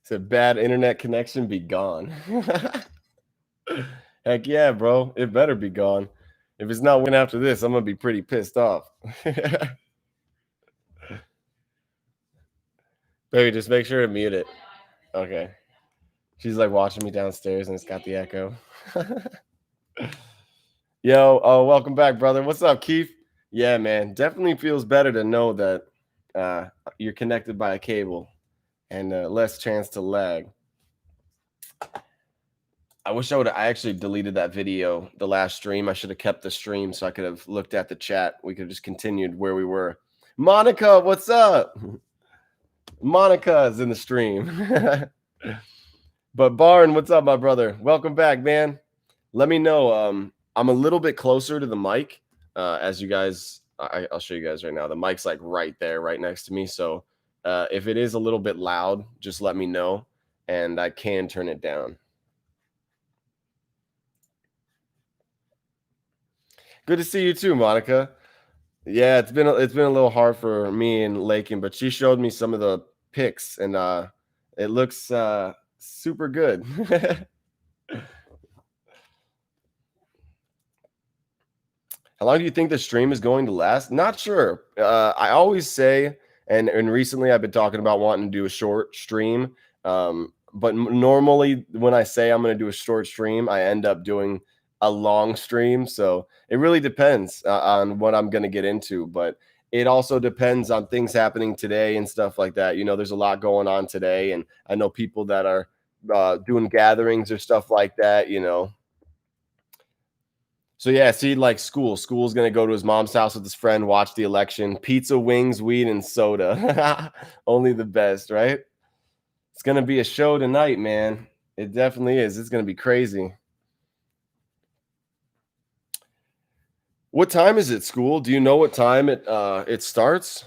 Said bad internet connection be gone. Heck yeah, bro. It better be gone. If it's not working after this, I'm gonna be pretty pissed off. Baby, just make sure to mute it. Okay. She's like watching me downstairs and it's got the echo. Yo, welcome back, brother. What's up, Keith? Yeah, man. Definitely feels better to know that you're connected by a cable and less chance to lag. I wish I actually deleted that video, the last stream. I should have kept the stream so I could have looked at the chat. We could have just continued where we were. Monica, what's up? Monica is in the stream. But Barn, what's up, my brother? Welcome back, man. Let me know. I'm a little bit closer to the mic. As you guys, I'll show you guys right now. The mic's like right there, right next to me. So if it is a little bit loud, just let me know and I can turn it down. Good to see you too, Monica. Yeah, it's been a little hard for me and Lakin, but she showed me some of the pics and it looks super good. How long do you think the stream is going to last? Not sure. I always say, and recently I've been talking about wanting to do a short stream. But normally when I say I'm going to do a short stream, I end up doing a long stream. So it really depends on what I'm going to get into. But it also depends on things happening today and stuff like that. You know, there's a lot going on today. And I know people that are doing gatherings or stuff like that, you know. So yeah, see, like school's gonna go to his mom's house with his friend, watch the election, pizza, wings, weed, and soda. Only the best, right? It's gonna be a show tonight, man. It definitely is. It's gonna be crazy. What time is it, school? Do you know what time it starts?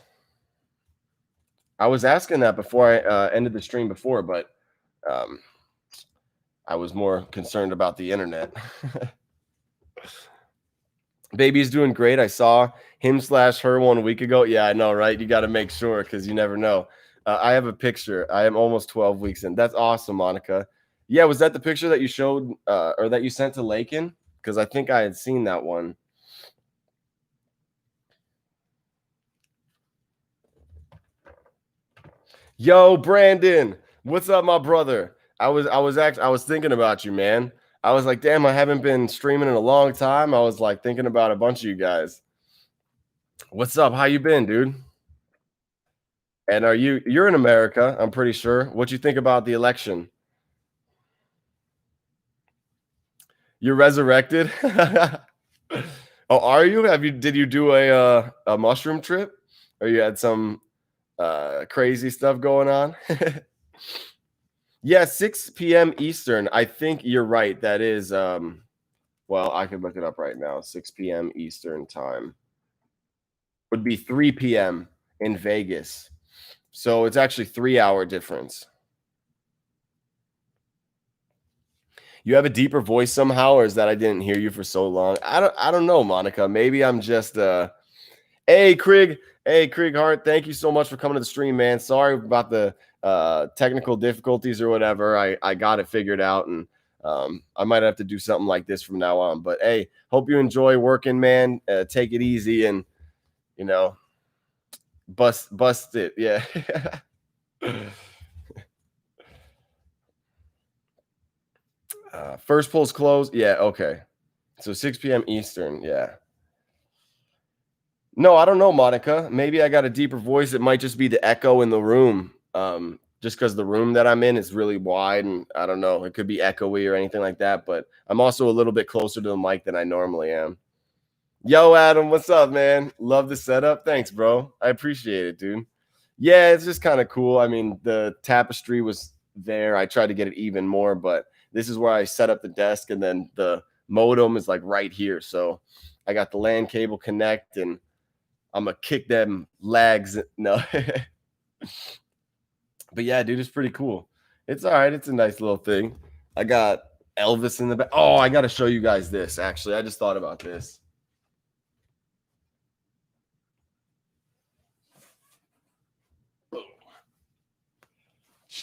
I was asking that before I ended the stream before, but I was more concerned about the internet. Baby's doing great. I saw him/her 1 week ago. Yeah, I know, right? You got to make sure because you never know. I have a picture. I am almost 12 weeks in. That's awesome, Monica. Yeah, was that the picture that you showed or that you sent to Lakin? Because I think I had seen that one. Yo, Brandon, what's up, my brother? I was thinking about you, man. I was like, damn, I haven't been streaming in a long time. I was like thinking about a bunch of you guys. What's up? How you been, dude? And you're in America, I'm pretty sure. What you think about the election? You're resurrected? Oh, are you? Did you do a mushroom trip? Or you had some crazy stuff going on? Yeah, 6 p.m. Eastern. I think you're right. That is well, I could look it up right now. 6 p.m. Eastern time would be 3 p.m. in Vegas. So it's actually 3-hour difference. You have a deeper voice somehow, or is that I didn't hear you for so long? I don't know, Monica. Maybe I'm just hey Krieg Hart, thank you so much for coming to the stream, man. Sorry about the technical difficulties or whatever. I got it figured out, and I might have to do something like this from now on. But hey, hope you enjoy working, man. Take it easy and you know, bust it. Yeah. First polls closed. Yeah, okay. So 6 p.m. Eastern. Yeah. No, I don't know, Monica. Maybe I got a deeper voice. It might just be the echo in the room. Just because the room that I'm in is really wide, and I don't know, it could be echoey or anything like that. But I'm also a little bit closer to the mic than I normally am. Yo, Adam, what's up, man? Love the setup. Thanks, bro. I appreciate it, dude. Yeah, it's just kind of cool. I mean, the tapestry was there. I tried to get it even more, but this is where I set up the desk, and then the modem is like right here. So I got the LAN cable connect, and I'm gonna kick them lags. No. But yeah, dude, it's pretty cool. It's all right. It's a nice little thing. I got Elvis in the back. Oh, I got to show you guys this. Actually, I just thought about this.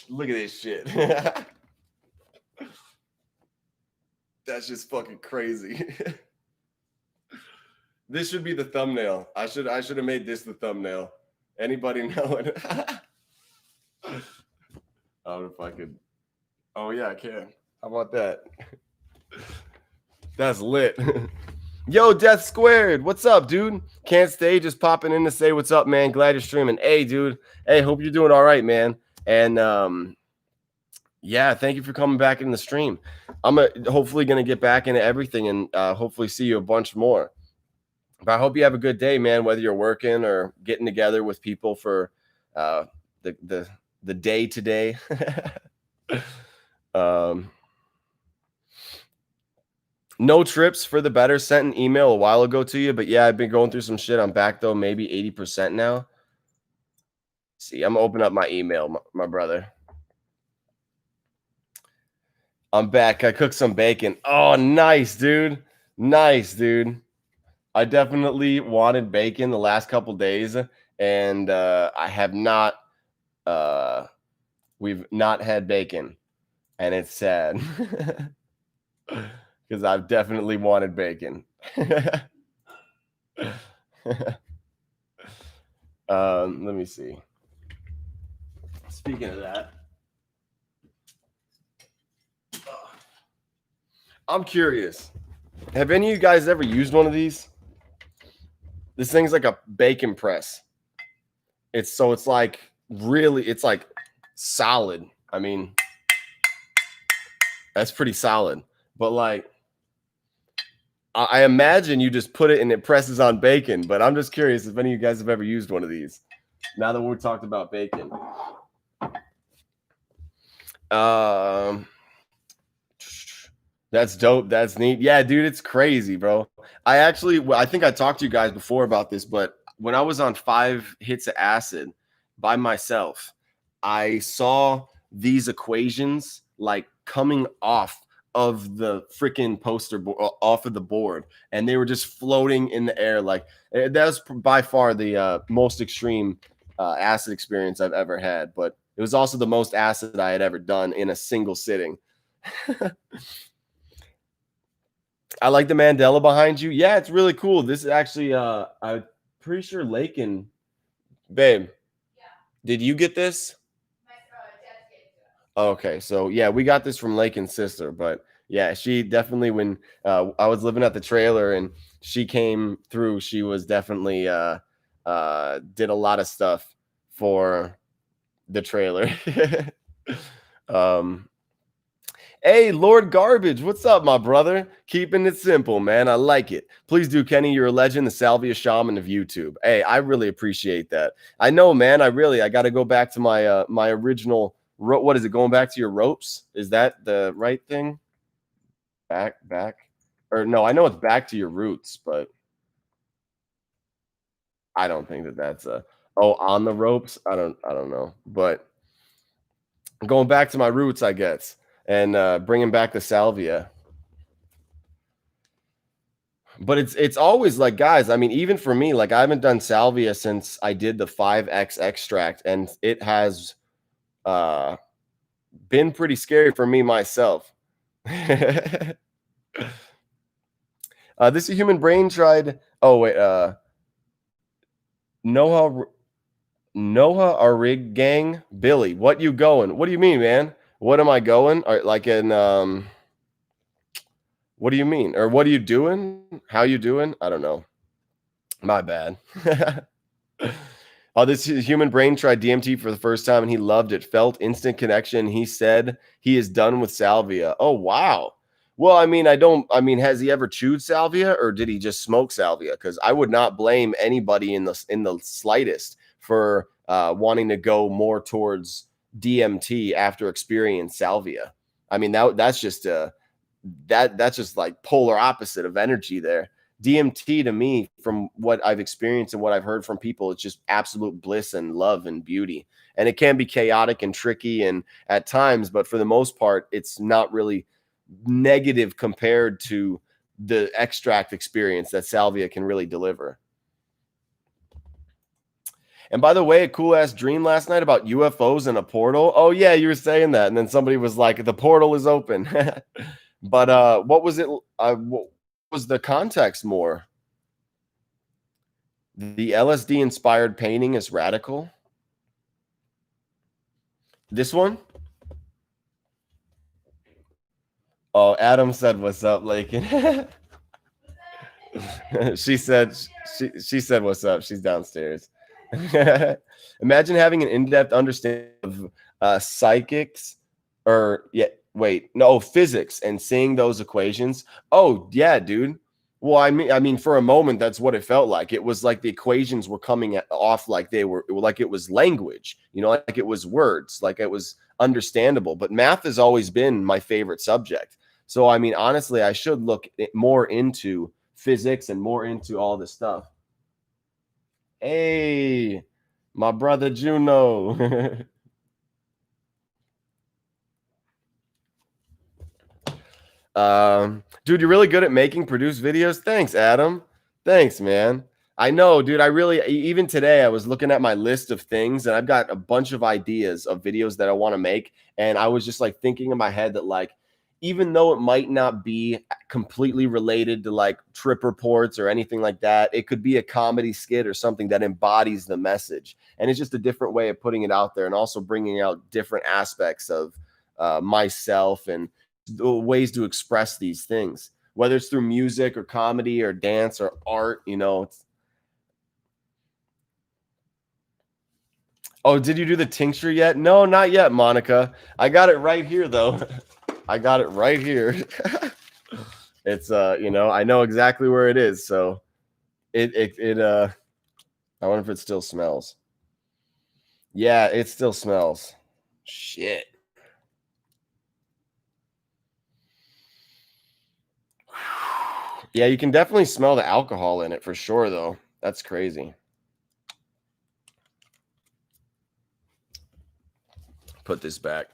Look at this shit. That's just fucking crazy. This should be the thumbnail. I should have made this the thumbnail. Anybody know it? I don't know if I could. Oh yeah, I can. How about that? That's lit. Yo, Death Squared. What's up, dude? Can't stay. Just popping in to say what's up, man. Glad you're streaming. Hey, dude. Hey, hope you're doing all right, man. And yeah, thank you for coming back in the stream. I'm hopefully going to get back into everything and hopefully see you a bunch more. But I hope you have a good day, man, whether you're working or getting together with people for the day today. No trips for the better. Sent an email a while ago to you, but yeah, I've been going through some shit. I'm back though, maybe 80% now. See, I'm gonna open up my email, my brother. I'm back. I cooked some bacon. Oh, nice, dude. Nice, dude. I definitely wanted bacon the last couple days, and I have not. We've not had bacon, and it's sad because I've definitely wanted bacon. Let me see. Speaking of that, I'm curious. Have any of you guys ever used one of these? This thing's like a bacon press. It's like really, it's like solid. I mean, that's pretty solid. But like, I imagine you just put it and it presses on bacon. But I'm just curious if any of you guys have ever used one of these. Now that we're talking about bacon. That's dope. That's neat. Yeah, dude, it's crazy, bro. I think I talked to you guys before about this, but when I was on 5 hits of acid by myself, I saw these equations like coming off of the freaking poster off of the board, and they were just floating in the air. Like that was by far the most extreme acid experience I've ever had, but it was also the most acid I had ever done in a single sitting. I like the Mandela behind you. Yeah, it's really cool. This is actually I'm pretty sure Lakin, babe. Yeah. Did you get this? My dad gave it. Okay, so yeah, we got this from Lakin's sister, but yeah, she definitely when I was living at the trailer and she came through, she was definitely did a lot of stuff for the trailer. Hey, Lord Garbage, what's up, my brother? Keeping it simple, man. I like it. Please do, Kenny. You're a legend, the Salvia Shaman of YouTube. Hey, I really appreciate that. I know, man. I got to go back to my my original. What is it? Going back to your ropes? Is that the right thing? Back, or no? I know it's back to your roots, but I don't think that's on the ropes. I don't know, but going back to my roots, I guess. And bringing back the salvia. But it's always like, guys, I mean, even for me, like I haven't done salvia since I did the 5X extract, and it has been pretty scary for me myself. This is a human brain tried. Oh, wait. Noah Arig gang. Billy, what you going? What do you mean, man? What am I going? Or like in what do you mean? Or what are you doing? How you doing? I don't know. My bad. Oh, this human brain tried DMT for the first time and he loved it. Felt instant connection. He said he is done with salvia. Oh, wow. Well, I mean, has he ever chewed salvia or did he just smoke salvia? Because I would not blame anybody in the slightest for wanting to go more towards DMT after experiencing salvia. I mean, that's just that's just like polar opposite of energy there. DMT to me, from what I've experienced and what I've heard from people, it's just absolute bliss and love and beauty. And it can be chaotic and tricky and at times, but for the most part, it's not really negative compared to the extract experience that salvia can really deliver. And by the way, a cool ass dream last night about UFOs and a portal. Oh yeah, you were saying that, and then somebody was like, "The portal is open." But what was it? What was the context more? The LSD inspired painting is radical. This one? Oh, Adam said, "What's up, Lakin?" she said, "What's up?" She's downstairs. Imagine having an in-depth understanding of psychics, or yeah, wait, no, physics, and seeing those equations. Oh yeah, dude. Well, I mean, for a moment, that's what it felt like. It was like the equations were coming off like they were like it was language, like it was words, like it was understandable. But math has always been my favorite subject. So, I mean, honestly, I should look more into physics and more into all this stuff. Hey, my brother Juno. Dude, you're really good at making produced videos. Thanks, Adam. Thanks, man. I know, dude. I really, even today, I was looking at my list of things and I've got a bunch of ideas of videos that I want to make. And I was just like thinking in my head that, like, even though it might not be completely related to like trip reports or anything like that, it could be a comedy skit or something that embodies the message. And it's just a different way of putting it out there and also bringing out different aspects of myself and the ways to express these things, whether it's through music or comedy or dance or art. Oh, did you do the tincture yet? No, not yet, Monica. I got it right here though. I got it right here. It's I know exactly where it is. So I wonder if it still smells. Yeah, it still smells. Shit. Yeah, you can definitely smell the alcohol in it for sure, though. That's crazy. Put this back.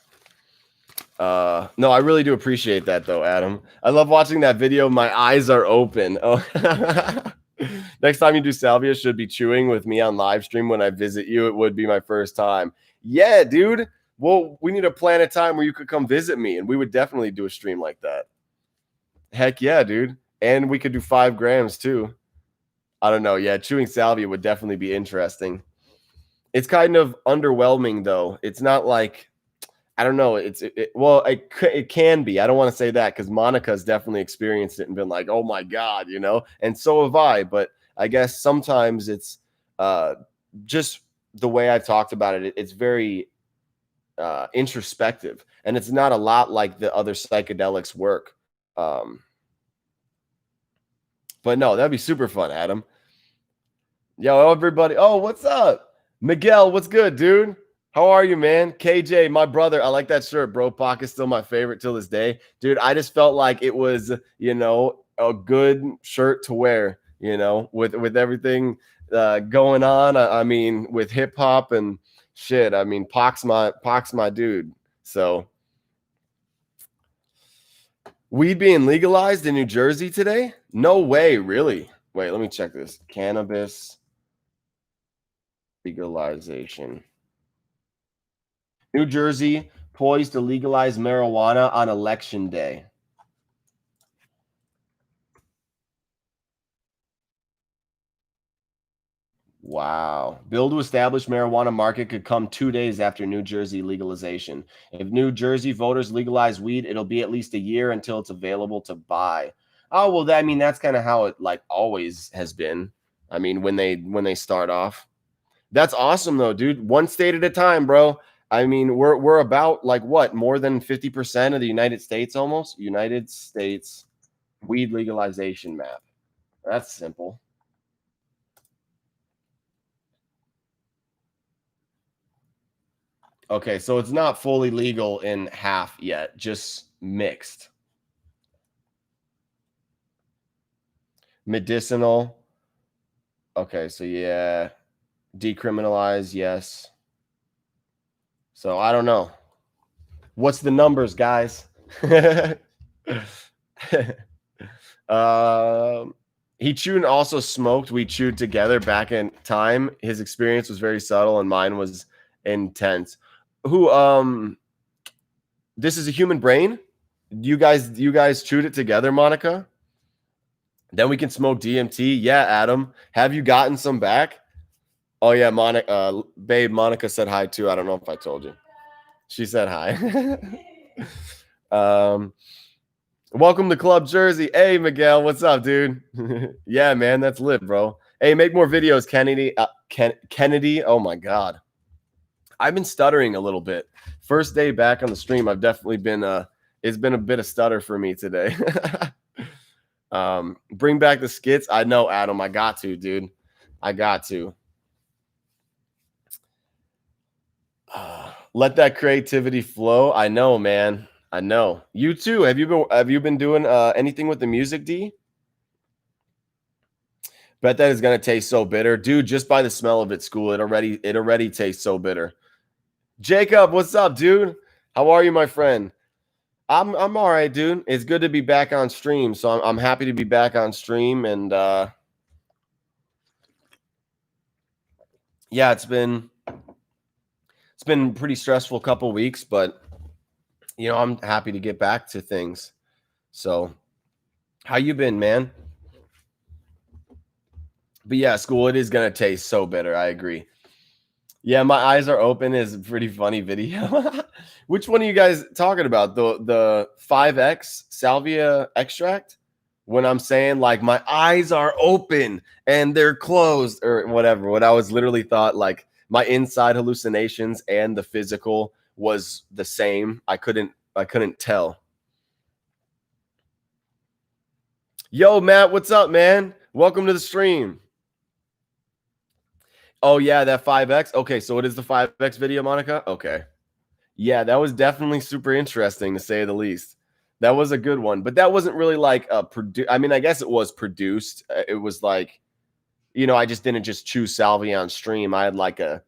No, I really do appreciate that, though, Adam. I love watching that video. My eyes are open. Oh, next time you do salvia, should be chewing with me on live stream when I visit you. It would be my first time. Yeah, dude. Well, we need to plan a time where you could come visit me, and we would definitely do a stream like that. Heck yeah, dude. And we could do 5 grams too. I don't know. Yeah, chewing salvia would definitely be interesting. It's kind of underwhelming, though. It's not like, I don't know. It can be. I don't want to say that because Monica's definitely experienced it and been like, oh my God, and so have I. But I guess sometimes it's just the way I've talked about it. It's very introspective, and it's not a lot like the other psychedelics work. But no, that'd be super fun, Adam. Yo, everybody. Oh, what's up? Miguel, what's good, dude? How are you, man? KJ, my brother. I like that shirt, bro. Pac is still my favorite till this day. Dude, I just felt like it was, a good shirt to wear, with everything going on. I mean, with hip hop and shit. I mean, Pac's my dude. So weed being legalized in New Jersey today? No way, really. Wait, let me check this. Cannabis legalization. New Jersey poised to legalize marijuana on election day. Wow. Bill to establish marijuana market could come 2 days after New Jersey legalization. If New Jersey voters legalize weed, it'll be at least a year until it's available to buy. Oh, well, that's kind of how it like always has been. I mean, when they start off. That's awesome though, dude. One state at a time, bro. I mean, we're about like what, more than 50% of the United States almost? United States weed legalization map. That's simple. Okay, so it's not fully legal in half yet, just mixed. Medicinal. Okay, so yeah. Decriminalize, yes. So I don't know. What's the numbers, guys? He chewed and also smoked. We chewed together back in time. His experience was very subtle and mine was intense. Who This is a human brain? You guys chewed it together, Monica? Then we can smoke DMT. Yeah, Adam. Have you gotten some back? Oh yeah, Monica babe, Monica said hi too. I don't know if I told you. She said hi. Welcome to Club Jersey. Hey, Miguel, what's up, dude? Yeah, man, that's lit, bro. Hey, make more videos, Kennedy. Kennedy. Oh my God, I've been stuttering a little bit. First day back on the stream, I've definitely been. It's been a bit of stutter for me today. Bring back the skits. I know, Adam. I got to, dude. I got to. Let that creativity flow. I know, man. I know. You too. Have you been doing anything with the music, D? Bet that is gonna taste so bitter, dude. Just by the smell of it, school, it already tastes so bitter. Jacob, what's up, dude? How are you, my friend? I'm all right, dude. It's good to be back on stream. So I'm happy to be back on stream, and yeah, it's been a pretty stressful couple weeks, but you know, I'm happy to get back to things. So, how you been, man? But yeah, school, it is gonna taste so bitter. I agree. Yeah, my eyes are open is a pretty funny video. Which one are you guys talking about? The 5X salvia extract? When I'm saying like my eyes are open and they're closed or whatever. What I was literally thought like my inside hallucinations and the physical was the same. I couldn't tell. Yo, Matt, what's up, man? Welcome to the stream. Oh yeah, that 5X. Okay, so it is the 5X video, Monica? Okay. Yeah, that was definitely super interesting to say the least. That was a good one, but that wasn't really like a I mean, I guess it was produced. It was like, you know, I just didn't just choose salvia on stream. I had like a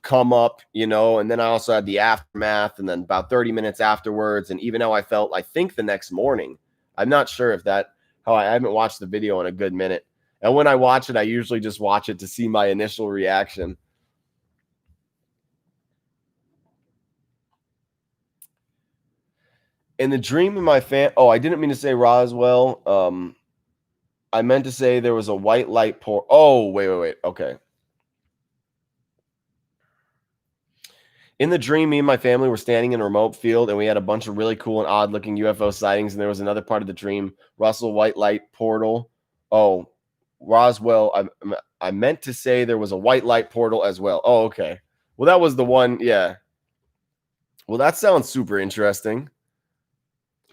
come up, you know, and then I also had the aftermath and then about 30 minutes afterwards and even how I felt, I think the next morning. I'm not sure if that how I haven't watched the video in a good minute. And when I watch it, I usually just watch it to see my initial reaction. In the dream of my oh, I didn't mean to say Roswell. I meant to say there was a white light pour. Oh, wait. Okay. In the dream, me and my family were standing in a remote field, and we had a bunch of really cool and odd-looking UFO sightings. And there was another part of the dream, Russell white light portal. Oh, Roswell. I meant to say there was a white light portal as well. Oh, okay. Well, that was the one. Yeah. Well, that sounds super interesting.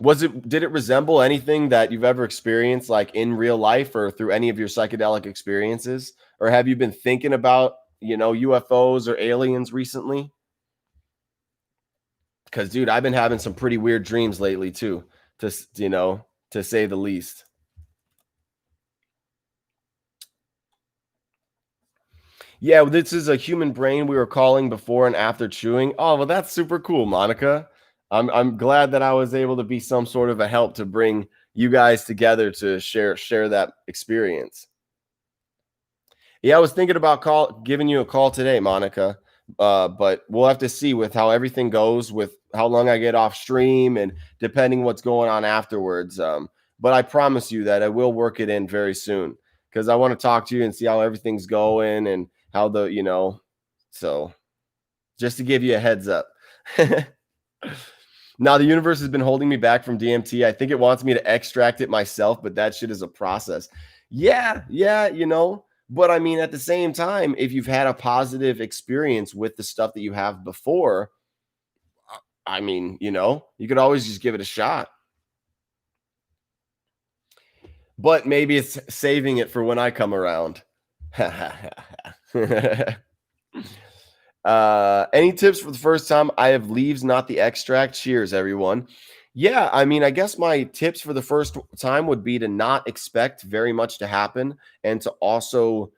Did it resemble anything that you've ever experienced like in real life or through any of your psychedelic experiences? Or have you been thinking about, you know, UFOs or aliens recently? Because, dude, I've been having some pretty weird dreams lately too, to say the least. Yeah, this is a human brain we were calling before and after chewing. Oh, well, that's super cool, Monica. I'm glad that I was able to be some sort of a help to bring you guys together to share that experience. Yeah, I was thinking about giving you a call today, Monica. But we'll have to see with how everything goes, with how long I get off stream, and depending what's going on afterwards. But I promise you that I will work it in very soon because I want to talk to you and see how everything's going and how so just to give you a heads up. Now, the universe has been holding me back from DMT. I think it wants me to extract it myself, but that shit is a process. Yeah, you know. But I mean, at the same time, if you've had a positive experience with the stuff that you have before, I mean, you know, you could always just give it a shot. But maybe it's saving it for when I come around. Any tips for the first time I have leaves, not the extract? Cheers, everyone. Yeah, I mean, I guess my tips for the first time would be to not expect very much to happen and to also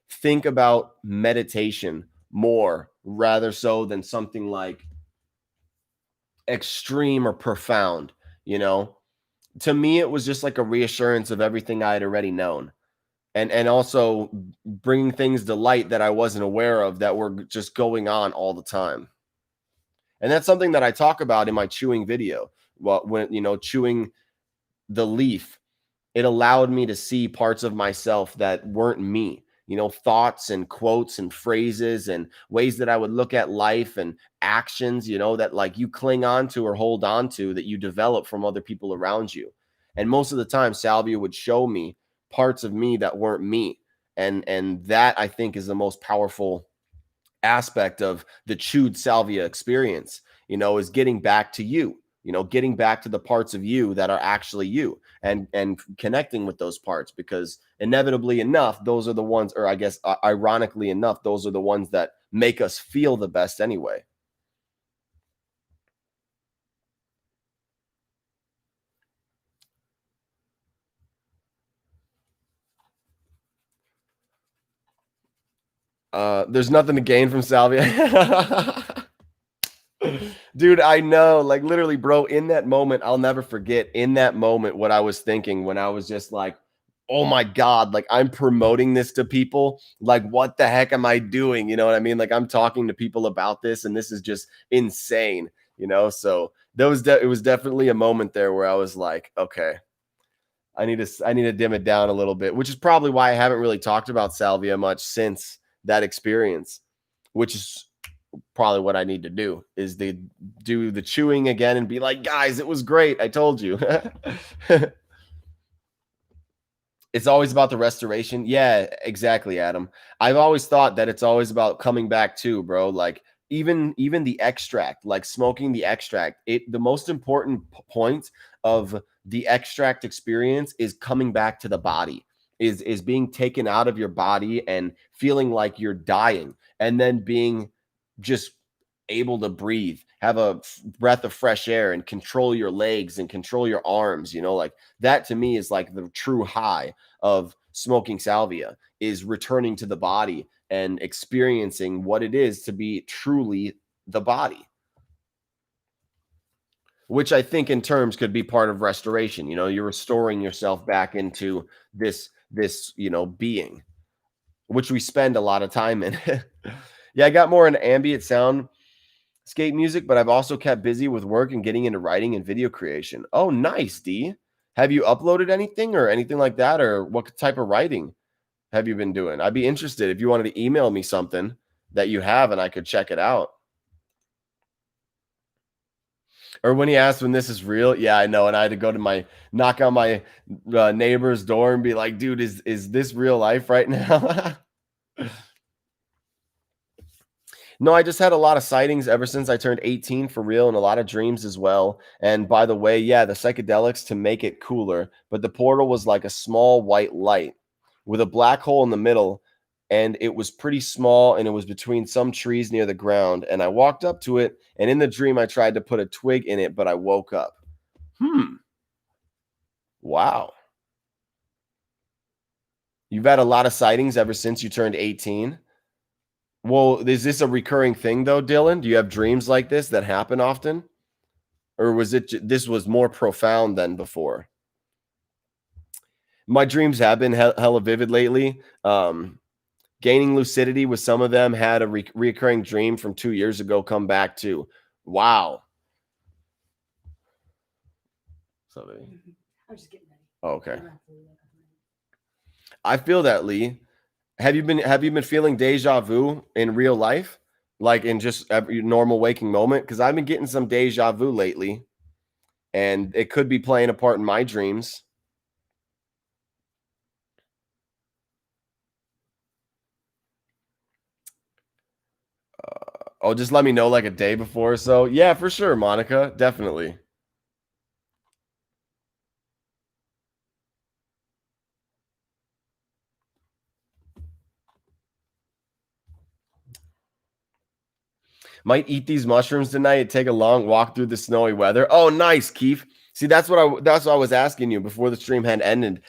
think about meditation more rather so than something like extreme or profound, you know? To me, it was just like a reassurance of everything I had already known. and also bringing things to light that I wasn't aware of that were just going on all the time. And that's something that I talk about in my chewing video. Well, when chewing the leaf, it allowed me to see parts of myself that weren't me. Thoughts and quotes and phrases and ways that I would look at life and actions, that like you cling on to or hold on to that you develop from other people around you. And most of the time, Salvia would show me parts of me that weren't me. And that I think is the most powerful aspect of the chewed salvia experience, is getting back to you, getting back to the parts of you that are actually you, and connecting with those parts, because inevitably enough, those are the ones, or I guess ironically enough, those are the ones that make us feel the best anyway. There's nothing to gain from salvia. Dude, I know, like literally, bro, in that moment, I'll never forget in that moment what I was thinking when I was just like, oh my God, like I'm promoting this to people. Like, what the heck am I doing? You know what I mean? Like, I'm talking to people about this, and this is just insane. So it was definitely a moment there where I was like, okay, I need to dim it down a little bit, which is probably why I haven't really talked about salvia much since that experience, which is probably what I need to do, is they do the chewing again and be like, guys, it was great. I told you. It's always about the restoration. Yeah, exactly, Adam. I've always thought that it's always about coming back too, bro. Like even the extract, like smoking the extract, the most important point of the extract experience is coming back to the body, is being taken out of your body and feeling like you're dying, and then being just able to breathe, have a breath of fresh air, and control your legs and control your arms. Like that to me is like the true high of smoking salvia, is returning to the body and experiencing what it is to be truly the body, which I think in terms could be part of restoration. You're restoring yourself back into this being, which we spend a lot of time in. Yeah, I got more in ambient sound skate music, but I've also kept busy with work and getting into writing and video creation. Oh, nice, D. Have you uploaded anything or anything like that? Or what type of writing have you been doing? I'd be interested if you wanted to email me something that you have and I could check it out. Or when he asked when this is real, yeah, I know. And I had to go to knock on my neighbor's door and be like, dude, is this real life right now? No, I just had a lot of sightings ever since I turned 18 for real, and a lot of dreams as well. And by the way, yeah, the psychedelics to make it cooler, but the portal was like a small white light with a black hole in the middle, and it was pretty small, and it was between some trees near the ground. And I walked up to it, and in the dream, I tried to put a twig in it, but I woke up. Wow. You've had a lot of sightings ever since you turned 18? Well, is this a recurring thing though, Dylan? Do you have dreams like this that happen often? Or was this was more profound than before? My dreams have been hella vivid lately. Gaining lucidity with some of them, had a reoccurring dream from 2 years ago come back to. Wow. So I was just getting ready. Oh, okay. I feel that, Lee. Have you been feeling deja vu in real life, like in just every normal waking moment? Because I've been getting some deja vu lately, and it could be playing a part in my dreams. Oh, just let me know like a day before or so. Yeah, for sure, Monica, definitely. Might eat these mushrooms tonight. Take a long walk through the snowy weather. Oh, nice, Keith. See, that's what I was asking you before the stream had ended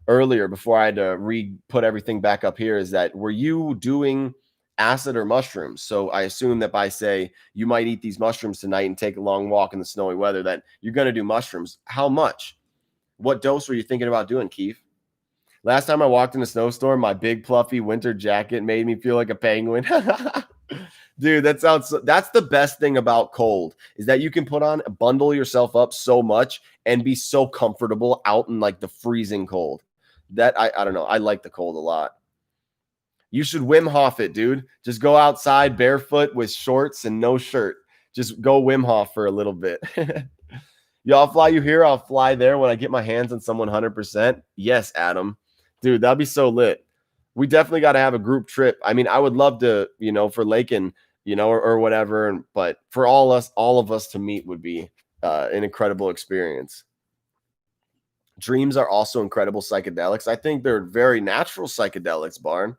earlier, before I had to put everything back up here. Is that, were you doing acid or mushrooms? So I assume that by say you might eat these mushrooms tonight and take a long walk in the snowy weather, that you're going to do mushrooms. How much? What dose were you thinking about doing, Keith? Last time I walked in a snowstorm, my big fluffy winter jacket made me feel like a penguin. Dude, that's the best thing about cold is that you can bundle yourself up so much and be so comfortable out in like the freezing cold. That I don't know. I like the cold a lot. You should Wim Hof it, dude. Just go outside barefoot with shorts and no shirt. Just go Wim Hof for a little bit. Yo, I'll fly you here. I'll fly there when I get my hands on someone 100%. Yes, Adam. Dude, that'd be so lit. We definitely got to have a group trip. I mean, I would love to, for Lakin, or whatever. But for all of us to meet would be an incredible experience. Dreams are also incredible psychedelics. I think they're very natural psychedelics, Barn.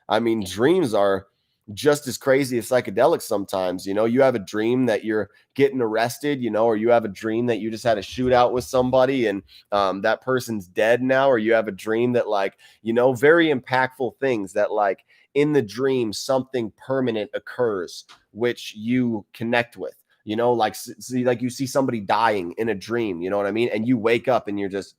I mean, dreams are just as crazy as psychedelics sometimes. You have a dream that you're getting arrested, or you have a dream that you just had a shootout with somebody and that person's dead now, or you have a dream that very impactful things that in the dream, something permanent occurs, which you connect with. Like you see somebody dying in a dream, you know what I mean? And you wake up and you're just,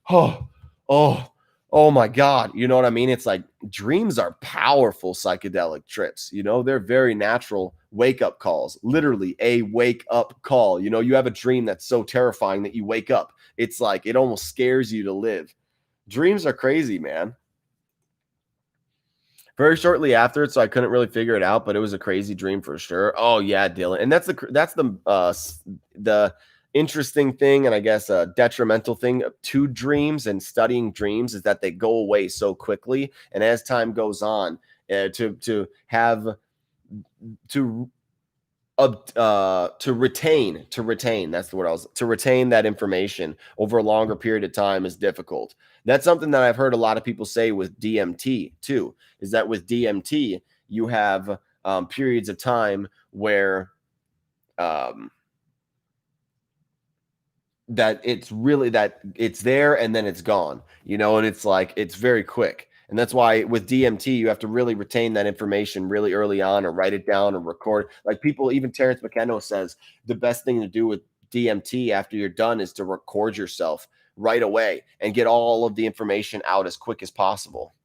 oh my God. You know what I mean? It's like dreams are powerful psychedelic trips. They're very natural wake up calls, literally a wake up call. You have a dream that's so terrifying that you wake up. It's like it almost scares you to live. Dreams are crazy, man. Very shortly after it, so I couldn't really figure it out, but it was a crazy dream for sure. Oh yeah, Dylan, and that's the interesting thing, and I guess a detrimental thing to dreams and studying dreams is that they go away so quickly, and as time goes on, to retain that's the word to retain that information over a longer period of time is difficult. That's something that I've heard a lot of people say with DMT too, is that with DMT you have periods of time where that it's there and then it's gone, and it's like it's very quick. And that's why with DMT, you have to really retain that information really early on or write it down or record. Like people, even Terrence McKenna says the best thing to do with DMT after you're done is to record yourself right away and get all of the information out as quick as possible.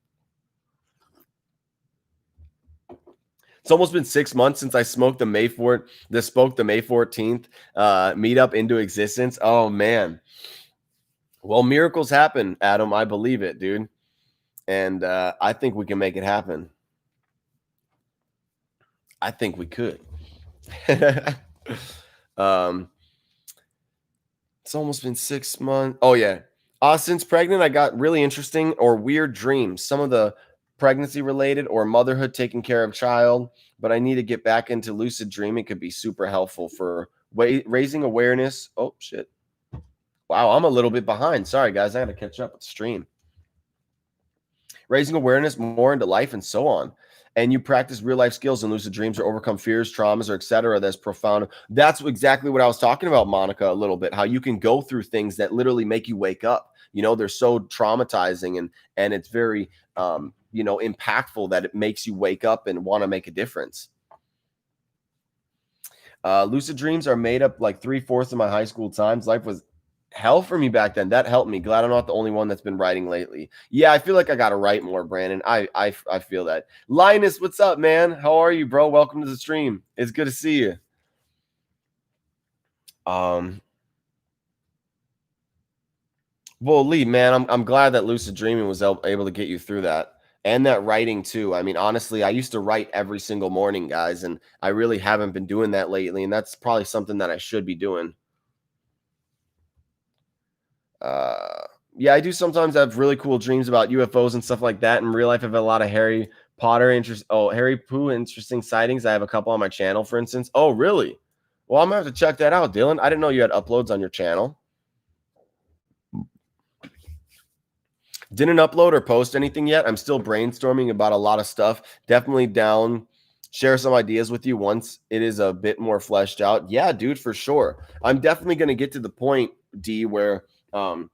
It's almost been 6 months since I spoke the May 14th meetup into existence. Oh, man. Well, miracles happen, Adam. I believe it, dude. And I think we can make it happen. I think we could. It's almost been 6 months. Oh, yeah. Since pregnant, I got really interesting or weird dreams. Some of the pregnancy related or motherhood, taking care of child. But I need to get back into lucid dreaming. It could be super helpful for raising awareness. Oh, shit. Wow, I'm a little bit behind. Sorry, guys. I got to catch up with the stream. Raising awareness more into life and so on. And you practice real life skills in lucid dreams or overcome fears, traumas, or etc. That's profound. That's exactly what I was talking about, Monica, a little bit, how you can go through things that literally make you wake up. They're so traumatizing and it's very, impactful that it makes you wake up and want to make a difference. Lucid dreams are made up like 3/4 of my high school times. Life was hell for me back then. That helped me. Glad I'm not the only one that's been writing lately. Yeah, I feel like I got to write more, Brandon. I feel that. Linus, what's up, man? How are you, bro? Welcome to the stream. It's good to see you. Well, Lee, man, I'm glad that lucid dreaming was able to get you through that. And that writing too. I mean, honestly, I used to write every single morning, guys, and I really haven't been doing that lately. And that's probably something that I should be doing. Yeah, I do sometimes have really cool dreams about UFOs and stuff like that. In real life, I've had a lot of Harry Poo interesting sightings. I have a couple on my channel, for instance. Oh, really? Well, I'm gonna have to check that out, Dylan. I didn't know you had uploads on your channel. Didn't upload or post anything yet. I'm still brainstorming about a lot of stuff. Definitely down. Share some ideas with you once it is a bit more fleshed out. Yeah, dude, for sure. I'm definitely going to get to the point, D, where I'm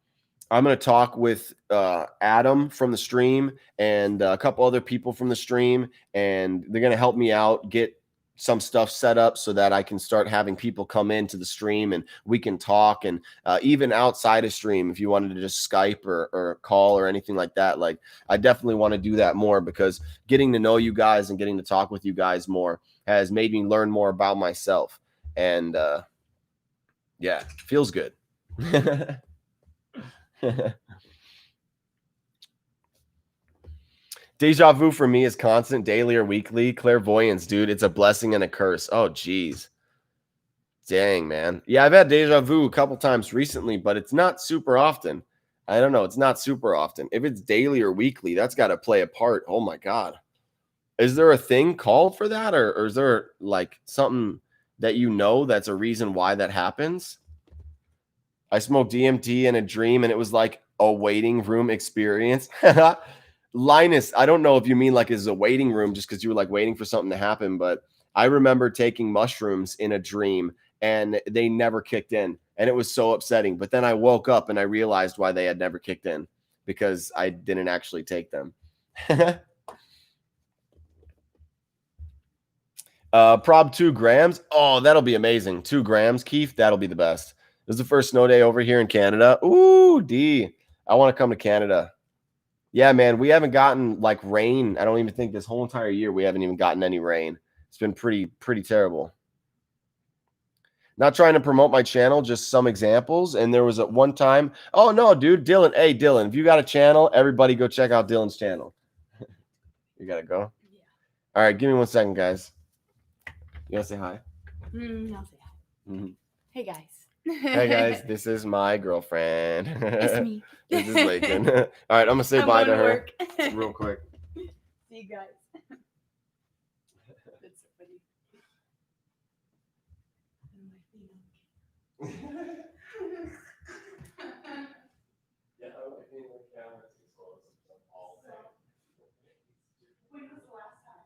going to talk with Adam from the stream and a couple other people from the stream, and they're going to help me out, get some stuff set up so that I can start having people come into the stream and we can talk. And even outside of stream, if you wanted to just Skype or call or anything like that, like I definitely want to do that more, because getting to know you guys and getting to talk with you guys more has made me learn more about myself. And yeah, feels good. Deja vu for me is constant, daily or weekly. Clairvoyance, dude, it's a blessing and a curse. Oh, geez. Dang, man. Yeah, I've had deja vu a couple times recently, but it's not super often. I don't know. It's not super often. If it's daily or weekly, that's got to play a part. Oh, my God. Is there a thing called for that? Or is there like something that that's a reason why that happens? I smoked DMT in a dream and it was like a waiting room experience. Linus, I don't know if you mean like is a waiting room just because you were like waiting for something to happen, but I remember taking mushrooms in a dream and they never kicked in, and it was so upsetting. But then I woke up and I realized why they had never kicked in, because I didn't actually take them. Prob 2 grams. Oh, that'll be amazing. 2 grams, Keith. That'll be the best. This is the first snow day over here in Canada. Ooh, D. I want to come to Canada. Yeah, man, we haven't gotten like rain. I don't even think this whole entire year we haven't even gotten any rain. It's been pretty terrible. Not trying to promote my channel, just some examples. And there was at one time, oh no, dude, Dylan. Hey, Dylan, if you got a channel, everybody go check out Dylan's channel. You gotta go. Yeah. All right, give me 1 second, guys. You wanna say hi? I'll say hi. Mm-hmm. Hey guys. Hey guys, this is my girlfriend. It's me. This is Lakin. All right, I'm gonna say bye to her real quick. See you guys. That's so funny. Yeah, I would think the camera's exposed all day. When was the last time?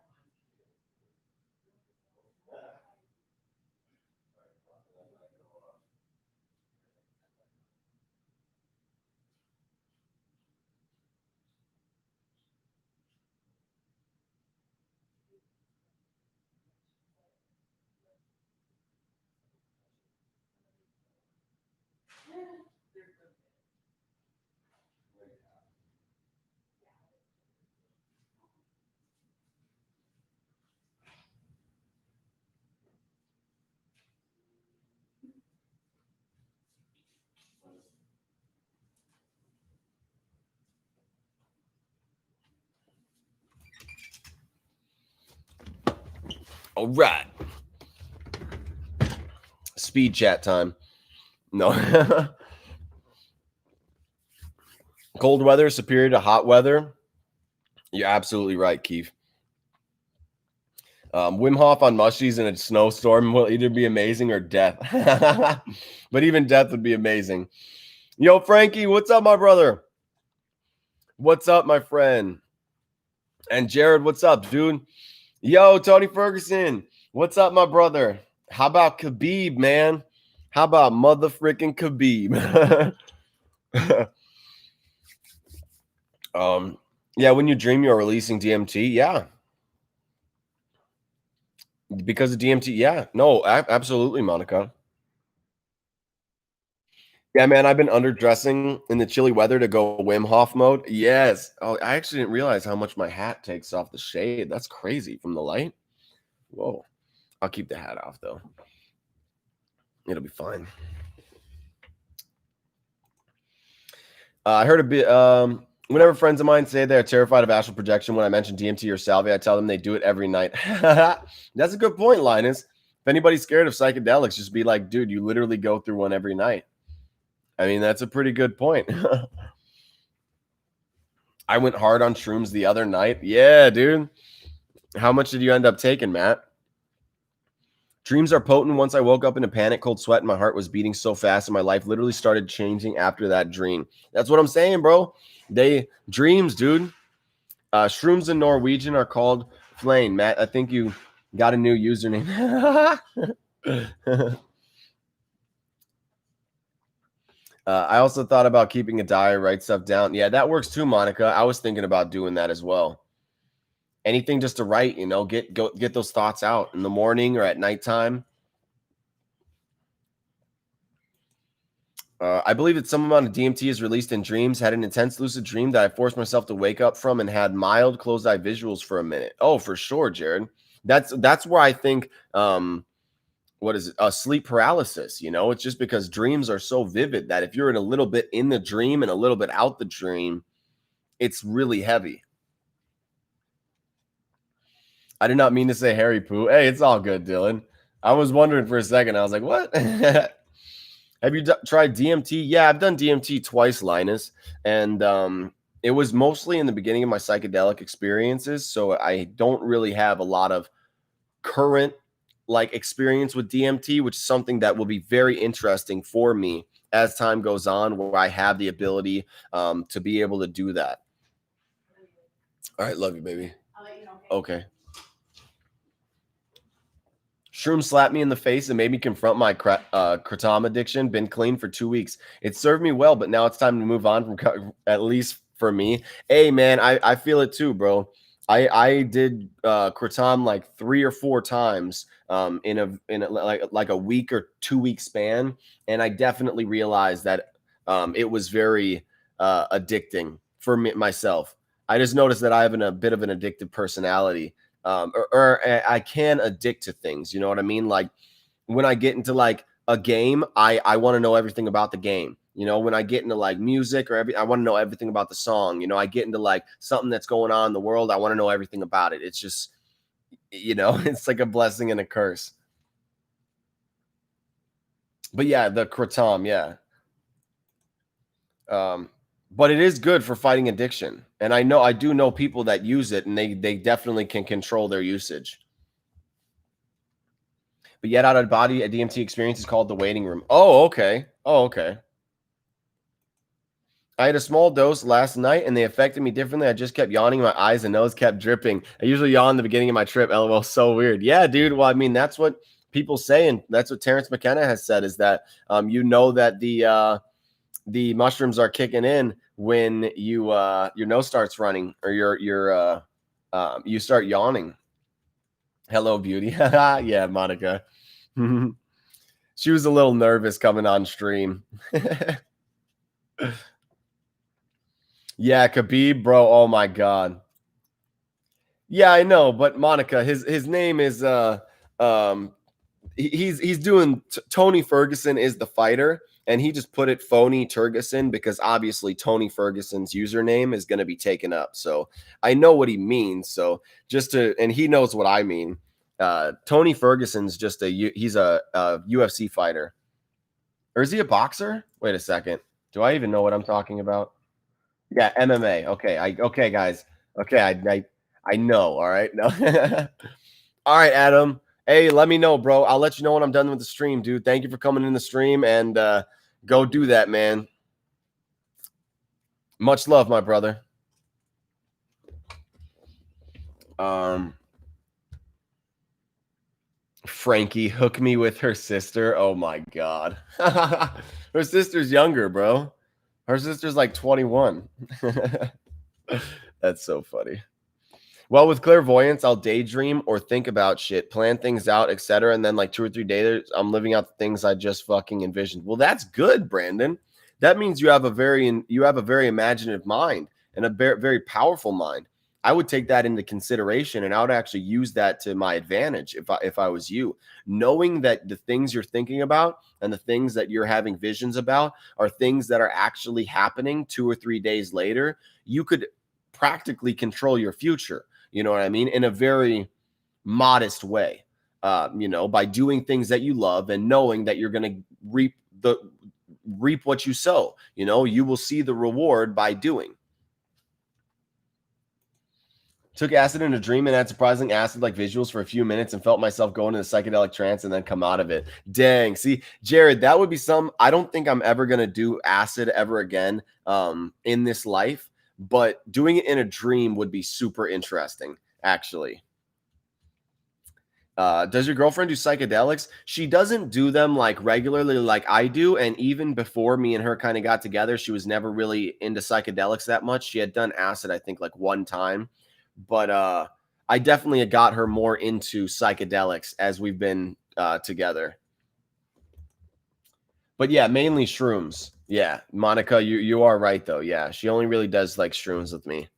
All right. Speed chat time. No. Cold weather is superior to hot weather. You're absolutely right, Keith. Wim Hof on mushies in a snowstorm will either be amazing or death. But even death would be amazing. Yo, Frankie, what's up, my brother? What's up, my friend? And Jared, what's up, dude? Yo, Tony Ferguson, what's up, my brother? How about Khabib, man? How about mother freaking Khabib? Yeah, when you dream you're releasing DMT, yeah. Because of DMT, yeah. No, absolutely, Monica. Yeah, man, I've been underdressing in the chilly weather to go Wim Hof mode. Yes. Oh, I actually didn't realize how much my hat takes off the shade. That's crazy from the light. Whoa. I'll keep the hat off, though. It'll be fine. I heard a bit. Whenever friends of mine say they're terrified of astral projection, when I mention DMT or Salve, I tell them they do it every night. That's a good point, Linus. If anybody's scared of psychedelics, just be like, dude, you literally go through one every night. I mean, that's a pretty good point. I went hard on shrooms the other night. Yeah, dude. How much did you end up taking, Matt? Dreams are potent. Once I woke up in a panic, cold sweat, and my heart was beating so fast, and my life literally started changing after that dream. That's what I'm saying, bro. Dreams, dude. Shrooms in Norwegian are called flame. Matt, I think you got a new username. I also thought about keeping a diary, write stuff down. Yeah, that works too, Monica. I was thinking about doing that as well. anything just to write, you know, get those thoughts out in the morning or at nighttime. I believe that some amount of DMT is released in dreams. Had an intense lucid dream that I forced myself to wake up from and had mild closed eye visuals for a minute. Oh, for sure, Jared. That's where I think what is it? Sleep paralysis. You know, it's just because dreams are so vivid that if you're in a little bit in the dream and a little bit out the dream, it's really heavy. I did not mean to say Harry Poo. Hey, it's all good, Dylan. I was wondering for a second. I was like, what? Have you tried DMT? Yeah, I've done DMT twice, Linus. And it was mostly in the beginning of my psychedelic experiences. So I don't really have a lot of current like experience with DMT, which is something that will be very interesting for me as time goes on, where I have the ability to be able to do that. All right, love you, baby. I'll let you know. Okay. Shroom slapped me in the face and made me confront my kratom addiction. Been clean for 2 weeks. It served me well, but now it's time to move on from, at least for me. Hey, man, I feel it too, bro. I did kratom like 3 or 4 times in a like a week or 2 week span, and I definitely realized that it was very addicting for me myself. I just noticed that I have a bit of an addictive personality. Or I can addict to things. You know what I mean? Like when I get into like a game, I want to know everything about the game. You know, when I get into like music or I want to know everything about the song. You know, I get into like something that's going on in the world. I want to know everything about it. It's just, you know, it's like a blessing and a curse. But yeah, the kratom, yeah. But it is good for fighting addiction. And I do know people that use it and they definitely can control their usage. But yet out of body, a DMT experience is called the waiting room. Oh, okay. Oh, okay. I had a small dose last night and they affected me differently. I just kept yawning. My eyes and nose kept dripping. I usually yawn in the beginning of my trip. LOL, so weird. Yeah, dude. Well, I mean, that's what people say. And that's what Terrence McKenna has said is that you know that the mushrooms are kicking in when you your nose starts running or you start yawning. Hello, beauty. Yeah, Monica. She was a little nervous coming on stream. Yeah, Khabib, bro. Oh my god. Yeah, I know, but Monica, his name is he's doing Tony Ferguson is the fighter, and he just put it phony Turgeson because obviously Tony Ferguson's username is going to be taken up. So I know what he means. So and he knows what I mean. Tony Ferguson's just he's a UFC fighter, or is he a boxer? Wait a second. Do I even know what I'm talking about? Yeah, MMA. Okay, guys. Okay, I know. All right, no. All right, Adam. Hey, let me know, bro. I'll let you know when I'm done with the stream, dude. Thank you for coming in the stream and go do that, man. Much love, my brother. Frankie, hook me with her sister. Oh my god. Her sister's younger, bro. Her sister's like 21. That's so funny. Well, with clairvoyance, I'll daydream or think about shit, plan things out, etc. And then like 2 or 3 days, I'm living out the things I just fucking envisioned. Well, that's good, Brandon. That means you have a very imaginative mind and a very powerful mind. I would take that into consideration and I would actually use that to my advantage if I was you. Knowing that the things you're thinking about and the things that you're having visions about are things that are actually happening 2 or 3 days later, you could practically control your future. You know what I mean? In a very modest way, you know, by doing things that you love and knowing that you're going to reap what you sow. You know, you will see the reward by doing. Took acid in a dream and had surprising acid-like visuals for a few minutes and felt myself go into a psychedelic trance and then come out of it. Dang. See, Jared, that would be I don't think I'm ever going to do acid ever again in this life, but doing it in a dream would be super interesting, actually. Does your girlfriend do psychedelics? She doesn't do them like regularly like I do. And even before me and her kind of got together, she was never really into psychedelics that much. She had done acid, I think, like 1 time. But I definitely got her more into psychedelics as we've been together. But yeah, mainly shrooms. Yeah, Monica, you are right though. Yeah, she only really does like shrooms with me.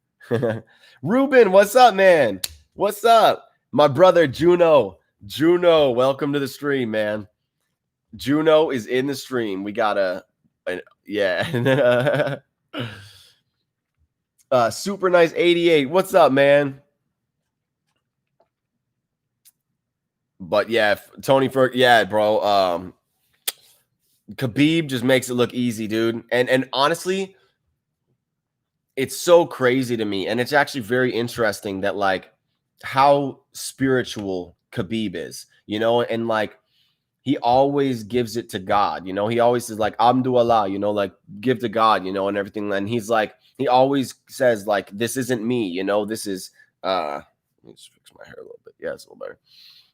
Ruben, what's up, man? What's up? My brother Juno. Juno, welcome to the stream, man. Juno is in the stream. We got yeah. Super nice 88. What's up, man? But yeah, Tony Ferg, yeah, bro. Khabib just makes it look easy, dude. And honestly, it's so crazy to me, and it's actually very interesting that like how spiritual Khabib is, you know, and like he always gives it to God, you know. He always says like Amdu Allah, you know, like give to God, you know, and everything. And he's like, he always says like, this isn't me, you know, this is let me just fix my hair a little bit. Yeah, it's a little better.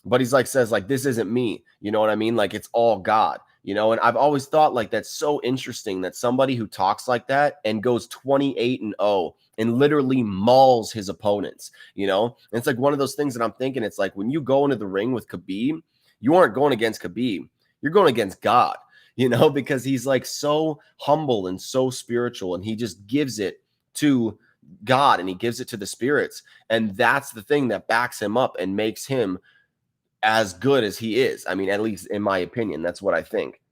But he's like says like, this isn't me, you know what I mean? Like it's all God, you know. And I've always thought like that's so interesting that somebody who talks like that and goes 28-0 and literally mauls his opponents, you know. And it's like one of those things that I'm thinking, it's like when you go into the ring with Khabib, you aren't going against Khabib, you're going against God, you know, because he's like so humble and so spiritual, and he just gives it to God and he gives it to the spirits. And that's the thing that backs him up and makes him as good as he is. I mean, at least in my opinion, that's what I think.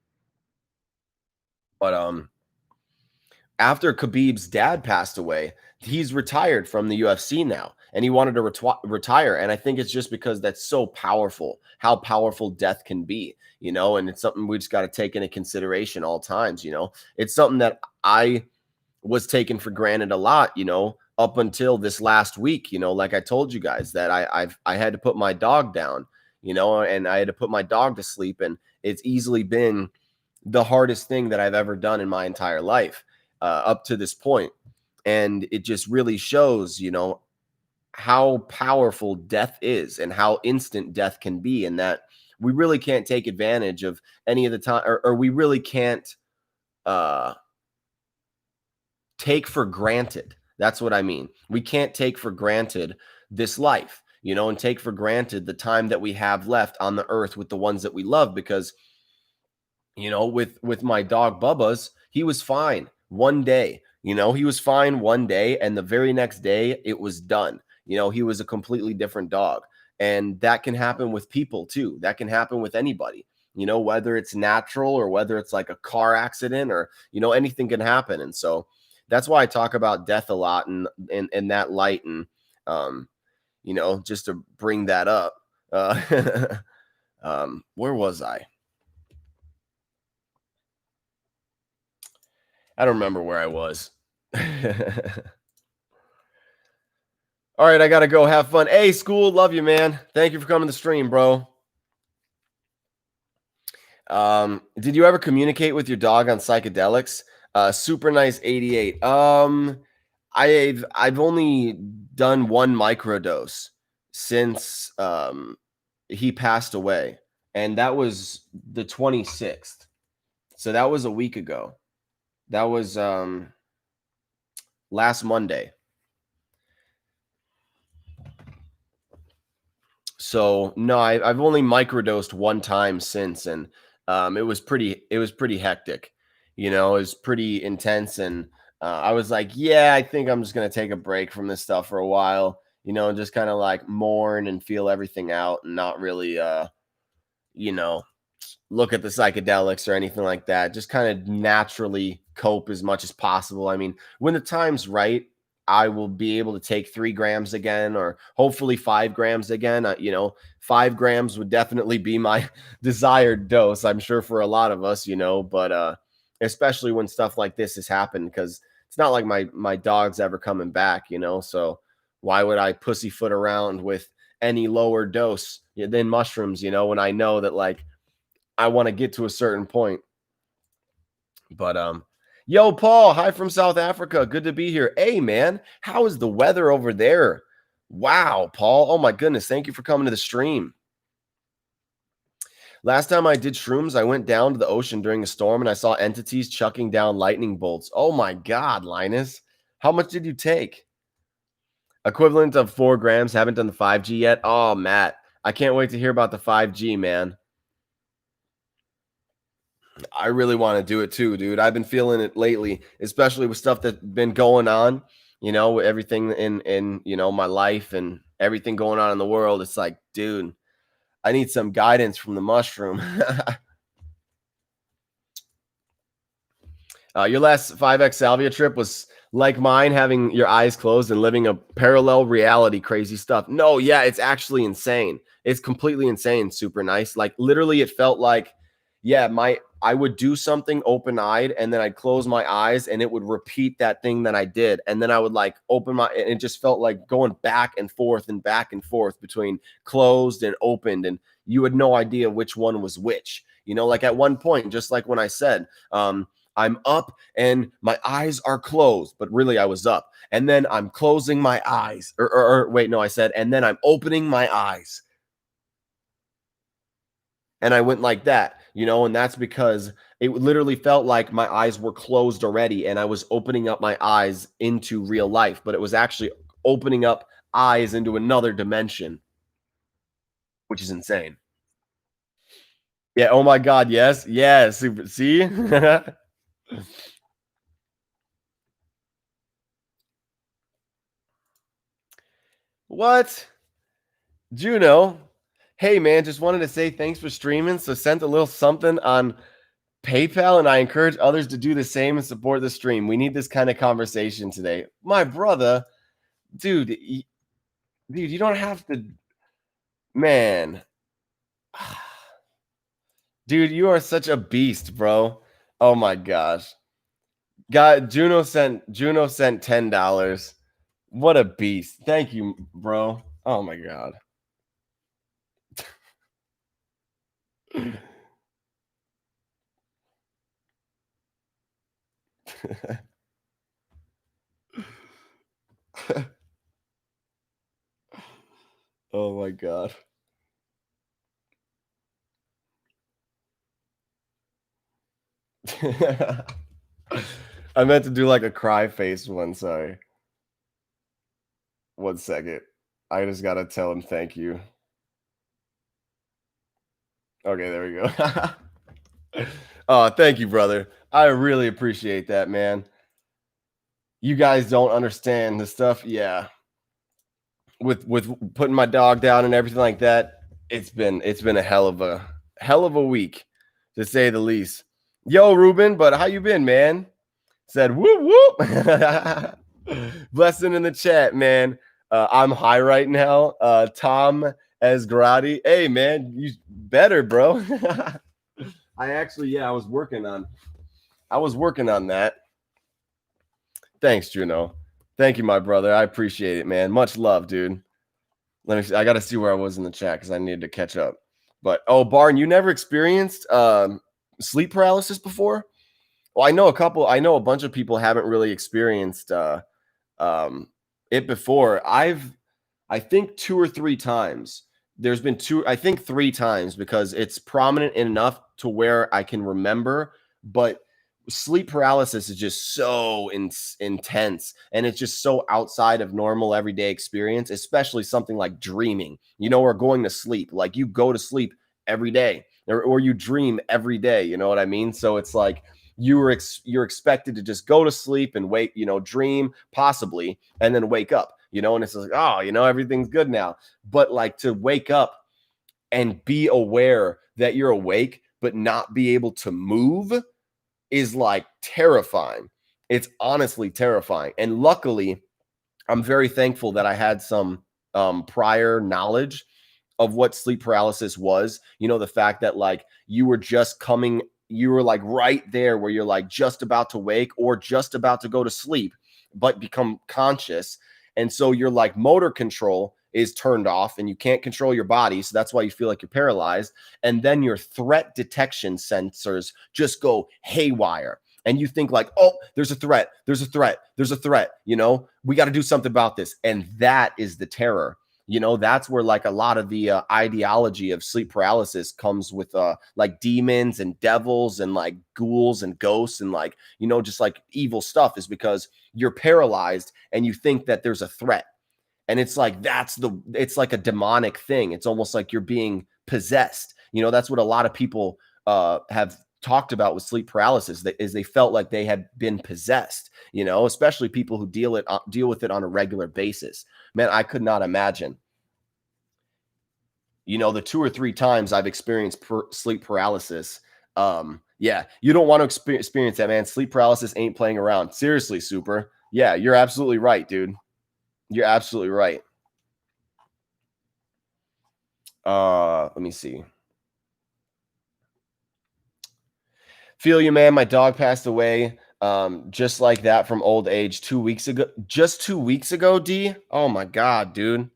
But after Khabib's dad passed away, he's retired from the UFC now, and he wanted to retire. And I think it's just because that's so powerful, how powerful death can be, you know. And it's something we just got to take into consideration all times, you know. It's something that I was taken for granted a lot, you know, up until this last week, you know. Like I told you guys that I had to put my dog down, you know, and I had to put my dog to sleep, and it's easily been the hardest thing that I've ever done in my entire life up to this point. And it just really shows, you know, how powerful death is and how instant death can be, and that we really can't take advantage of any of the time, or we really can't take for granted. That's what I mean. We can't take for granted this life, you know, and take for granted the time that we have left on the earth with the ones that we love. Because, you know, with my dog Bubba's, he was fine one day, you know, he was fine one day, and the very next day it was done. You know, he was a completely different dog. And that can happen with people too. That can happen with anybody, you know, whether it's natural or whether it's like a car accident, or, you know, anything can happen. And so that's why I talk about death a lot, and in that light. And you know, just to bring that up, where was I? I don't remember where I was. All right, I gotta go. Have fun. Hey, school, love you, man. Thank you for coming to the stream, bro. Did you ever communicate with your dog on psychedelics? Super nice 88. I've only done one microdose since he passed away, and that was the 26th. So that was a week ago. That was last Monday. So no, I've only microdosed one time since, and it was pretty hectic. You know, it was pretty intense, and I was like, yeah, I think I'm just gonna take a break from this stuff for a while. You know, and just kind of like mourn and feel everything out, and not really, you know, look at the psychedelics or anything like that. Just kind of naturally cope as much as possible. I mean, when the time's right, I will be able to take 3 grams again, or hopefully 5 grams again. You know, 5 grams would definitely be my desired dose, I'm sure, for a lot of us, you know, but especially when stuff like this has happened, because it's not like my dog's ever coming back, you know. So why would I pussyfoot around with any lower dose than mushrooms, you know, when I know that like I want to get to a certain point. But yo, Paul, hi from South Africa. Good to be here. Hey, man, how is the weather over there? Wow, Paul. Oh my goodness, thank you for coming to the stream. Last time I did shrooms, I went down to the ocean during a storm, and I saw entities chucking down lightning bolts. Oh my God, Linus, how much did you take? Equivalent of 4 grams. Haven't done the 5G yet. Oh, Matt, I can't wait to hear about the 5G, man. I really want to do it too, dude. I've been feeling it lately, especially with stuff that's been going on, with everything in my life and everything going on in the world. It's like, dude, I need some guidance from the mushroom. Your last 5X Salvia trip was like mine, having your eyes closed and living a parallel reality, crazy stuff. No, yeah, it's actually insane. It's completely insane, super nice. Like literally, it felt like, yeah, I would do something open-eyed and then I'd close my eyes and it would repeat that thing that I did. And then I would like open my, and it just felt like going back and forth between closed and opened. And you had no idea which one was which. Like at one point, just like when I said, I'm up and my eyes are closed, but really I was up. And then I'm closing my eyes. Or wait, no, I said, and then I'm opening my eyes. And I went like that, and that's because it literally felt like my eyes were closed already and I was opening up my eyes into real life, but it was actually opening up eyes into another dimension, which is insane. Yeah. Oh my God. Yes. Yes. Super. See? What? Juno? Hey, man, just wanted to say thanks for streaming. So sent a little something on PayPal, and I encourage others to do the same and support the stream. We need this kind of conversation today. My brother, dude, you don't have to, man. Dude, you are such a beast, bro. Oh my gosh. God, Juno sent $10. What a beast. Thank you, bro. Oh my God. Oh my God. I meant to do like a cry face one. Sorry. 1 second. I just gotta tell him thank you. Okay, there we go. Oh, thank you, brother. I really appreciate that, man. You guys don't understand the stuff. Yeah. With putting my dog down and everything like that, it's been a hell of a week, to say the least. Yo, Ruben, but how you been, man? Said whoop whoop. Blessing in the chat, man. I'm high right now. Tom Esgrati. Hey, man, you better, bro. I actually, yeah, I was working on that. Thanks, Juno. Thank you, my brother. I appreciate it, man. Much love, dude. Let me see. I got to see where I was in the chat because I needed to catch up. But Barn, you never experienced sleep paralysis before? Well, I know a bunch of people haven't really experienced it before. I think 2 or 3 times. There's been 3 times, because it's prominent enough to where I can remember, but sleep paralysis is just so intense, and it's just so outside of normal everyday experience, especially something like dreaming, or going to sleep. Like you go to sleep every day, or you dream every day, you know what I mean? So it's like you're expected to just go to sleep and wake, dream possibly, and then wake up, and it's like, oh, everything's good now. But like to wake up and be aware that you're awake but not be able to move is like terrifying. It's honestly terrifying. And luckily, I'm very thankful that I had some prior knowledge of what sleep paralysis was. The fact that like you were like right there where you're like just about to wake or just about to go to sleep, but become conscious. And so your like motor control is turned off and you can't control your body. So that's why you feel like you're paralyzed. And then your threat detection sensors just go haywire. And you think like, oh, there's a threat. There's a threat. There's a threat. We got to do something about this. And that is the terror. That's where like a lot of the ideology of sleep paralysis comes with like demons and devils and like ghouls and ghosts and like, just like evil stuff, is because you're paralyzed and you think that there's a threat. And it's like it's like a demonic thing. It's almost like you're being possessed. That's what a lot of people have talked about with sleep paralysis, is they felt like they had been possessed, especially people who deal with it on a regular basis. Man, I could not imagine. The 2 or 3 times I've experienced sleep paralysis. Yeah, you don't want to experience that, man. Sleep paralysis ain't playing around. Seriously, Super. Yeah, you're absolutely right, dude. You're absolutely right. Let me see. Feel you, man. My dog passed away just like that from old age 2 weeks ago. Just 2 weeks ago, D? Oh my God, dude.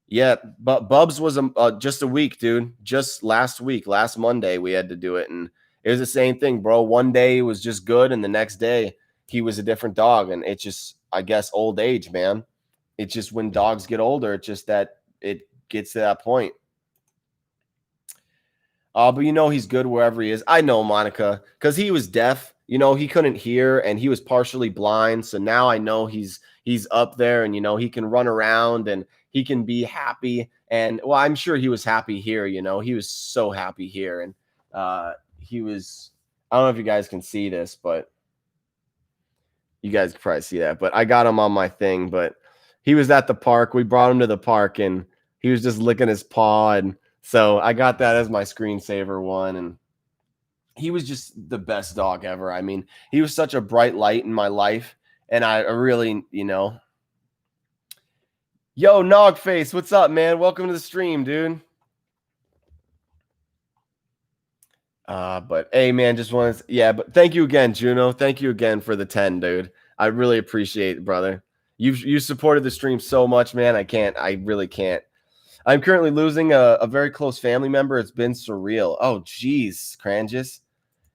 Yeah, but Bubs was just a week, dude. Just last week, last Monday, we had to do it. And it was the same thing, bro. One day it was just good, and the next day he was a different dog. And it's just, I guess, old age, man. It's just when dogs get older, it's just that it gets to that point. But he's good wherever he is. I know, Monica, because he was deaf. He couldn't hear, and he was partially blind. So now I know he's up there, and he can run around and he can be happy. And well, I'm sure he was happy here. He was so happy here, and he was. I don't know if you guys can see this, but you guys can probably see that. But I got him on my thing. But he was at the park. We brought him to the park, and he was just licking his paw, and so I got that as my screensaver one, and he was just the best dog ever. I mean, he was such a bright light in my life, and I really, Yo, Nogface, what's up, man? Welcome to the stream, dude. But hey, man, just wanted to, yeah, but thank you again, Juno. Thank you again for the 10, dude. I really appreciate it, brother. You supported the stream so much, man. I really can't. I'm currently losing a very close family member. It's been surreal. Oh, geez, Crangus.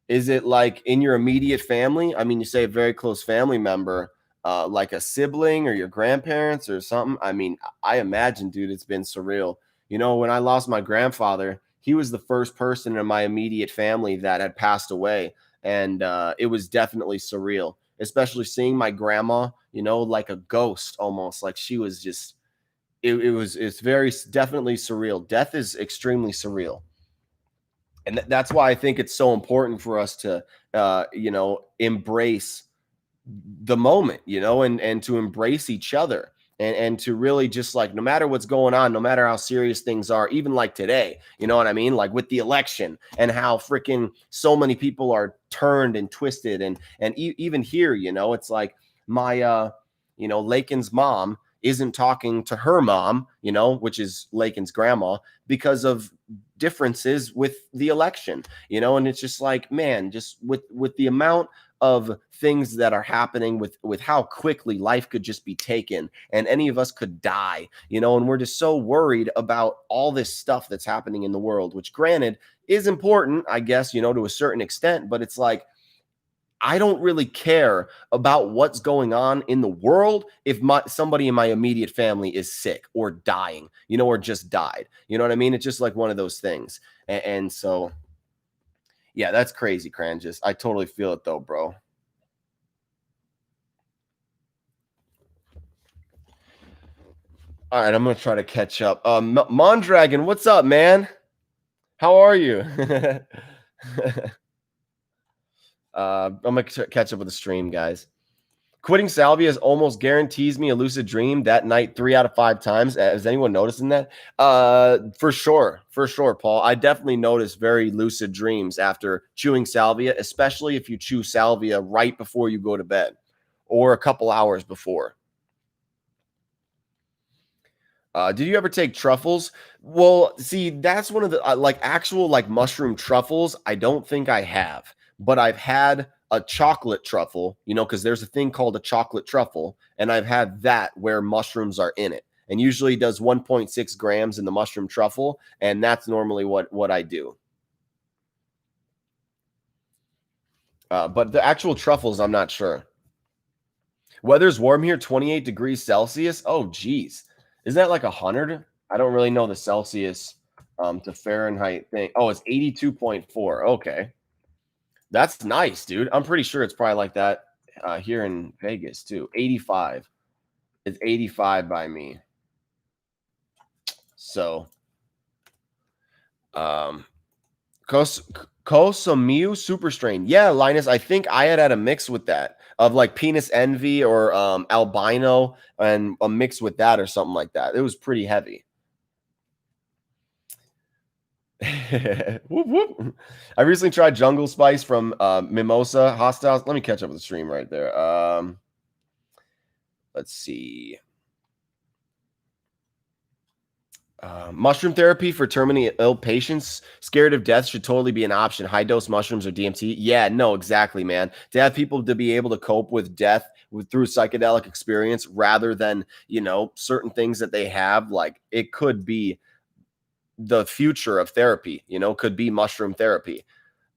Is it like in your immediate family? I mean, you say a very close family member, like a sibling or your grandparents or something. I mean, I imagine, dude, it's been surreal. When I lost my grandfather, he was the first person in my immediate family that had passed away. And it was definitely surreal, especially seeing my grandma, like a ghost almost. Like she was just, it's very definitely surreal. Death is extremely surreal. And that's why I think it's so important for us to, embrace the moment, and to embrace each other, and to really just like, no matter what's going on, no matter how serious things are, even like today, you know what I mean? Like with the election and how freaking so many people are turned and twisted. And even here, it's like my, Lakin's mom isn't talking to her mom, which is Lakin's grandma, because of differences with the election, and it's just like, man, just with the amount of things that are happening with how quickly life could just be taken and any of us could die, and we're just so worried about all this stuff that's happening in the world, which granted is important, I guess, to a certain extent, but it's like, I don't really care about what's going on in the world if somebody in my immediate family is sick or dying, or just died. You know what I mean? It's just like one of those things. And so, yeah, that's crazy, Crangus. I totally feel it though, bro. All right, I'm going to try to catch up. Mondragon, what's up, man? How are you? I'm going to catch up with the stream, guys. Quitting salvia almost guarantees me a lucid dream that night 3 out of 5 times. Is anyone noticing that? For sure, Paul. I definitely notice very lucid dreams after chewing salvia, especially if you chew salvia right before you go to bed or a couple hours before. Did you ever take truffles? Well, see, that's one of the actual mushroom truffles. I don't think I have, but I've had a chocolate truffle, because there's a thing called a chocolate truffle, and I've had that where mushrooms are in it, and usually it does 1.6 grams in the mushroom truffle, and that's normally what I do. But the actual truffles, I'm not sure. Weather's warm here, 28 degrees Celsius. Oh, geez. Isn't that like 100? I don't really know the Celsius to Fahrenheit thing. Oh, it's 82.4. Okay. That's nice, dude. I'm pretty sure it's probably like that here in Vegas too. 85. It's 85 by me. So, Kosomiu Super Strain. Yeah, Linus, I think I had a mix with that of like Penis Envy or Albino and a mix with that or something like that. It was pretty heavy. Whoop, whoop. I recently tried Jungle Spice from Mimosa Hostiles. Let me catch up with the stream right there. Let's see. Mushroom therapy for terminally ill patients scared of death should totally be an option. High dose mushrooms or DMT. Yeah, no, exactly, man. To have people to be able to cope with death through psychedelic experience rather than, certain things that they have, like it could be the future of therapy, could be mushroom therapy.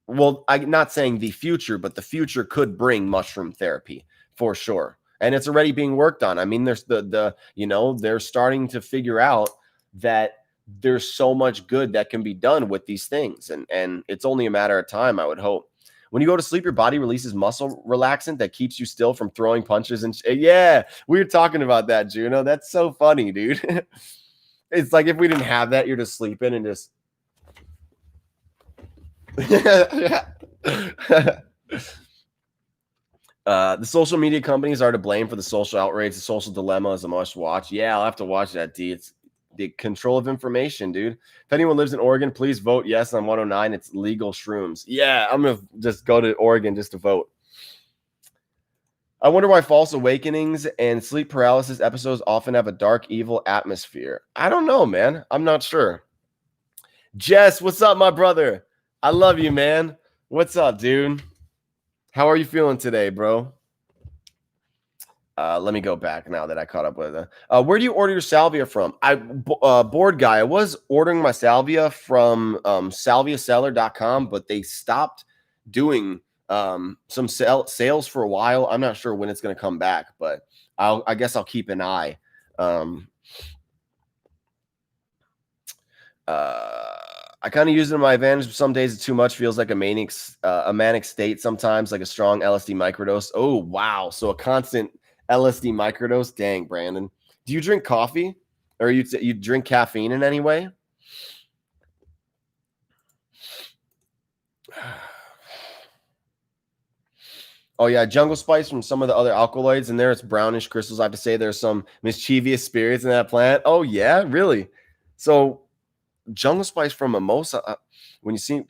Well, I'm not saying the future, but the future could bring mushroom therapy for sure. And it's already being worked on. I mean, there's they're starting to figure out that there's so much good that can be done with these things. And it's only a matter of time, I would hope. When you go to sleep, your body releases muscle relaxant that keeps you still from throwing punches. And yeah, we were talking about that, Juno. That's so funny, dude. It's like if we didn't have that, you're just sleeping and just. The social media companies are to blame for the social outrage. The social dilemma is a must watch. Yeah, I'll have to watch that, D. It's the control of information, dude. If anyone lives in Oregon, please vote yes on 109. It's legal shrooms. Yeah, I'm going to just go to Oregon just to vote. I wonder why false awakenings and sleep paralysis episodes often have a dark, evil atmosphere. I don't know, man. I'm not sure. Jess, what's up, my brother? I love you, man. What's up, dude? How are you feeling today, bro? Let me go back now that I caught up with it. Where do you order your salvia from? Board guy, I was ordering my salvia from salviaseller.com, but they stopped doing some sales for a while. I'm not sure when it's going to come back, but I guess I'll keep an eye. I kind of use it to my advantage, but some days it's too much. Feels like a manic state sometimes, like a strong LSD microdose. Oh, wow. So a constant LSD microdose. Dang, Brandon. Do you drink coffee or you drink caffeine in any way? Oh, yeah. Jungle Spice from some of the other alkaloids in there. It's brownish crystals. I have to say there's some mischievous spirits in that plant. Oh, yeah. Really? So Jungle Spice from Mimosa. When you see,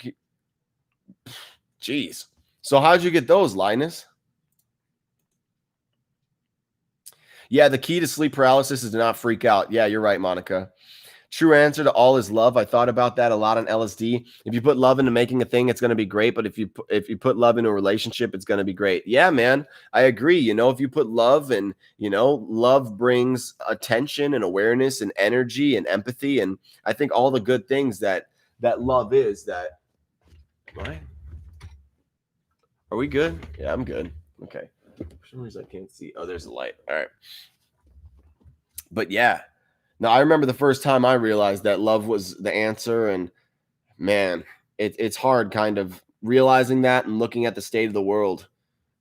jeez. So how'd you get those, Linus? Yeah, the key to sleep paralysis is to not freak out. Yeah, you're right, Monica. True answer to all is love. I thought about that a lot on LSD. If you put love into making a thing, it's going to be great. But if you put love into a relationship, it's going to be great. Yeah, man, I agree. If you put love and love brings attention and awareness and energy and empathy, and I think all the good things that love is. That what? Are we good? Yeah, I'm good. Okay. For some reason I can't see. Oh, there's a light. All right. But yeah. Now, I remember the first time I realized that love was the answer, and man, it's hard kind of realizing that and looking at the state of the world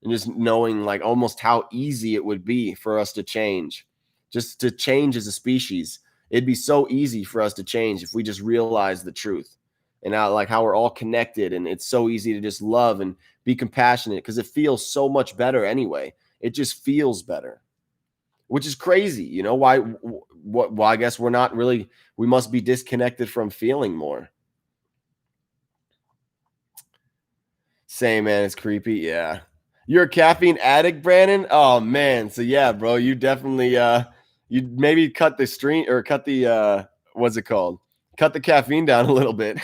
and just knowing like almost how easy it would be for us to change, just to change as a species. It'd be so easy for us to change if we just realize the truth and how we're all connected, and it's so easy to just love and be compassionate because it feels so much better anyway. It just feels better. Which is crazy, why? I guess we're not really. We must be disconnected from feeling more. Same, man. It's creepy. Yeah, you're a caffeine addict, Brandon. Oh man. So yeah, bro, you definitely you maybe cut the stream or cut the what's it called? Cut the caffeine down a little bit.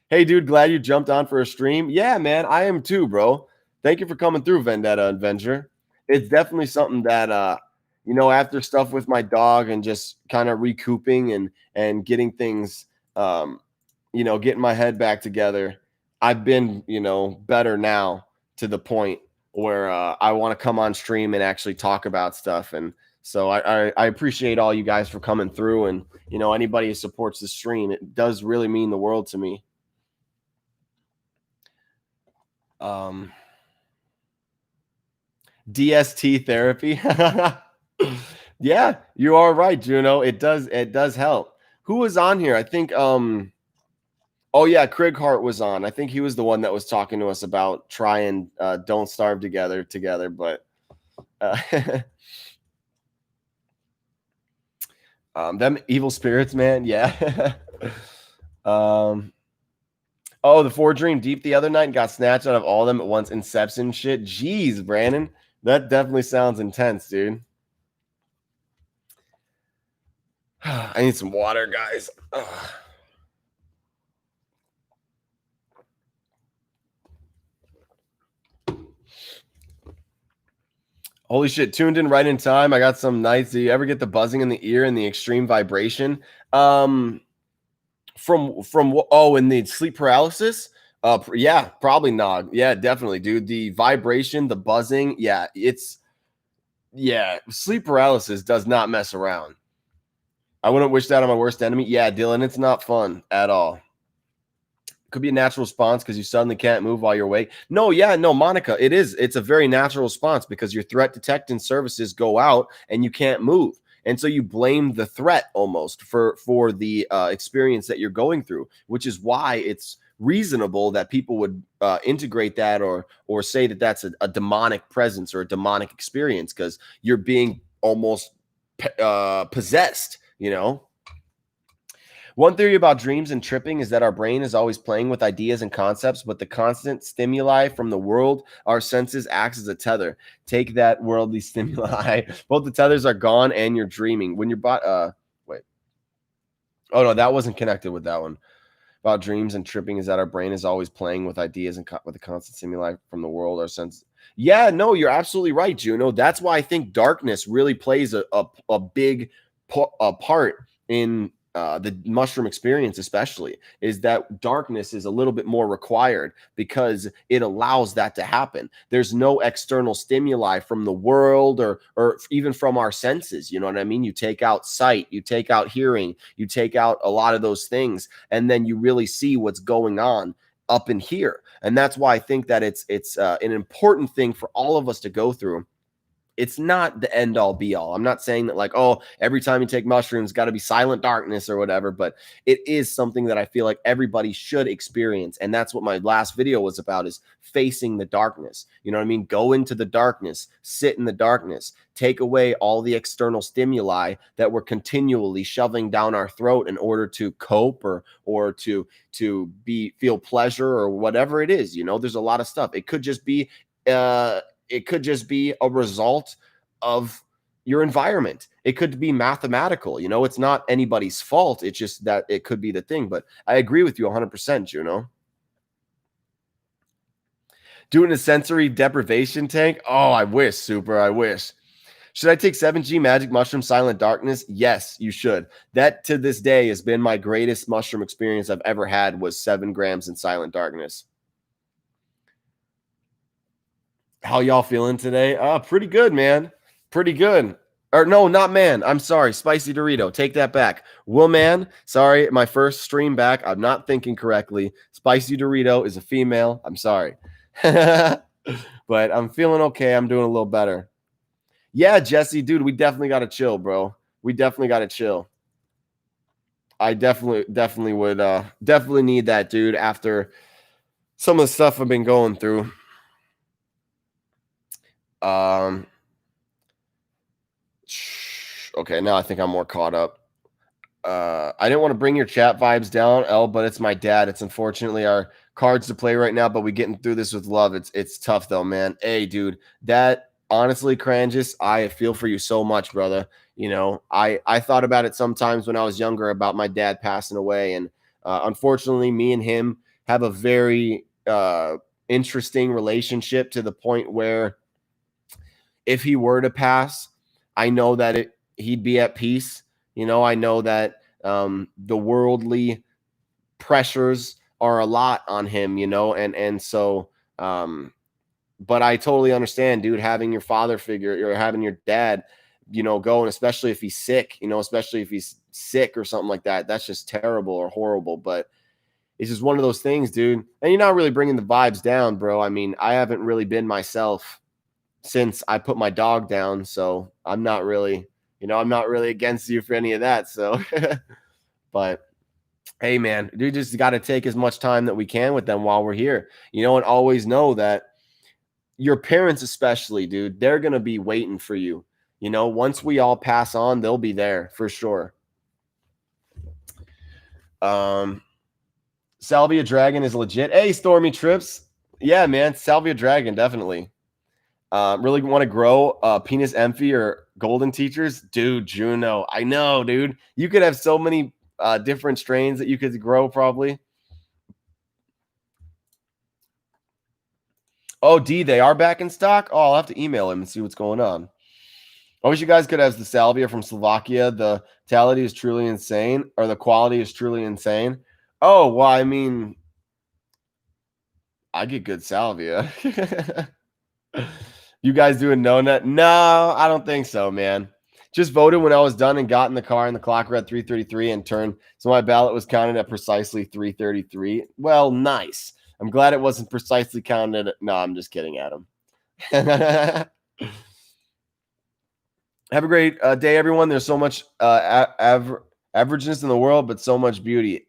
Hey, dude, glad you jumped on for a stream. Yeah, man, I am too, bro. Thank you for coming through, Vendetta Adventure. It's definitely something that after stuff with my dog and just kind of recouping and getting things getting my head back together, I've been better now to the point where I want to come on stream and actually talk about stuff. And so I appreciate all you guys for coming through, and anybody who supports the stream. It does really mean the world to me. DST therapy. Yeah, you are right, Juno. It does help. Who was on here? I think oh yeah, Craig Hart was on. I think he was the one that was talking to us about try and don't starve together, but uh, them evil spirits, man. Yeah. um oh, the four dream deep the other night and got snatched out of all of them at once. Inception shit. Jeez, Brandon. That definitely sounds intense, dude. I need some water, guys. Ugh. Holy shit, tuned in right in time. I got some nights. Do you ever get the buzzing in the ear and the extreme vibration? From oh, and the sleep paralysis? Yeah, probably not. Yeah, definitely, dude. The vibration, the buzzing, yeah, sleep paralysis does not mess around. I wouldn't wish that on my worst enemy. Yeah, Dylan, it's not fun at all. Could be a natural response because you suddenly can't move while you're awake. No, yeah, no, Monica, it is. It's a very natural response because your threat detection services go out and you can't move, and so you blame the threat almost for the experience that you're going through, which is why it's reasonable that people would integrate that or say that that's a demonic presence or a demonic experience because you're being almost possessed, you know. One theory about dreams and tripping is that our brain is always playing with ideas and concepts, but the constant stimuli from the world, our senses, acts as a tether. Take that worldly stimuli. Both the tethers are gone and you're dreaming. When your body, wait. Oh, no, that wasn't connected with that one. About dreams and tripping is that our brain is always playing with ideas and with the constant stimuli from the world, our sense. Yeah, no, you're absolutely right, Juno. That's why I think darkness really plays a big part in the mushroom experience, especially, is that darkness is a little bit more required because it allows that to happen. There's no external stimuli from the world or even from our senses. You know what I mean? You take out sight, you take out hearing, you take out a lot of those things, and then you really see what's going on up in here. And that's why I think that it's an important thing for all of us to go through. It's not the end all be all. I'm not saying that like, oh, every time you take mushrooms, got to be silent darkness or whatever, but it is something that I feel like everybody should experience. And that's what my last video was about, is facing the darkness. You know what I mean? Go into the darkness, sit in the darkness, take away all the external stimuli that we're continually shoving down our throat in order to cope or to feel pleasure or whatever it is. You know, there's a lot of stuff. It could just be a result of your environment. It could be mathematical. You know, it's not anybody's fault. It's just that it could be the thing. But I agree with you 100%, Juno. Doing a sensory deprivation tank? Oh, I wish, Super. I wish. Should I take 7G Magic Mushroom Silent Darkness? Yes, you should. That to this day has been my greatest mushroom experience I've ever had, was 7 grams in Silent Darkness. How y'all feeling today? Pretty good, man. Pretty good. Or no, not man. I'm sorry. Spicy Dorito. Take that back. Woman. Sorry. My first stream back. I'm not thinking correctly. Spicy Dorito is a female. I'm sorry. But I'm feeling okay. I'm doing a little better. Yeah, Jesse, dude, we definitely got to chill, bro. We definitely got to chill. I definitely would definitely need that, dude, after some of the stuff I've been going through. Okay, now I think I'm more caught up. I didn't want to bring your chat vibes down, L, but it's my dad. It's unfortunately our cards to play right now, but we getting through this with love. It's tough though, man. Hey, dude, that honestly, Crangus, I feel for you so much, brother. You know, I thought about it sometimes when I was younger about my dad passing away, and unfortunately, me and him have a very interesting relationship to the point where if he were to pass, I know that he'd be at peace. You know, I know that the worldly pressures are a lot on him, you know, and so but I totally understand, dude, having your father figure or having your dad, you know, go, and especially if he's sick, you know, especially if he's sick or something like that, that's just terrible or horrible. But it's just one of those things, dude. And you're not really bringing the vibes down, bro. I mean, I haven't really been myself since I put my dog down, so I'm not really, You know, I'm not really against you for any of that. So, but hey, man, we just got to take as much time that we can with them while we're here, you know, and always know that your parents, especially, dude, they're going to be waiting for you. You know, once we all pass on, they'll be there for sure. Salvia Dragon is legit. Hey, Stormy Trips. Yeah, man, Salvia Dragon, definitely. Really want to grow penis emphy or golden teachers? Dude, Juno. I know, dude. You could have so many different strains that you could grow probably. Oh, D, they are back in stock? Oh, I'll have to email him and see what's going on. I wish you guys could have the salvia from Slovakia. The quality is truly insane, or the quality is truly insane. Oh, well, I mean, I get good salvia. You guys doing no net? No, I don't think so, man. Just voted when I was done and got in the car and the clock read 3:33 and turned. So my ballot was counted at precisely 3:33. Well, nice. I'm glad it wasn't precisely counted. No, I'm just kidding, Adam. Have a great day, everyone. There's so much averageness in the world, but so much beauty.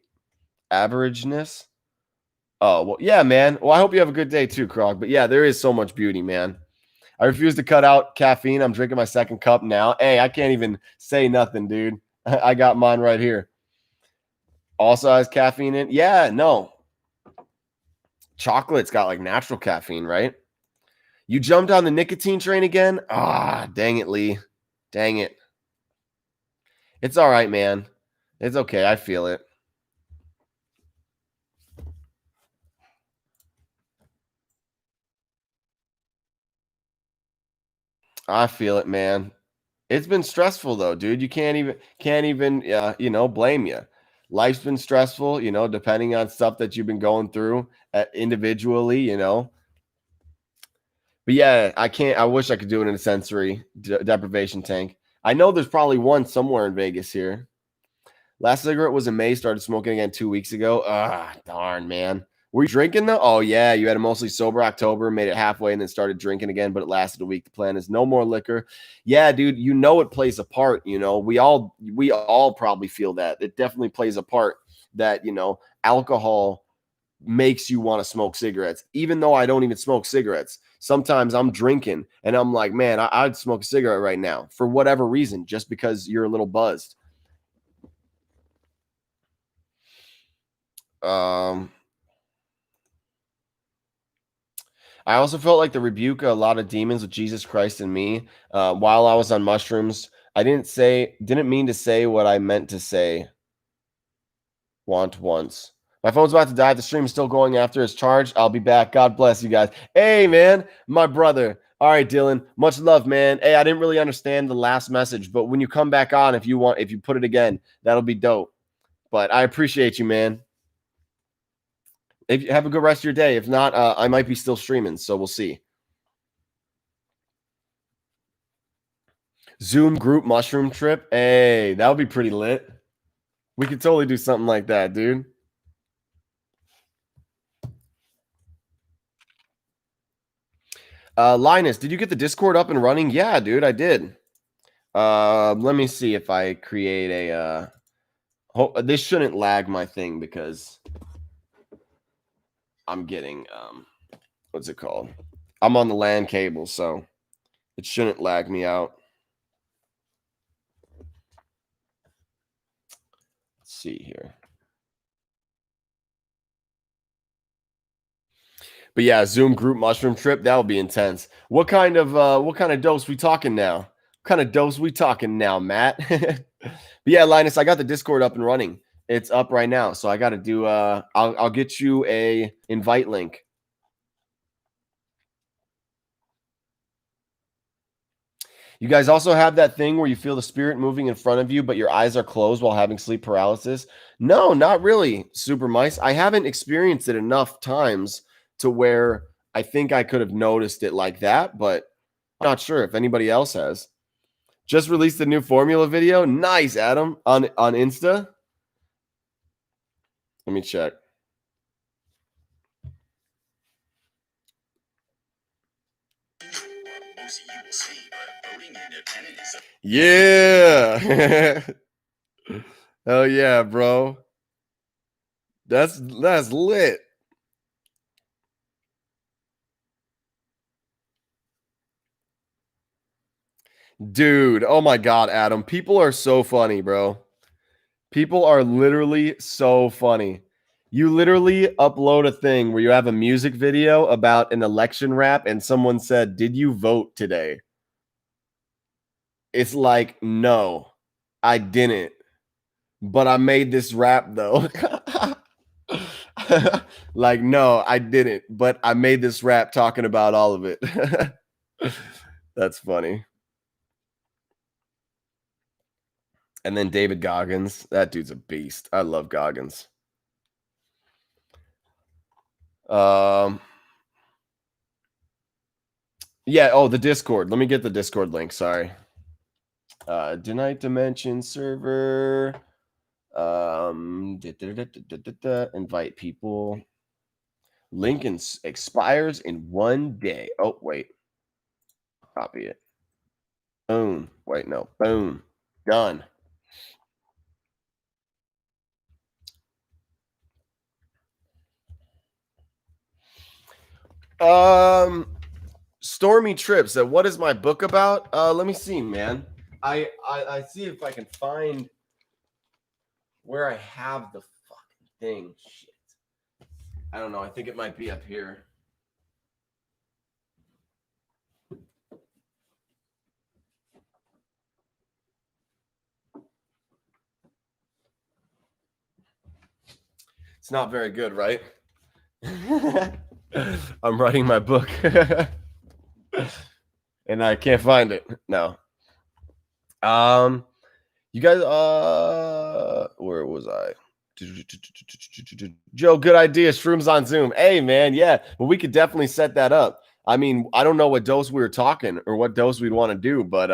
Averageness? Oh, well, yeah, man. Well, I hope you have a good day too, Krog. But yeah, there is so much beauty, man. I refuse to cut out caffeine. I'm drinking my second cup now. Hey, I can't even say nothing, dude. I got mine right here. Also has caffeine in. Yeah, no. Chocolate's got like natural caffeine, right? You jumped on the nicotine train again? Ah, dang it, Lee. Dang it. It's all right, man. It's okay. I feel it. I feel it, man. It's been stressful though, dude. You can't even you know, blame you. Life's been stressful, you know, depending on stuff that you've been going through individually, you know. But yeah, I wish I could do it in a sensory deprivation tank. I know there's probably one somewhere in Vegas here. Last cigarette was in May, started smoking again 2 weeks ago. Ah, darn, man. Were you drinking though? Oh yeah, you had a mostly sober October, made it halfway, and then started drinking again, but it lasted a week. The plan is no more liquor. Yeah, dude, you know it plays a part. You know, we all probably feel that. It definitely plays a part that, you know, alcohol makes you want to smoke cigarettes, even though I don't even smoke cigarettes. Sometimes I'm drinking and I'm like, man, I'd smoke a cigarette right now for whatever reason, just because you're a little buzzed. I also felt like the rebuke a lot of demons with Jesus Christ and me while I was on mushrooms. I didn't mean to say what I meant to say. Want once. My phone's about to die. The stream is still going after it's charged. I'll be back. God bless you guys. Hey, man, my brother. All right, Dylan. Much love, man. Hey, I didn't really understand the last message, but when you come back on, if you put it again, that'll be dope. But I appreciate you, man. If you have a good rest of your day. If not, I might be still streaming, so we'll see. Zoom group mushroom trip. Hey, that would be pretty lit. We could totally do something like that, dude. Linus, did you get the Discord up and running? Yeah, dude, I did. Let me see if I create a this shouldn't lag my thing because I'm getting what's it called? I'm on the LAN cable, so it shouldn't lag me out. Let's see here. But yeah, Zoom group mushroom trip, that would be intense. What kind of dose we talking now? What kind of dose we talking now, Matt? But yeah, Linus, I got the Discord up and running. It's up right now. So I got to do I'll get you a invite link. You guys also have that thing where you feel the spirit moving in front of you, but your eyes are closed while having sleep paralysis? No, not really, Super Mice. I haven't experienced it enough times to where I think I could have noticed it like that, but I'm not sure if anybody else has. Just released the new formula video. Nice, Adam, on Insta. Let me check. Yeah. Hell yeah, bro. That's lit. Dude, oh my god, Adam. People are so funny, bro. People are literally so funny. You literally upload a thing where you have a music video about an election rap and someone said, "Did you vote today?" It's like, "No, I didn't. But I made this rap though." Like, "No, I didn't, but I made this rap talking about all of it." That's funny. And then David Goggins. That dude's a beast. I love Goggins. Yeah, oh, the Discord. Let me get the Discord link. Sorry. DeNightDimension server. Invite people. Link expires in 1 day. Oh, wait. Copy it. Boom. Wait, no. Boom. Done. Stormy Trips. What is my book about? Let me see, man. I see if I can find where I have the fucking thing. Shit. I don't know. I think it might be up here. It's not very good, right? I'm writing my book. And I can't find it. No. You guys, where was I? Joe, good idea. Shrooms on Zoom. Hey, man, yeah. Well, we could definitely set that up. I mean, I don't know what dose we were talking or what dose we'd want to do, but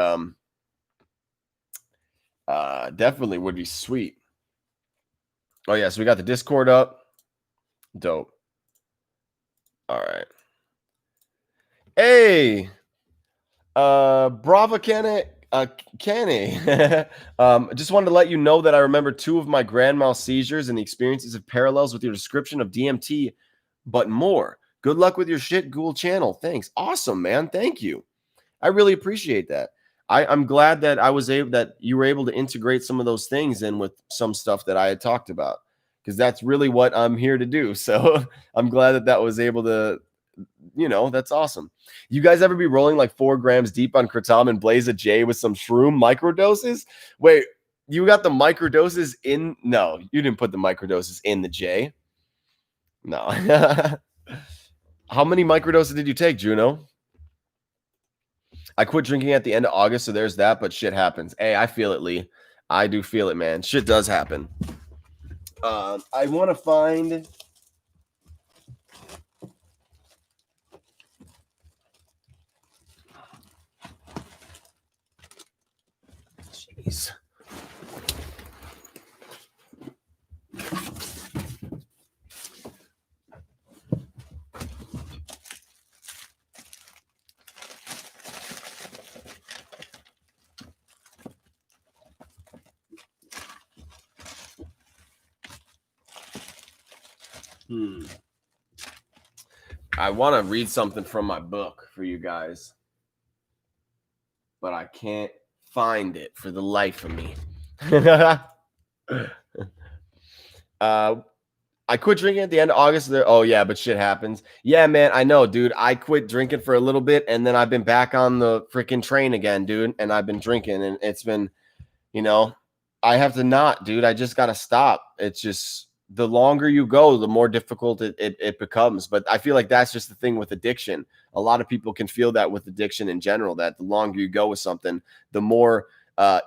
definitely would be sweet. Oh yeah, so we got the Discord up. Dope. All right. Hey, Brava Kenny. Just wanted to let you know that I remember 2 of my grand mal seizures and the experiences of parallels with your description of DMT, but more. Good luck with your shit, Ghoul channel. Thanks. Awesome, man. Thank you. I really appreciate that. I'm glad that you were able to integrate some of those things in with some stuff that I had talked about, because that's really what I'm here to do. So I'm glad that was able to, that's awesome. You guys ever be rolling like 4 grams deep on kratom and blaze a J with some shroom microdoses? Wait, you got the microdoses in? No, you didn't put the microdoses in the J. No. How many microdoses did you take, Juno? I quit drinking at the end of August, so there's that, but shit happens. Hey, I feel it, Lee. I do feel it, man. Shit does happen. I want to find... Jeez. I want to read something from my book for you guys, but I can't find it for the life of me. I quit drinking at the end of August. Oh yeah, but shit happens. Yeah, man, I know, dude. I quit drinking for a little bit, and then I've been back on the freaking train again, dude. And I've been drinking, and it's been, I have to not, dude. I just gotta stop. It's just the longer you go, the more difficult it becomes. But I feel like that's just the thing with addiction. A lot of people can feel that with addiction in general, that the longer you go with something, the more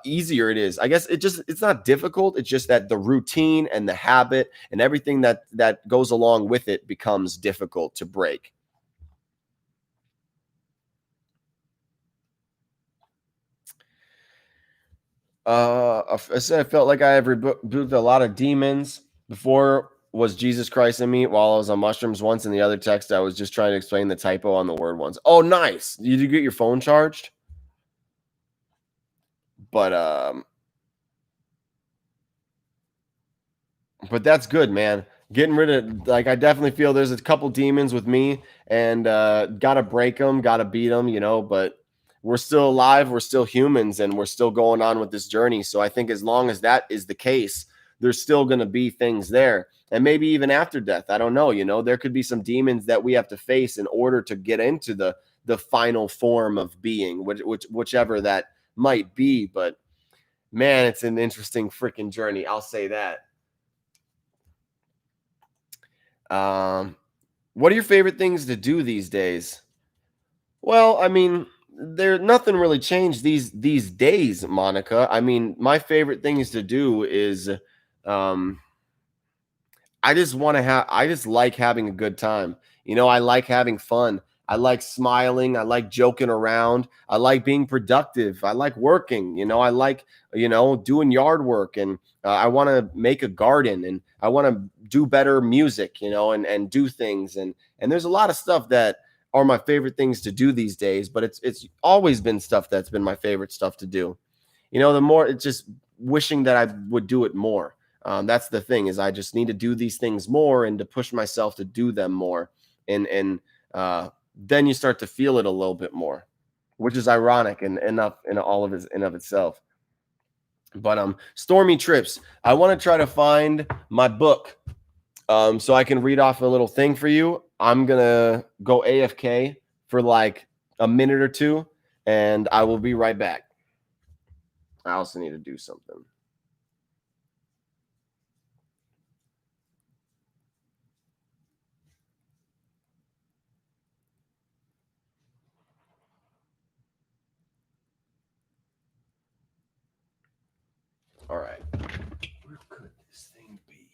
easier it is. I guess it's not difficult. It's just that the routine and the habit and everything that goes along with it becomes difficult to break. I said I felt like I have rebuked a lot of demons before was Jesus Christ in me while I was on mushrooms once. In the other text, I was just trying to explain the typo on the word once. Oh, nice. Did you get your phone charged? But that's good, man. Getting rid of, like, I definitely feel there's a couple demons with me, and gotta break them, gotta beat them, but we're still alive, we're still humans, and we're still going on with this journey. So I think as long as that is the case, there's still going to be things there. And maybe even after death, I don't know, there could be some demons that we have to face in order to get into the final form of being, whichever that might be. But man, it's an interesting freaking journey. I'll say that. What are your favorite things to do these days? Well, I mean, nothing really changed these days, Monica. I mean, my favorite things to do is um I just like having a good time. I like having fun. I like smiling. I like joking around. I like being productive. I like working. I like, doing yard work, and I want to make a garden, and I want to do better music, and do things. And there's a lot of stuff that are my favorite things to do these days, but it's always been stuff that's been my favorite stuff to do. The more, it's just wishing that I would do it more. That's the thing, is I just need to do these things more and to push myself to do them more. And then you start to feel it a little bit more, which is ironic and enough in all of it in of itself. But Stormy Trips, I want to try to find my book so I can read off a little thing for you. I'm gonna go AFK for like a minute or two, and I will be right back. I also need to do something. All right. Where could this thing be?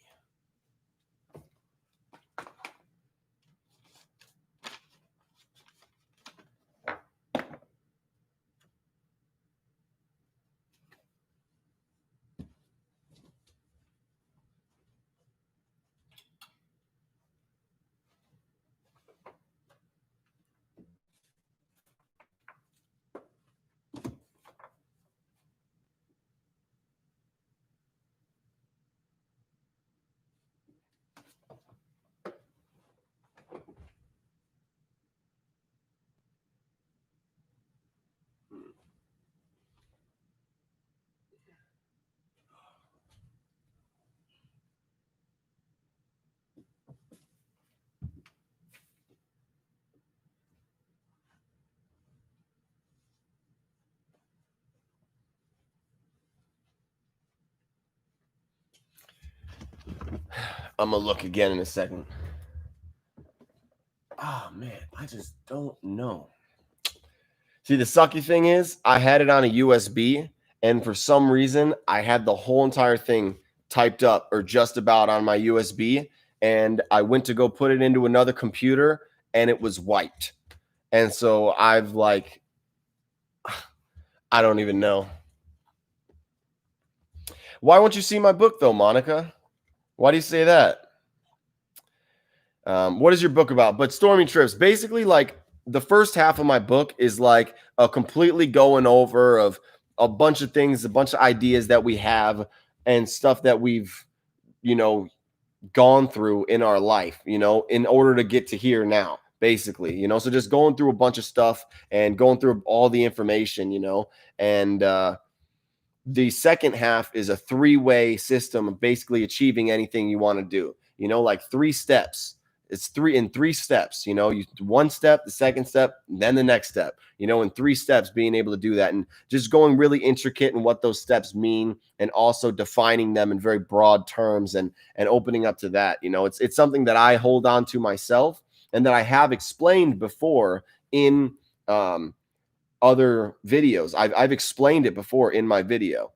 I'm gonna look again in a second. Oh man, I just don't know. See, the sucky thing is, I had it on a USB, and for some reason, I had the whole entire thing typed up or just about on my USB, and I went to go put it into another computer, and it was wiped. And so I've like, I don't even know. Why won't you see my book though, Monica? Why do you say that? What is your book about? But Stormy Trips, basically, like, the first half of my book is like a completely going over of a bunch of things, a bunch of ideas that we have and stuff that we've, gone through in our life, in order to get to here now, basically, so just going through a bunch of stuff and going through all the information, and the second half is a three-way system of basically achieving anything you want to do, like 3 steps. It's three steps, you one step, the second step, then the next step, in 3 steps, being able to do that, and just going really intricate in what those steps mean, and also defining them in very broad terms, and opening up to that. It's something that I hold on to myself, and that I have explained before in other videos. I've explained it before in my video.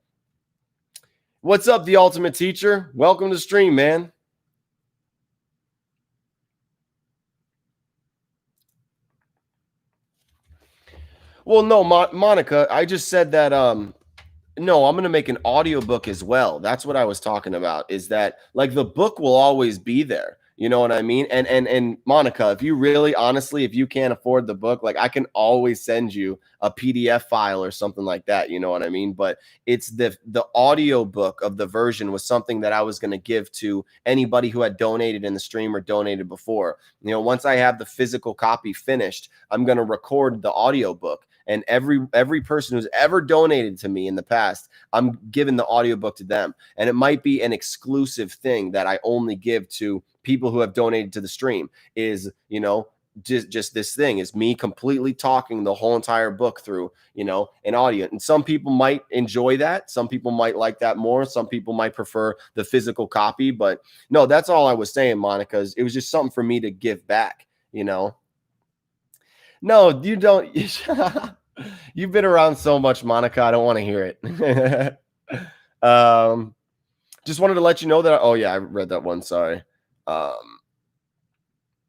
What's up, the ultimate teacher? Welcome to the stream, man. Well, no, Monica, I just said that No, I'm gonna make an audiobook as well. That's what I was talking about, is that like the book will always be there. You know what I mean? And Monica, if you really honestly, if you can't afford the book, like I can always send you a PDF file or something like that. You know what I mean? But it's the audio book of the version was something that I was gonna give to anybody who had donated in the stream or donated before. You know, once I have the physical copy finished, I'm gonna record the audio book. And every person who's ever donated to me in the past, I'm giving the audiobook to them. And it might be an exclusive thing that I only give to people who have donated to the stream, is, you know, just this thing is me completely talking the whole entire book through, you know, an audio. And some people might enjoy that. Some people might like that more. Some people might prefer the physical copy. But no, that's all I was saying, Monica. It was just something for me to give back, you know. No, you don't. You've been around so much, Monica. I don't want to hear it. Just wanted to let you know that. Oh yeah, I read that one. Sorry.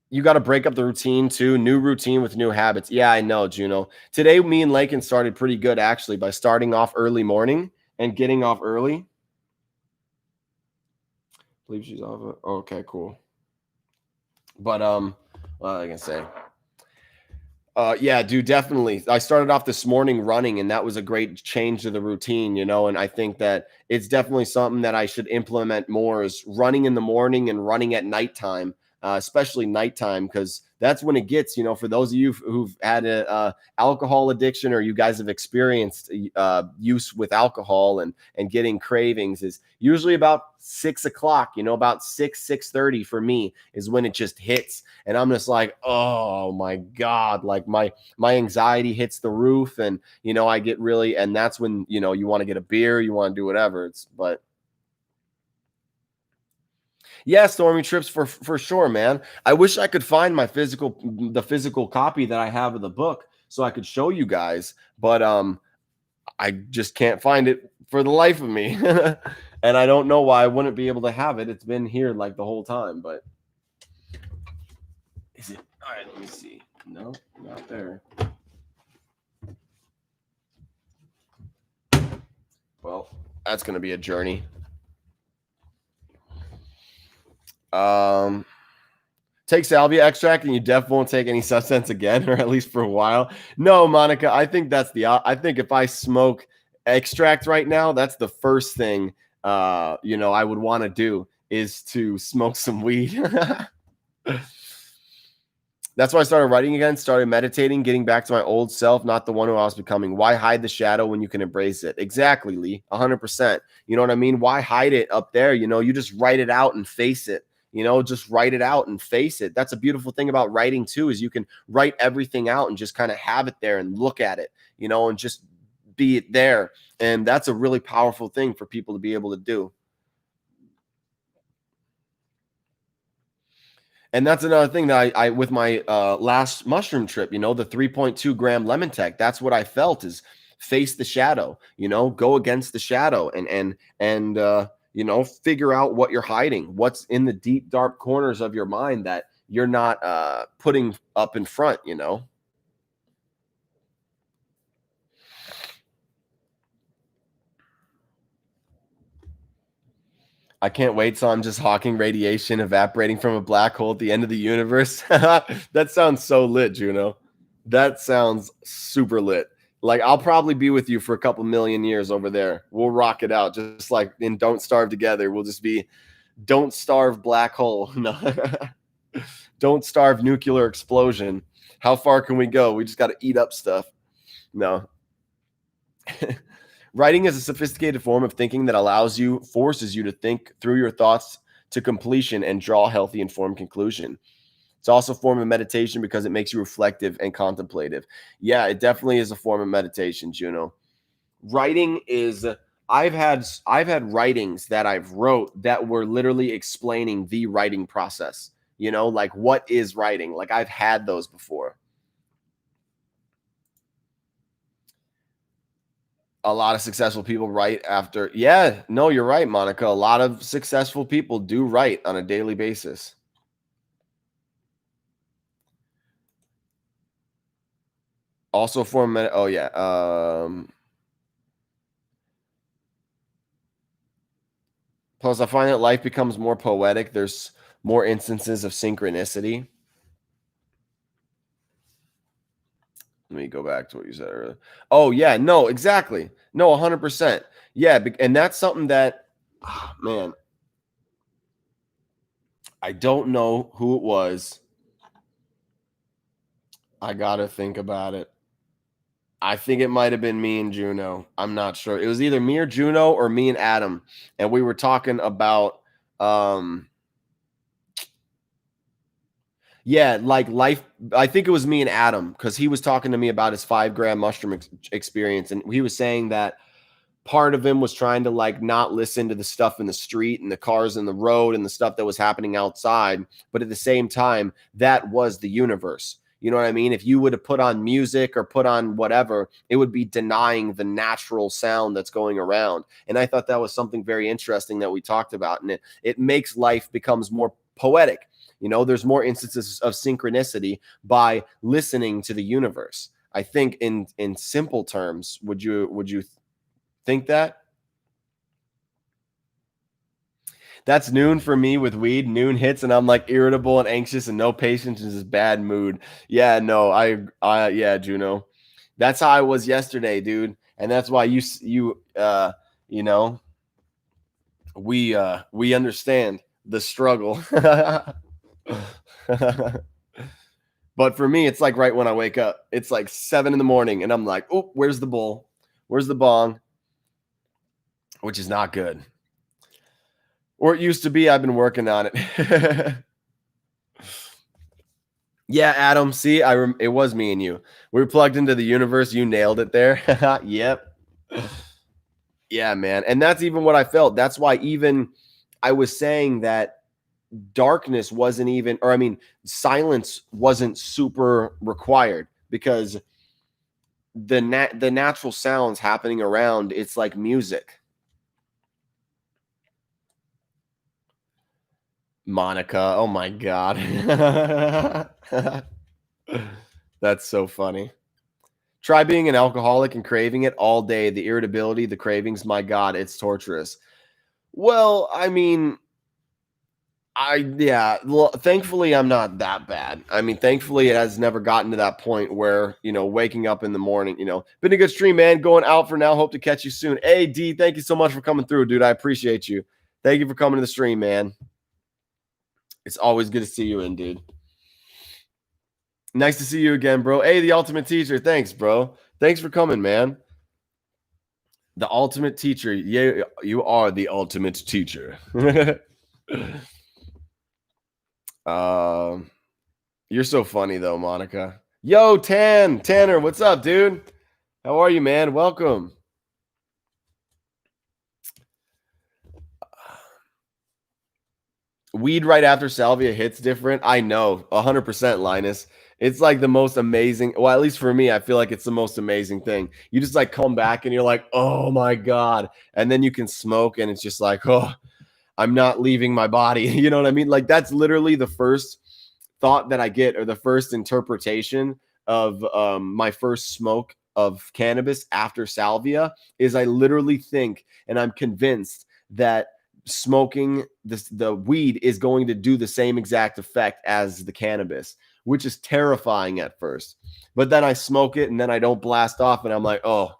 You got to break up the routine too. New routine with new habits. Yeah, I know, Juno. Today, me and Lakin started pretty good actually by starting off early morning and getting off early. I believe she's off. Okay, cool. But what I can say. Yeah, dude, definitely. I started off this morning running, and that was a great change to the routine, you know. And I think that it's definitely something that I should implement more, is running in the morning and running at nighttime, especially nighttime, because that's when it gets, you know, for those of you who've had a alcohol addiction, or you guys have experienced use with alcohol and getting cravings, is usually about 6 o'clock, you know, about 6:30 for me is when it just hits. And I'm just like, oh my God, like my anxiety hits the roof, and you know, I get really, and that's when, you know, you want to get a beer, you want to do whatever. But yeah, Stormy trips for sure, man. I wish I could find the physical copy that I have of the book so I could show you guys, but I just can't find it for the life of me. And I don't know why I wouldn't be able to have it. It's been here like the whole time, but is it? All right, let me see. No, not there. Well, that's going to be a journey. Take salvia extract and you definitely won't take any substance again, or at least for a while. No, Monica, I think I think if I smoke extract right now, that's the first thing you know, I would want to do, is to smoke some weed. That's why I started writing again, started meditating, getting back to my old self, not the one who I was becoming. Why hide the shadow when you can embrace it? Exactly, Lee. 100%. You know what I mean? Why hide it up there? You know, you just write it out and face it. You know, just write it out and face it. That's a beautiful thing about writing too, is you can write everything out and just kind of have it there and look at it, you know, and just be there. And that's a really powerful thing for people to be able to do. And that's another thing that I with my last mushroom trip, you know, the 3.2 gram lemon tech, that's what I felt, is face the shadow, you know, go against the shadow, and you know, figure out what you're hiding, what's in the deep, dark corners of your mind that you're not putting up in front, you know. I can't wait till I'm just hawking radiation evaporating from a black hole at the end of the universe. That sounds so lit, Juno. That sounds super lit. Like, I'll probably be with you for a couple million years over there. We'll rock it out, just like in Don't Starve Together. We'll just be Don't Starve Black Hole. No. Don't Starve Nuclear Explosion. How far can we go? We just got to eat up stuff. No. Writing is a sophisticated form of thinking that forces you to think through your thoughts to completion and draw a healthy, informed conclusion. It's also a form of meditation because it makes you reflective and contemplative. Yeah, it definitely is a form of meditation, Juno. Writing is I've had writings that I've wrote that were literally explaining the writing process. You know, like, what is writing? Like, I've had those before. A lot of successful people write after. Yeah, no, you're right, Monica. A lot of successful people do write on a daily basis. Also for a minute. Oh yeah. Plus, I find that life becomes more poetic. There's more instances of synchronicity. Let me go back to what you said earlier. Oh, yeah. No, exactly. No, 100%. Yeah. And that's something that, man, I don't know who it was. I got to think about it. I think it might have been me and Juno. I'm not sure. It was either me or Juno or me and Adam. And we were talking about, yeah, like life. I think it was me and Adam because he was talking to me about his 5 gram mushroom experience. And he was saying that part of him was trying to like not listen to the stuff in the street and the cars in the road and the stuff that was happening outside. But at the same time, that was the universe. You know what I mean? If you would have put on music or put on whatever, it would be denying the natural sound that's going around. And I thought that was something very interesting that we talked about. And it makes life becomes more poetic. You know, there's more instances of synchronicity by listening to the universe. I think in simple terms, would you think that? That's noon for me with weed. Noon hits and I'm like irritable and anxious and no patience and just bad mood. Yeah, no, yeah, Juno. That's how I was yesterday, dude. And that's why you know, we understand the struggle. But for me, it's like right when I wake up. It's like 7 a.m. and I'm like, oh, where's the bowl? Where's the bong? Which is not good. Or it used to be. I've been working on it. Yeah, Adam. See, it was me and you. We were plugged into the universe. You nailed it there. Yep. Yeah, man. And that's even what I felt. That's why even I was saying that darkness wasn't even, or I mean, silence wasn't super required because the natural sounds happening around, it's like music. Monica. Oh my God. That's so funny. Try being an alcoholic and craving it all day. The irritability, the cravings, my God, it's torturous. Well, I mean, thankfully I'm not that bad. I mean, thankfully it has never gotten to that point where, you know, waking up in the morning, you know, been a good stream, man. Going out for now. Hope to catch you soon. Hey, D, thank you so much for coming through, dude. I appreciate you. Thank you for coming to the stream, man. It's always good to see you in, dude. Nice to see you again, bro. Hey, the ultimate teacher. Thanks, bro. Thanks for coming, man. The ultimate teacher. Yeah, you are the ultimate teacher. You're so funny though, Monica. Yo, Tanner, what's up, dude? How are you, man? Welcome. Weed right after salvia hits different. I know, 100%, Linus. It's like the most amazing. Well, at least for me, I feel like it's the most amazing thing. You just like come back and you're like, oh my God. And then you can smoke and it's just like, oh, I'm not leaving my body. You know what I mean? Like that's literally the first thought that I get or the first interpretation of my first smoke of cannabis after salvia is I literally think and I'm convinced that smoking the weed is going to do the same exact effect as the cannabis, which is terrifying at first. But then I smoke it and then I don't blast off and I'm like, oh,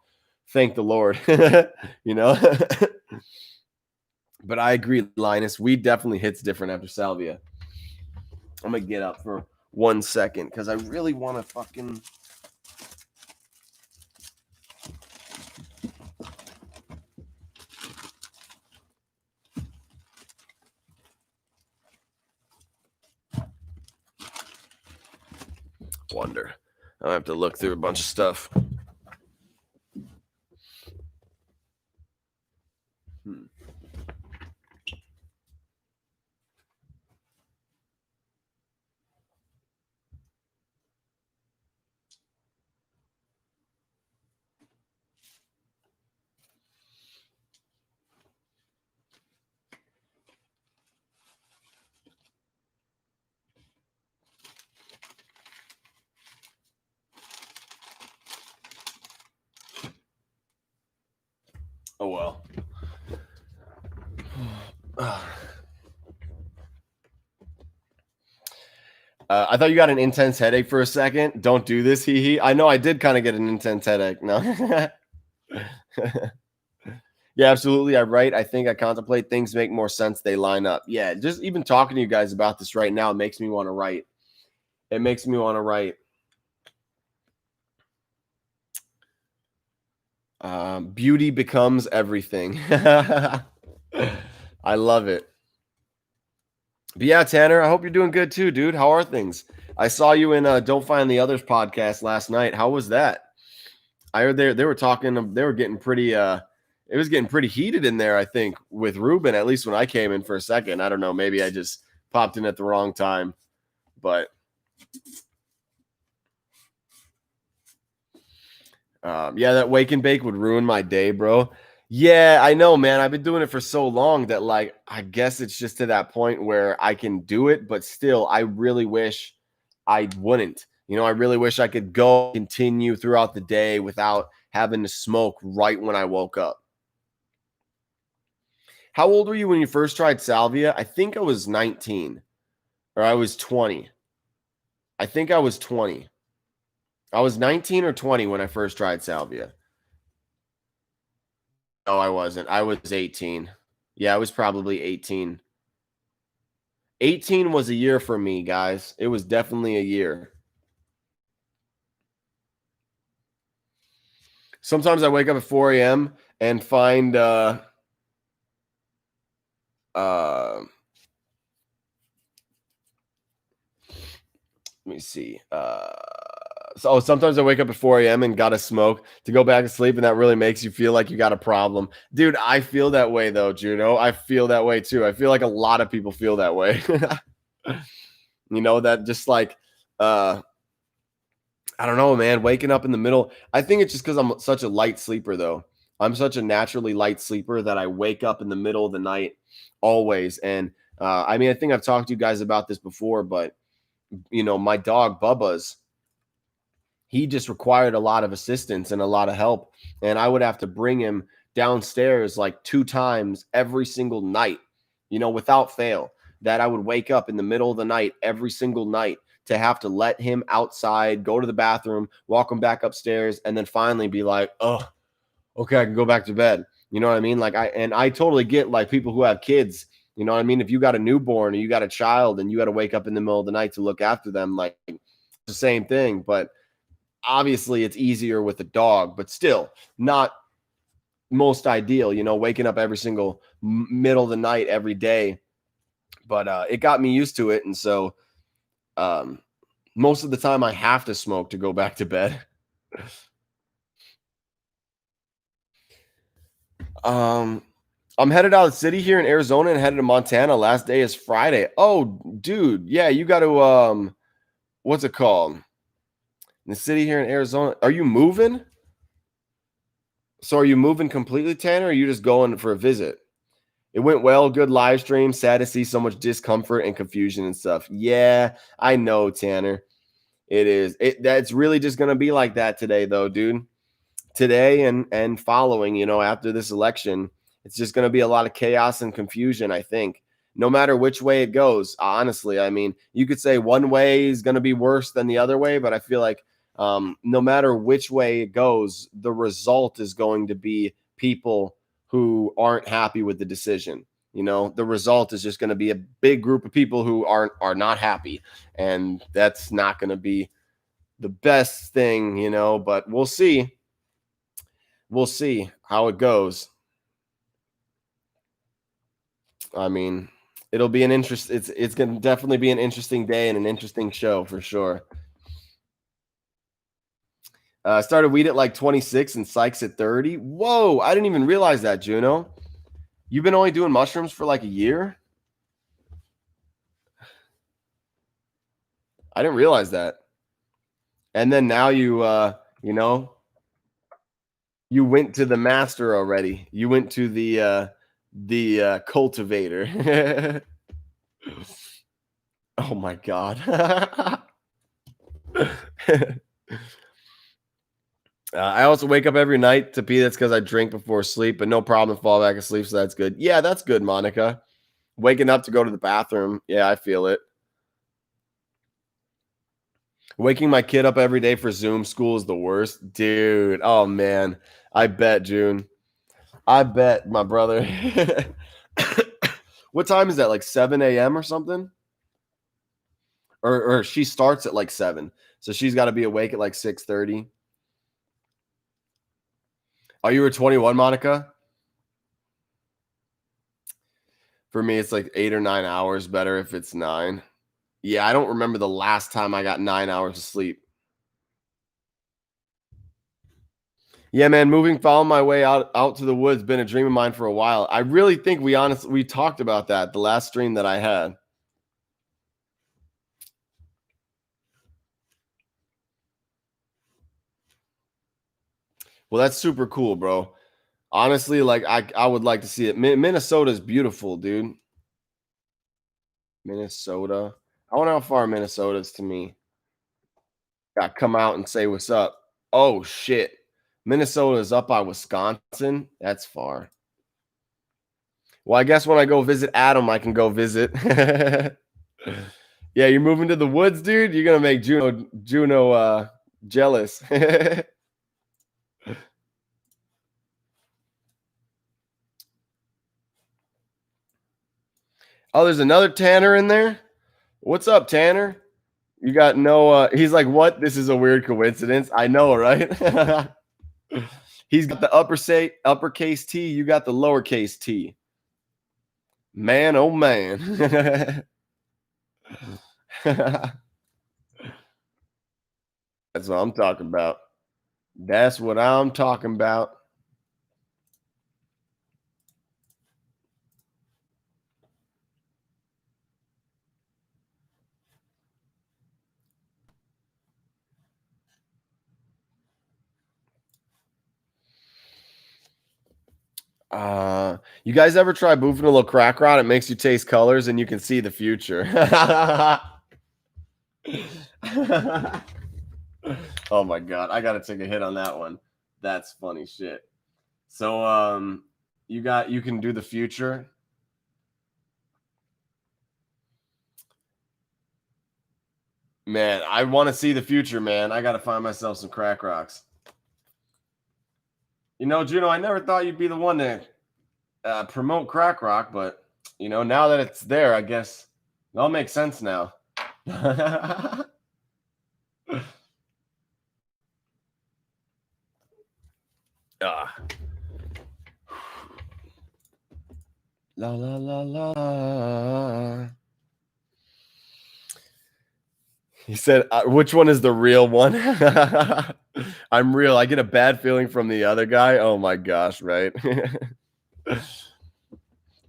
thank the Lord. You know? But I agree, Linus. Weed definitely hits different after salvia. I'm going to get up for 1 second because I really want to fucking... wonder. I have to look through a bunch of stuff. Oh, well. I thought you got an intense headache for a second. Don't do this, hee hee. I know I did kind of get an intense headache. No. Yeah, absolutely. I write. I think I contemplate. Things make more sense. They line up. Yeah, just even talking to you guys about this right now makes me want to write. It makes me want to write. Beauty becomes everything. I love it. But yeah, Tanner, I hope you're doing good too, dude. How are things? I saw you in Don't Find the Others podcast last night. How was that? I heard they were talking. They were getting pretty. It was getting pretty heated in there. I think with Ruben. At least when I came in for a second. I don't know. Maybe I just popped in at the wrong time, but. Yeah, that wake and bake would ruin my day, bro. Yeah, I know, man. I've been doing it for so long that, like, I guess it's just to that point where I can do it, but still, I really wish I wouldn't. I really wish I could go continue throughout the day without having to smoke right when I woke up. How old were you when you first tried salvia? I think I was 19 or I was 20. I think I was 20. I was 19 or 20 when I first tried salvia. No, I wasn't. I was 18. Yeah, I was probably 18. 18 was a year for me, guys. It was definitely a year. Sometimes I wake up at 4 a.m. and find let me see. So sometimes I wake up at 4 a.m. and gotta smoke to go back to sleep, and that really makes you feel like you got a problem. Dude, I feel that way though, Juno. I feel that way too. I feel like a lot of people feel that way. That just like I don't know, man, waking up in the middle. I think it's just because I'm such a light sleeper though. I'm such a naturally light sleeper that I wake up in the middle of the night always. And I mean, I think I've talked to you guys about this before, but my dog Bubba's, he just required a lot of assistance and a lot of help. And I would have to bring him downstairs like 2 times every single night, without fail, that I would wake up in the middle of the night every single night to have to let him outside, go to the bathroom, walk him back upstairs, and then finally be like, oh, okay, I can go back to bed. You know what I mean? Like I totally get like people who have kids, you know what I mean? If you got a newborn or you got a child and you got to wake up in the middle of the night to look after them, like it's the same thing. But obviously it's easier with a dog, but still not most ideal, waking up every single middle of the night every day. But it got me used to it. And so most of the time I have to smoke to go back to bed. I'm headed out of the city here in Arizona and headed to Montana. Last day is Friday. Oh, dude. Yeah, you got to what's it called? The city here in Arizona. Are you moving? So are you moving completely, Tanner, or are you just going for a visit? It went well. Good live stream. Sad to see so much discomfort and confusion and stuff. Yeah, I know, Tanner. It is. That's really just going to be like that today, though, dude. Today and following, after this election, it's just going to be a lot of chaos and confusion, I think. No matter which way it goes, honestly. I mean, you could say one way is going to be worse than the other way, but I feel like no matter which way it goes, the result is going to be people who aren't happy with the decision. The result is just going to be a big group of people who are not happy, and that's not going to be the best thing, but we'll see. We'll see how it goes. I mean, it'll be an interest. It's going to definitely be an interesting day and an interesting show for sure. Started weed at like 26 and psychs at 30. Whoa, I didn't even realize that, Juno. You've been only doing mushrooms for like a year? I didn't realize that. And then now you went to the master already. You went to the cultivator. Oh my God. I also wake up every night to pee. That's because I drink before sleep, but no problem to fall back asleep. So that's good. Yeah, that's good, Monica. Waking up to go to the bathroom. Yeah, I feel it. Waking my kid up every day for Zoom school is the worst. Dude, oh man. I bet, June. I bet, my brother. What time is that? Like 7 a.m. or something? Or she starts at like 7. So she's got to be awake at like 6:30. Oh, you were 21, Monica? For me, it's like 8 or 9 hours better if it's 9. Yeah, I don't remember the last time I got 9 hours of sleep. Yeah, man, following my way out to the woods been a dream of mine for a while. I really think we talked about that the last stream that I had. Well, that's super cool, bro. Honestly, like I would like to see it. Minnesota is beautiful, dude. Minnesota. I wonder how far Minnesota is to me. Got come out and say what's up. Oh shit. Minnesota is up by Wisconsin. That's far. Well, I guess when I go visit Adam, I can go visit. Yeah, you're moving to the woods, dude. You're gonna make Juno jealous. Oh, there's another Tanner in there. What's up, Tanner? You got no he's like, what? This is a weird coincidence. I know, right? He's got the uppercase T, you got the lowercase T. Man, oh man. That's what I'm talking about. That's what I'm talking about. You guys ever try boofing a little crack rod? It makes you taste colors and you can see the future. Oh my god, I gotta take a hit on that one. That's funny shit. So you can do the future. Man, I want to see the future, man. I gotta find myself some crack rocks. You know, Juno, I never thought you'd be the one to promote crack rock, but you know, now that it's there, I guess it all makes sense now. La la la la. He said, which one is the real one? I'm real. I get a bad feeling from the other guy. Oh my gosh, right?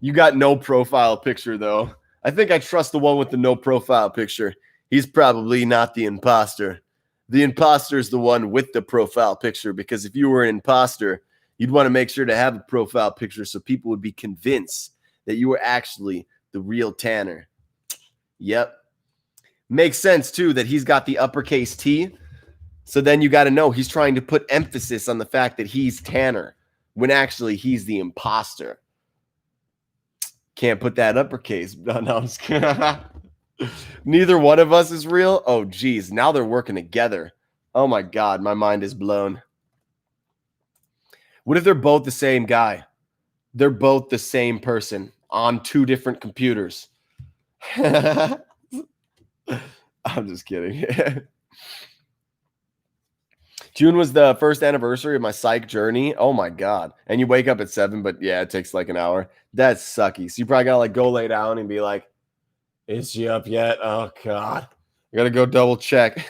You got no profile picture, though. I think I trust the one with the no profile picture. He's probably not the imposter. The imposter is the one with the profile picture, because if you were an imposter, you'd want to make sure to have a profile picture so people would be convinced that you were actually the real Tanner. Yep. Makes sense, too, that he's got the uppercase T. So then you got to know he's trying to put emphasis on the fact that he's Tanner when actually he's the imposter. Can't put that uppercase. No, I'm just kidding. Neither one of us is real. Oh, geez. Now they're working together. Oh, my God. My mind is blown. What if they're both the same guy? They're both the same person on 2 different computers. I'm just kidding. June was the first anniversary of my psych journey. Oh my God. And you wake up at 7, but yeah, it takes like an hour. That's sucky. So you probably gotta like go lay down and be like, is she up yet? Oh God. I gotta go double check.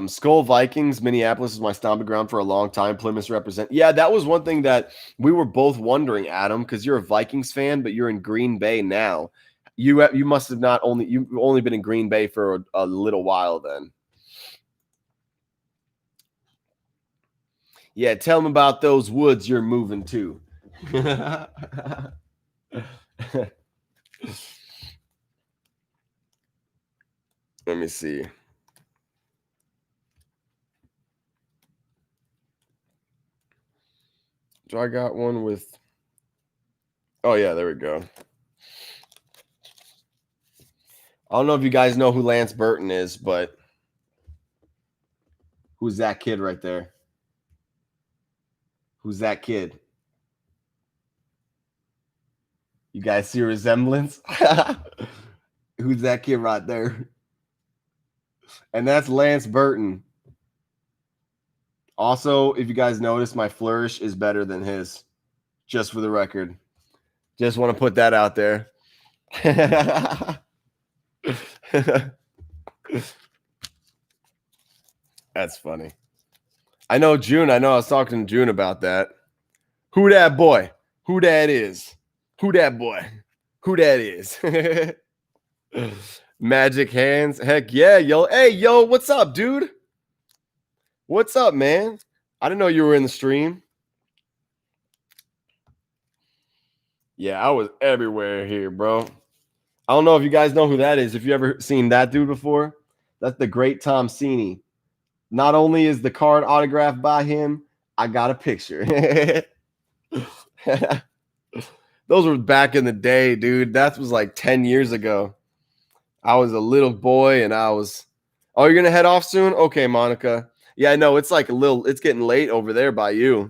Skull Vikings, Minneapolis is my stomping ground for a long time. Plymouth represent. Yeah, that was one thing that we were both wondering, Adam, because you're a Vikings fan, but you're in Green Bay now. You must have you've only been in Green Bay for a little while then. Yeah, tell them about those woods you're moving to. Let me see. So I got one with. Oh yeah, there we go. I don't know if you guys know who Lance Burton is, but who's that kid right there? Who's that kid? You guys see a resemblance? Who's that kid right there? And that's Lance Burton. Also, if you guys notice, my flourish is better than his. Just for the record. Just want to put that out there. That's funny. I know June. I was talking to June about that. Who that boy? Who that is? Who that boy? Who that is? Magic hands. Heck yeah, yo. Hey, yo, what's up, dude? What's up, man? I didn't know you were in the stream. Yeah, I was everywhere here, bro. I don't know if you guys know who that is. If you ever seen that dude before, that's the great Tom Sini. Not only is the card autographed by him, I got a picture. Those were back in the day, dude. That was like 10 years ago. I was a little boy and I was. Oh, you're going to head off soon? Okay, Monica. Yeah, I know. It's like it's getting late over there by you.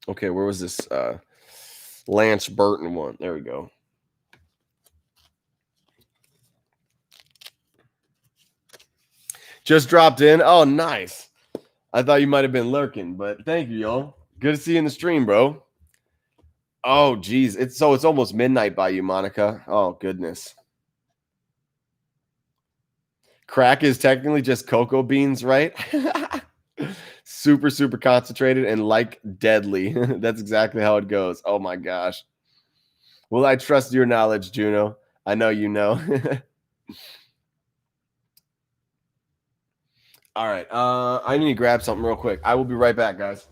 Okay, where was this Lance Burton one? There we go. Just dropped in. Oh, nice. I thought you might have been lurking, but thank you, y'all. Good to see you in the stream, bro. Oh, geez. It's almost midnight by you, Monica. Oh, goodness. Crack is technically just cocoa beans, right? Super, super concentrated and like deadly. That's exactly how it goes. Oh, my gosh. Well, I trust your knowledge, Juno. I know you know. All right. I need to grab something real quick. I will be right back, guys.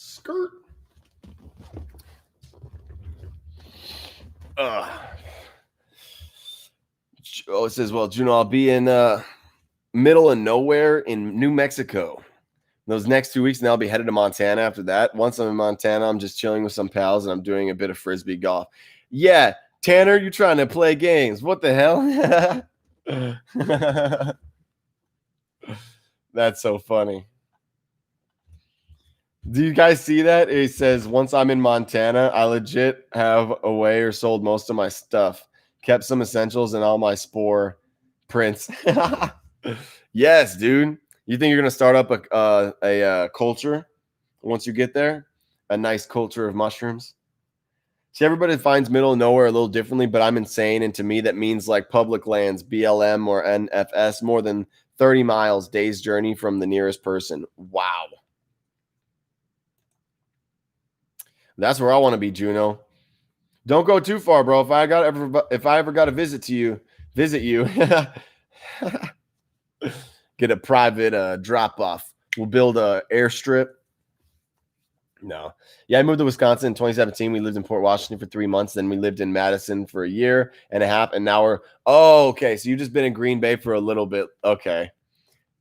Skirt. Oh, it says, well, Juno, I'll be in middle of nowhere in New Mexico. Those next 2 weeks, and I'll be headed to Montana after that. Once I'm in Montana, I'm just chilling with some pals, and I'm doing a bit of Frisbee golf. Yeah, Tanner, you trying to play games. What the hell? That's so funny. Do you guys see that? It says, once I'm in Montana, I legit have away or sold most of my stuff. Kept some essentials and all my spore prints. Yes, dude. You think you're going to start up a culture once you get there? A nice culture of mushrooms? See, everybody finds middle of nowhere a little differently, but I'm insane. And to me, that means like public lands, BLM or NFS, more than 30 miles, day's journey from the nearest person. Wow. That's where I want to be, Juno. Don't go too far, bro. If I ever got to visit you, get a private drop off. We'll build a airstrip. No. Yeah, I moved to Wisconsin in 2017. We lived in Port Washington for 3 months. Then we lived in Madison for a year and a half. And now we're okay. So you've just been in Green Bay for a little bit. Okay.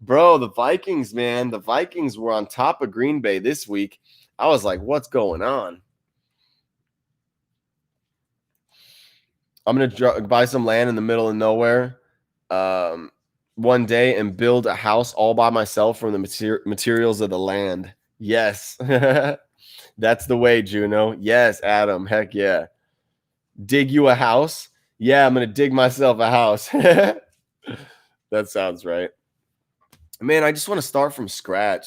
Bro, the Vikings, man. The Vikings were on top of Green Bay this week. I was like, what's going on? I'm going to buy some land in the middle of nowhere one day and build a house all by myself from the materials of the land. Yes. That's the way, Juno. Yes, Adam. Heck yeah. Dig you a house. Yeah, I'm gonna dig myself a house. That sounds right. Man, I just want to start from scratch.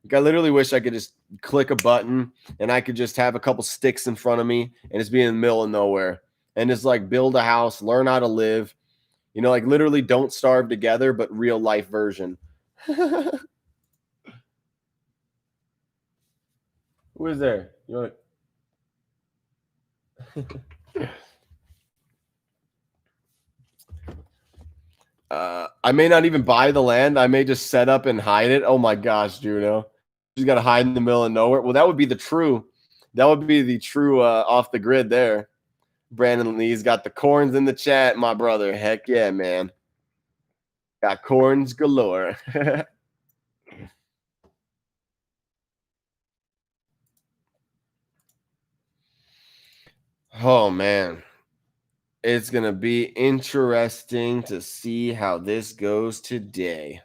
Like, I literally wish I could just click a button and I could just have a couple sticks in front of me and just be in the middle of nowhere and just like build a house, learn how to live, like literally Don't Starve Together, but real life version. Who is there? You want I may not even buy the land. I may just set up and hide it. Oh my gosh, Juno. You got to hide in the middle of nowhere. Well, that would be the true off the grid there. Brandon Lee's got the corns in the chat, my brother. Heck yeah, man. Got corns galore. Oh man. It's going to be interesting to see how this goes today.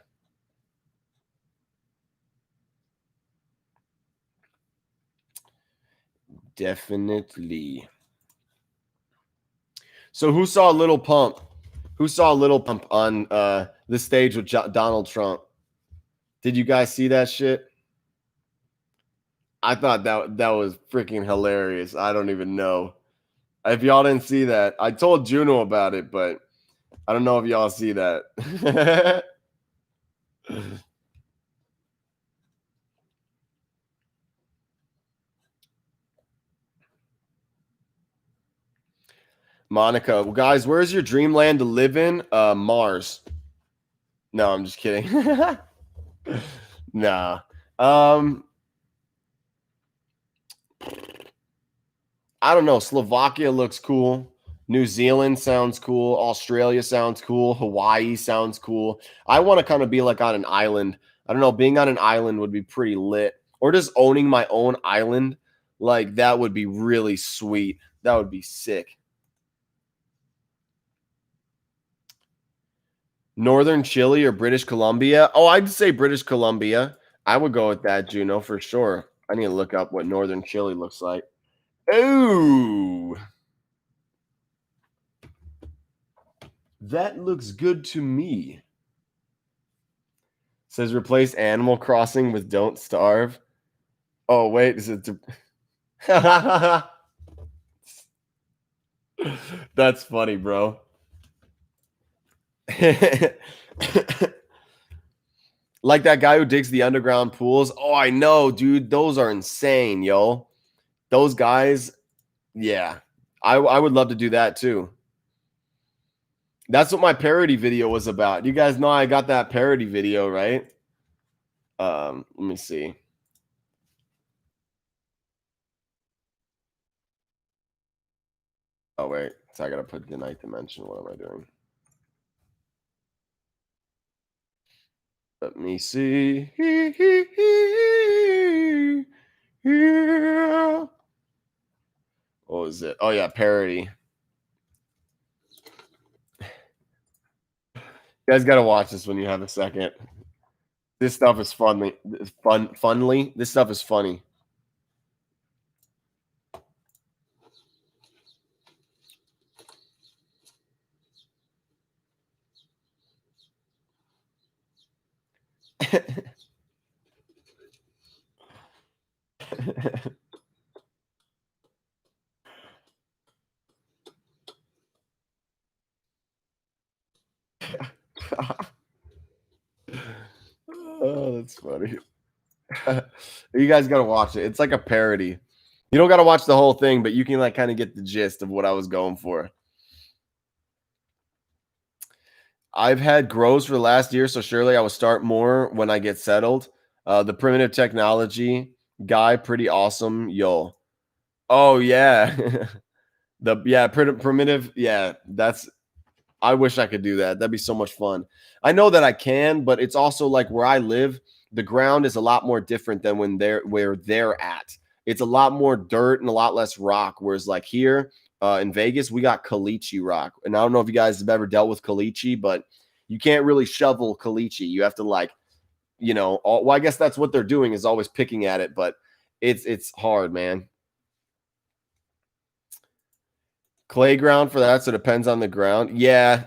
Definitely. So who saw Little Pump? Who saw Little Pump on the stage with Donald Trump? Did you guys see that shit? I thought that was freaking hilarious. I don't even know. If y'all didn't see that, I told Juno about it, but I don't know if y'all see that. Monica, well, guys, where's your dreamland to live in? Mars. No, I'm just kidding. Nah. I don't know. Slovakia looks cool. New Zealand sounds cool. Australia sounds cool. Hawaii sounds cool. I want to kind of be like on an island. I don't know. Being on an island would be pretty lit. Or just owning my own island. Like, that would be really sweet. That would be sick. Northern Chile or British Columbia? Oh, I'd say British Columbia. I would go with that, Juno, for sure. I need to look up what Northern Chile looks like. Ooh. That looks good to me. Says replace Animal Crossing with Don't Starve. Oh, wait. Is it That's funny, bro. Like that guy who digs the underground pools. Oh, I know, dude. Those are insane, yo. Those guys, yeah. I would love to do that too. That's what my parody video was about. You guys know I got that parody video, right? Let me see. Oh, wait. So I got to put DeNightDimension. What am I doing? Let me see. What was it? Oh, yeah, parody. You guys got to watch this when you have a second. This stuff is funny. Funly. This stuff is funny. Oh, that's funny. You guys got to watch it. It's like a parody. You don't got to watch the whole thing, but you can like kind of get the gist of what I was going for. I've had grows for the last year, so surely I will start more when I get settled. The primitive technology guy, pretty awesome. Yo. Oh yeah. Primitive. Yeah, I wish I could do that. That'd be so much fun. I know that I can, but it's also like where I live, the ground is a lot more different than where they're at. It's a lot more dirt and a lot less rock. Whereas like here in Vegas, we got caliche rock. And I don't know if you guys have ever dealt with caliche, but you can't really shovel caliche. You have to like, well, I guess that's what they're doing is always picking at it, but it's hard, man. Clay ground for that, so it depends on the ground. Yeah.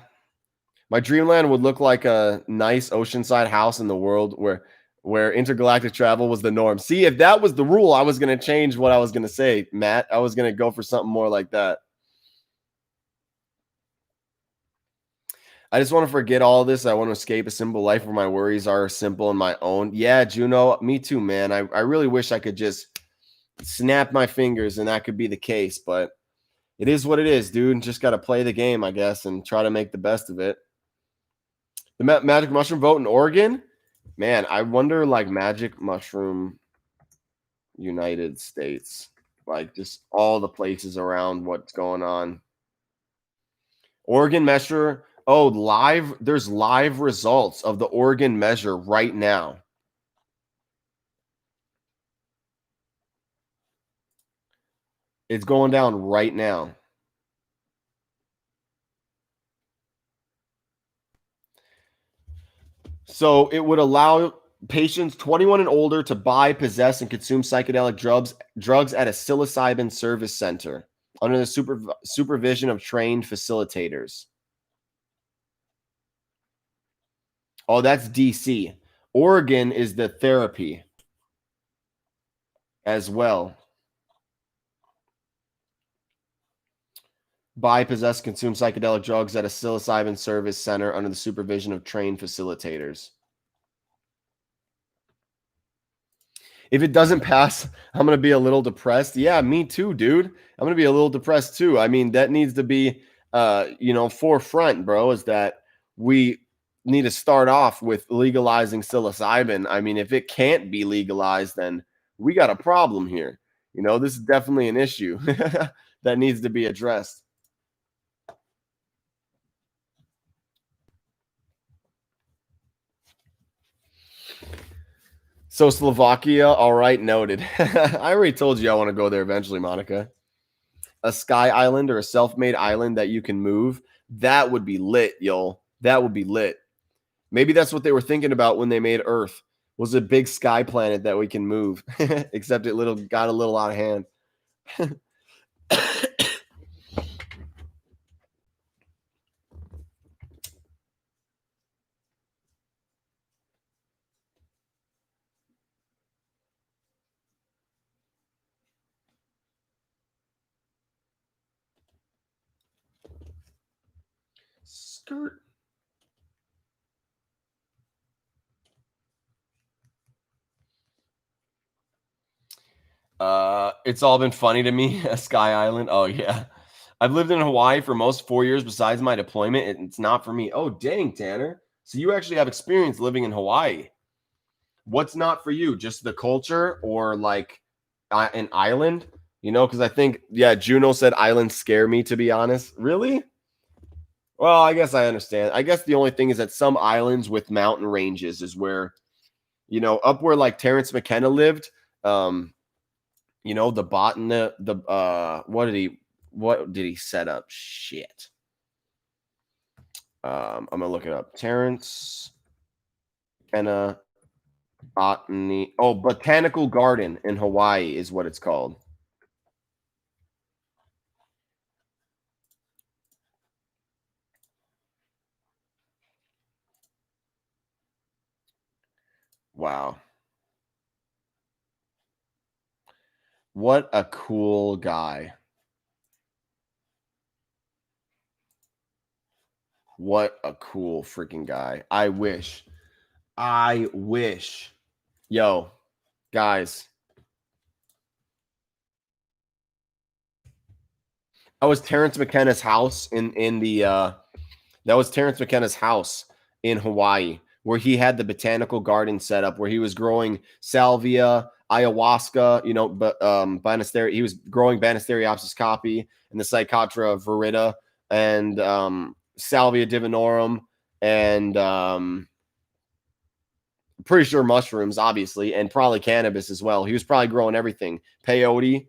My dreamland would look like a nice oceanside house in the world where intergalactic travel was the norm. See, if that was the rule, I was going to change what I was going to say, Matt. I was going to go for something more like that. I just want to forget all this. I want to escape a simple life where my worries are simple and my own. Yeah, Juno, me too, man. I really wish I could just snap my fingers and that could be the case, but it is what it is, dude. Just got to play the game, I guess, and try to make the best of it. The Magic Mushroom vote in Oregon? Man, I wonder, like, Magic Mushroom United States. Like, just all the places around what's going on. Oregon measure. Oh, live. There's live results of the Oregon measure right now. It's going down right now. So it would allow patients 21 and older to buy, possess, and consume psychedelic drugs at a psilocybin service center under the supervision of trained facilitators. Oh, that's DC. Oregon is the therapy as well. Buy, possess, consume psychedelic drugs at a psilocybin service center under the supervision of trained facilitators. If it doesn't pass, I'm going to be a little depressed. Yeah, me too, dude. I'm going to be a little depressed too. I mean, that needs to be, forefront, bro, is that we need to start off with legalizing psilocybin. I mean, if it can't be legalized, then we got a problem here. This is definitely an issue that needs to be addressed. So Slovakia, all right, noted. I already told you I want to go there eventually, Monica. A sky island or a self-made island that you can move, that would be lit, yo. That would be lit. Maybe that's what they were thinking about when they made Earth, was a big sky planet that we can move, except it got a little out of hand. Skirt. It's all been funny to me. A sky island. Oh yeah. I've lived in Hawaii for most 4 years besides my deployment. It's not for me. Oh, dang, Tanner. So you actually have experience living in Hawaii. What's not for you? Just the culture or like an island? Because I think, yeah, Juno said islands scare me, to be honest. Really? Well, I guess I understand. I guess the only thing is that some islands with mountain ranges is where, up where like Terrence McKenna lived, the botanist, what did he set up? Shit. I'm gonna look it up. Terrence McKenna botany. Oh, Botanical Garden in Hawaii is what it's called. Wow. What a cool guy. What a cool freaking guy. I wish. Yo, guys. That was Terrence McKenna's house that was Terrence McKenna's house in Hawaii, where he had the botanical garden set up, where he was growing salvia, ayahuasca, Banisteriopsis. He was growing Banisteriopsis caapi and the Psychotra virida and Salvia divinorum and pretty sure mushrooms, obviously, and probably cannabis as well. He was probably growing everything. Peyote,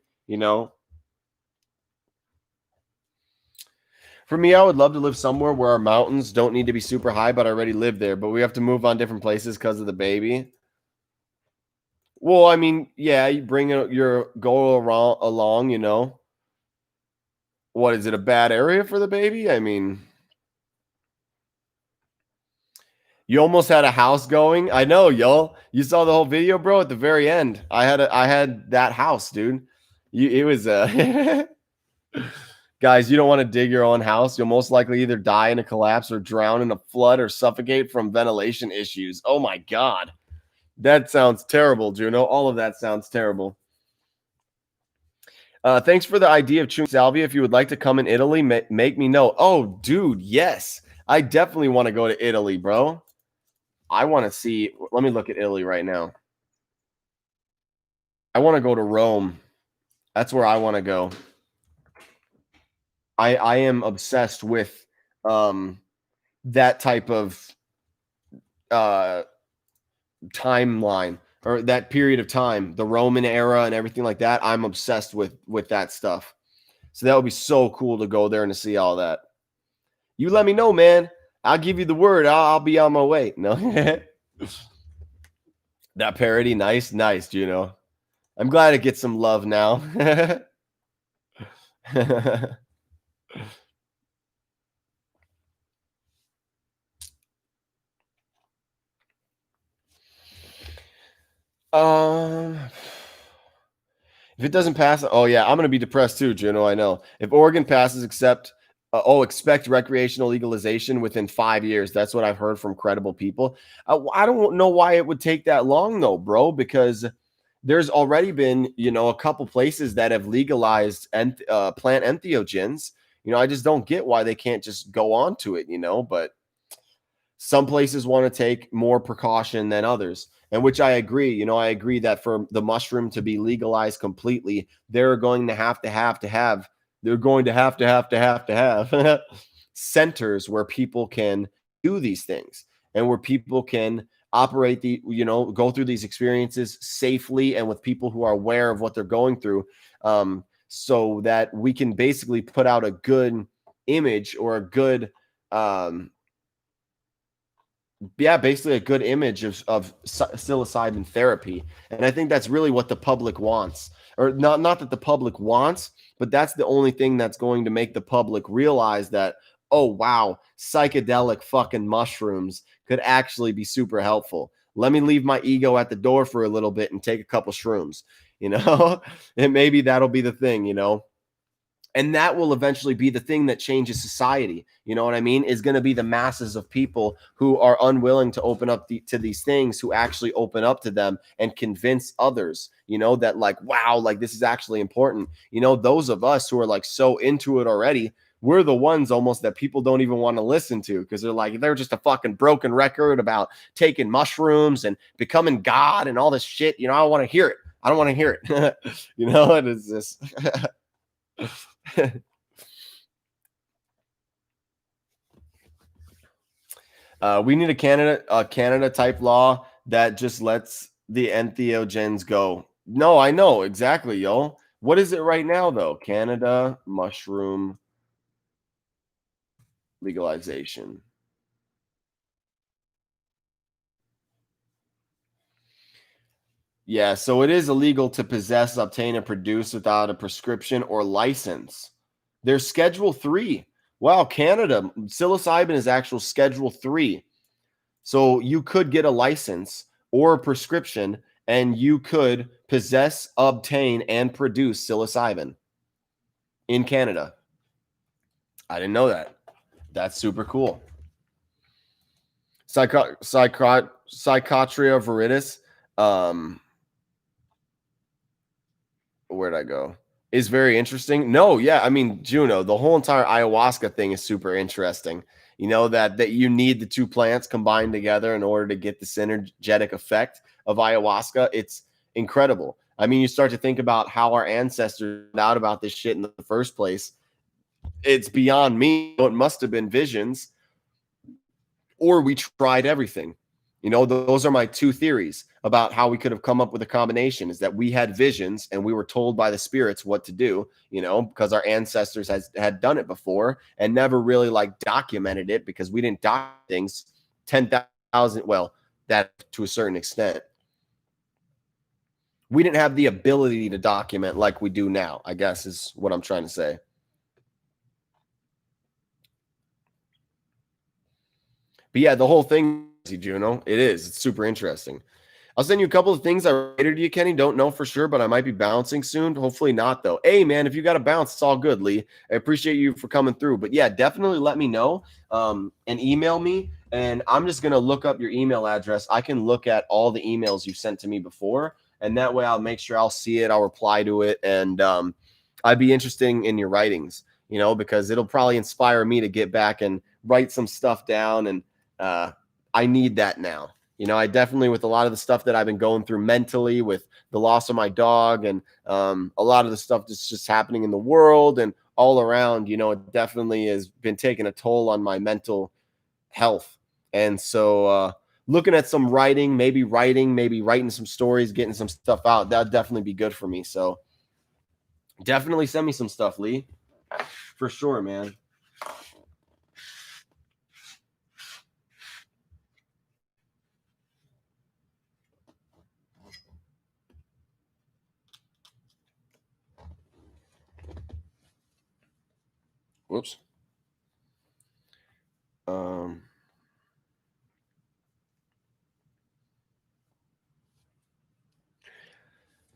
For me, I would love to live somewhere where our mountains don't need to be super high, but I already live there. But we have to move on different places because of the baby. Well, I mean, yeah, you bring your goal along, What is it, a bad area for the baby? I mean, you almost had a house going. I know, yo. You saw the whole video, bro. At the very end, I had that house, dude. It was guys. You don't want to dig your own house. You'll most likely either die in a collapse or drown in a flood or suffocate from ventilation issues. Oh my god, that sounds terrible, Juno. All of that sounds terrible. Thanks for the idea of chewing salvia. If you would like to come in Italy, make me know. Oh, dude, yes. I definitely want to go to Italy, bro. I want to see. Let me look at Italy right now. I want to go to Rome. That's where I want to go. I am obsessed with that type of timeline or that period of time, the Roman era and everything like that. I'm obsessed with that stuff. So that would be so cool to go there and to see all that. You let me know, man. I'll give you the word. I'll be on my way. No. That parody, nice, Juno. I'm glad it gets some love now. If it doesn't pass, oh yeah, I'm gonna be depressed too, Juno. I know. If Oregon passes, expect recreational legalization within 5 years. That's what I've heard from credible people. I don't know why it would take that long though, bro, because there's already been, a couple places that have legalized plant entheogens. I just don't get why they can't just go on to it, but some places want to take more precaution than others, and which I agree. I agree that for the mushroom to be legalized completely, they're going to have centers where people can do these things and where people can operate go through these experiences safely and with people who are aware of what they're going through, so that we can basically put out a good image or a good basically a good image of psilocybin therapy. And I think that's really what the public wants, or not that the public wants, but that's the only thing that's going to make the public realize that, oh, wow, psychedelic fucking mushrooms could actually be super helpful. Let me leave my ego at the door for a little bit and take a couple shrooms, and maybe that'll be the thing, and that will eventually be the thing that changes society. You know what I mean? Is going to be the masses of people who are unwilling to open up to these things, who actually open up to them and convince others, that like, wow, like this is actually important. Those of us who are like so into it already, we're the ones almost that people don't even want to listen to, because they're just a fucking broken record about taking mushrooms and becoming God and all this shit. I don't want to hear it. I don't want to hear it. It is this. We need a Canada type law that just lets the entheogens go. No, I know exactly, yo. What is it right now though? Canada mushroom legalization. Yeah, so it is illegal to possess, obtain, and produce without a prescription or license. There's Schedule 3. Wow, Canada, psilocybin is actual Schedule 3. So you could get a license or a prescription, and you could possess, obtain, and produce psilocybin in Canada. I didn't know that. That's super cool. Psychotria viridis. Where'd I go? Is very interesting. No, yeah, I mean, Juno, the whole entire ayahuasca thing is super interesting. That you need the two plants combined together in order to get the synergetic effect of ayahuasca. It's incredible. I mean, you start to think about how our ancestors found out about this shit in the first place. It's beyond me. It must have been visions, or we tried everything. Those are my two theories about how we could have come up with a combination, is that we had visions and we were told by the spirits what to do, because our ancestors had done it before and never really like documented it, because we didn't document things 10,000. Well, that to a certain extent. We didn't have the ability to document like we do now, I guess is what I'm trying to say. But yeah, the whole thing, Juno, it is. It's super interesting. I'll send you a couple of things I rated you, Kenny. Don't know for sure, but I might be bouncing soon. Hopefully not, though. Hey, man, if you got to bounce, it's all good, Lee. I appreciate you for coming through. But yeah, definitely let me know and email me. And I'm just going to look up your email address. I can look at all the emails you sent to me before. And that way I'll make sure I'll see it. I'll reply to it. And I'd be interested in your writings, you know, because it'll probably inspire me to get back and write some stuff down. And I need that now. You know, I definitely, with a lot of the stuff that I've been going through mentally with the loss of my dog and a lot of the stuff that's just happening in the world and all around, you know, it definitely has been taking a toll on my mental health. And so looking at some writing, maybe writing some stories, getting some stuff out, that'd definitely be good for me. So definitely send me some stuff, Lee, for sure, man. Whoops.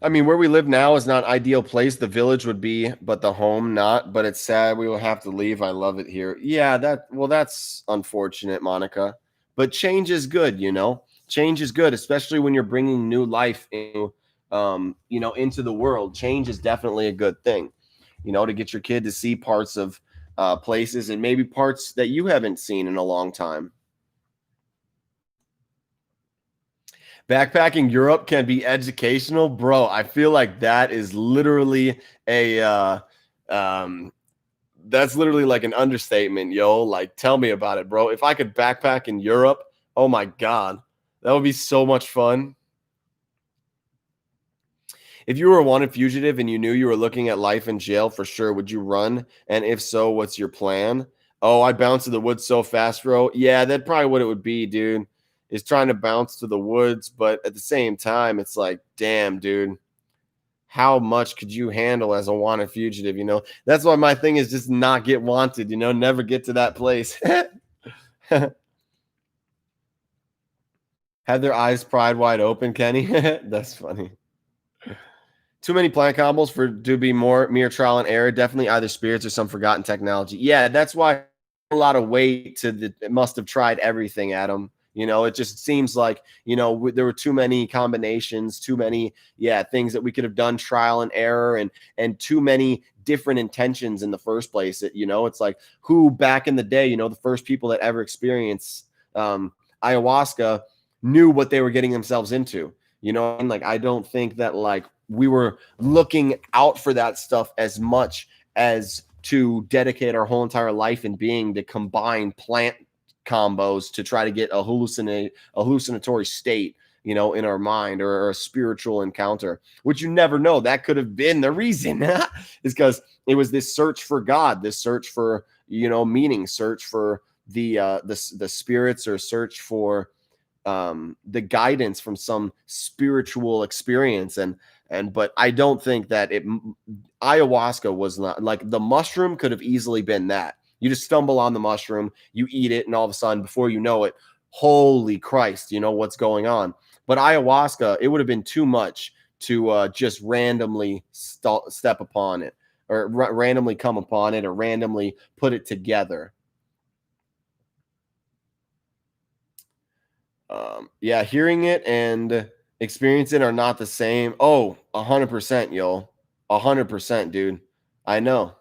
I mean, where we live now is not ideal place. The village would be, but the home not. But it's sad we will have to leave. I love it here. Yeah, that's unfortunate, Monica. But change is good, you know. Change is good, especially when you're bringing new life into, you know, into the world. Change is definitely a good thing, you know, to get your kid to see parts of places and maybe parts that you haven't seen in a long time. Backpacking Europe can be educational, bro. I feel like that is literally that's literally like an understatement, yo. Like, tell me about it, bro. If I could backpack in Europe, oh my God, that would be so much fun. If you were a wanted fugitive and you knew you were looking at life in jail for sure, would you run? And if so, what's your plan? Oh, I'd bounce to the woods so fast, bro. Yeah, that's probably what it would be, dude. Is trying to bounce to the woods, but at the same time, it's like, damn, dude, how much could you handle as a wanted fugitive? You know, that's why my thing is just not get wanted, you know, never get to that place. Have their eyes pried wide open, Kenny. That's funny. Too many plant combos for to be more mere trial and error. Definitely either spirits or some forgotten technology. Yeah, that's why a lot of weight to the. It must have tried everything, Adam. You know, it just seems like, you know, there were too many combinations, too many, things that we could have done trial and error and too many different intentions in the first place. You know, it's like who back in the day, you know, the first people that ever experienced ayahuasca knew what they were getting themselves into. You know, and like I don't think that like we were looking out for that stuff as much as to dedicate our whole entire life and being to combine plant combos to try to get a hallucinatory state, you know, in our mind or a spiritual encounter, which you never know. That could have been the reason is because it was this search for God, this search for, you know, meaning, search for the spirits or search for the guidance from some spiritual experience. But I don't think that ayahuasca was not like the mushroom could have easily been that. You just stumble on the mushroom, you eat it, and all of a sudden, before you know it, holy Christ, you know what's going on. But ayahuasca, it would have been too much to just randomly step upon it or randomly come upon it or randomly put it together. Yeah, hearing it and experiencing it are not the same. Oh, 100%, yo. 100%, dude. I know.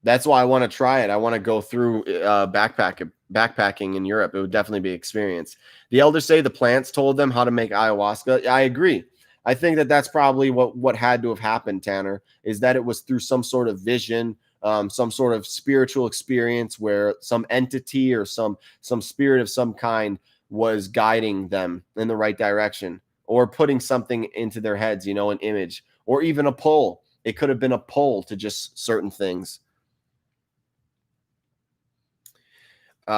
That's why I want to try it. I want to go through backpacking in Europe. It would definitely be an experience. The elders say the plants told them how to make ayahuasca. I agree. I think that that's probably what had to have happened, Tanner, is that it was through some sort of vision, some sort of spiritual experience where some entity or some spirit of some kind was guiding them in the right direction or putting something into their heads, you know, an image or even a pull. It could have been a pull to just certain things.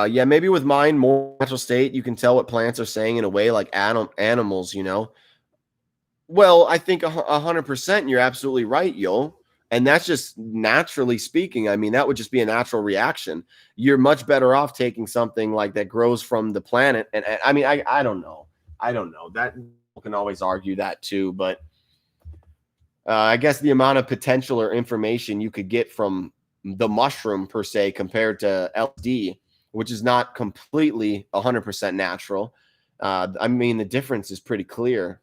Yeah, maybe with mine, more natural state, you can tell what plants are saying in a way like animals, you know. Well, I think 100%. You're absolutely right, yo. And that's just naturally speaking. I mean, that would just be a natural reaction. You're much better off taking something like that grows from the planet. And I mean, I don't know. I don't know. That people can always argue that too. But I guess the amount of potential or information you could get from the mushroom per se compared to LSD, which is not completely 100% natural. I mean, the difference is pretty clear.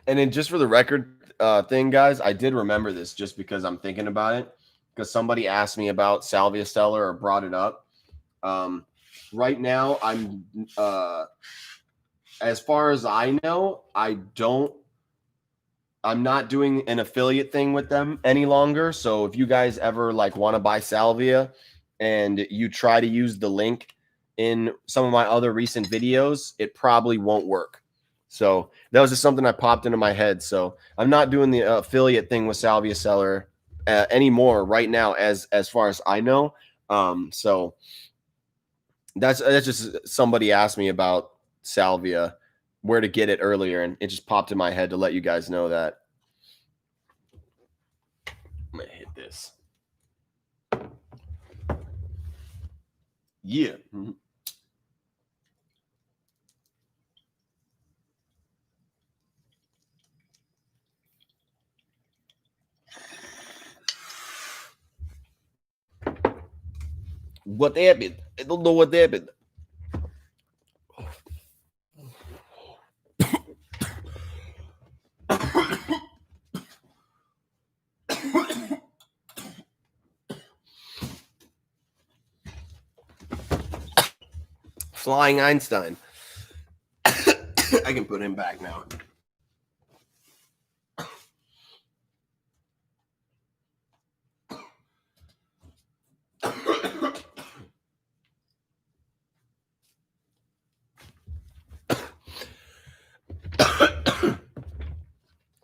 And then just for the record thing, guys, I did remember this just because I'm thinking about it, because somebody asked me about Salvia stellar or brought it up. Right now, I'm as far as I know, I'm not doing an affiliate thing with them any longer. So if you guys ever like want to buy Salvia and you try to use the link in some of my other recent videos, it probably won't work. So that was just something that popped into my head. So I'm not doing the affiliate thing with Salvia Seller anymore right now, as far as I know. So that's just somebody asked me about Salvia, where to get it earlier, and it just popped in my head to let you guys know that. I'm gonna hit this. Yeah. Mm-hmm. What happened? I don't know what happened. Flying Einstein. I can put him back now.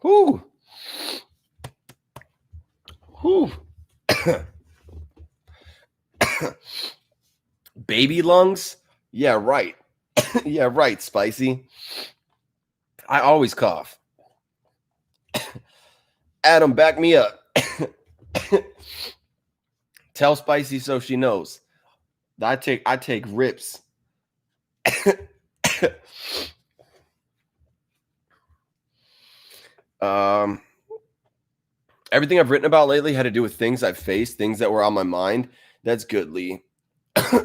Whoo. Whoo. Baby lungs? Yeah, right. Yeah, right, Spicy. I always cough. Adam, back me up. Tell Spicy so she knows. I take rips. Everything I've written about lately had to do with things I've faced, things that were on my mind. That's good, Lee.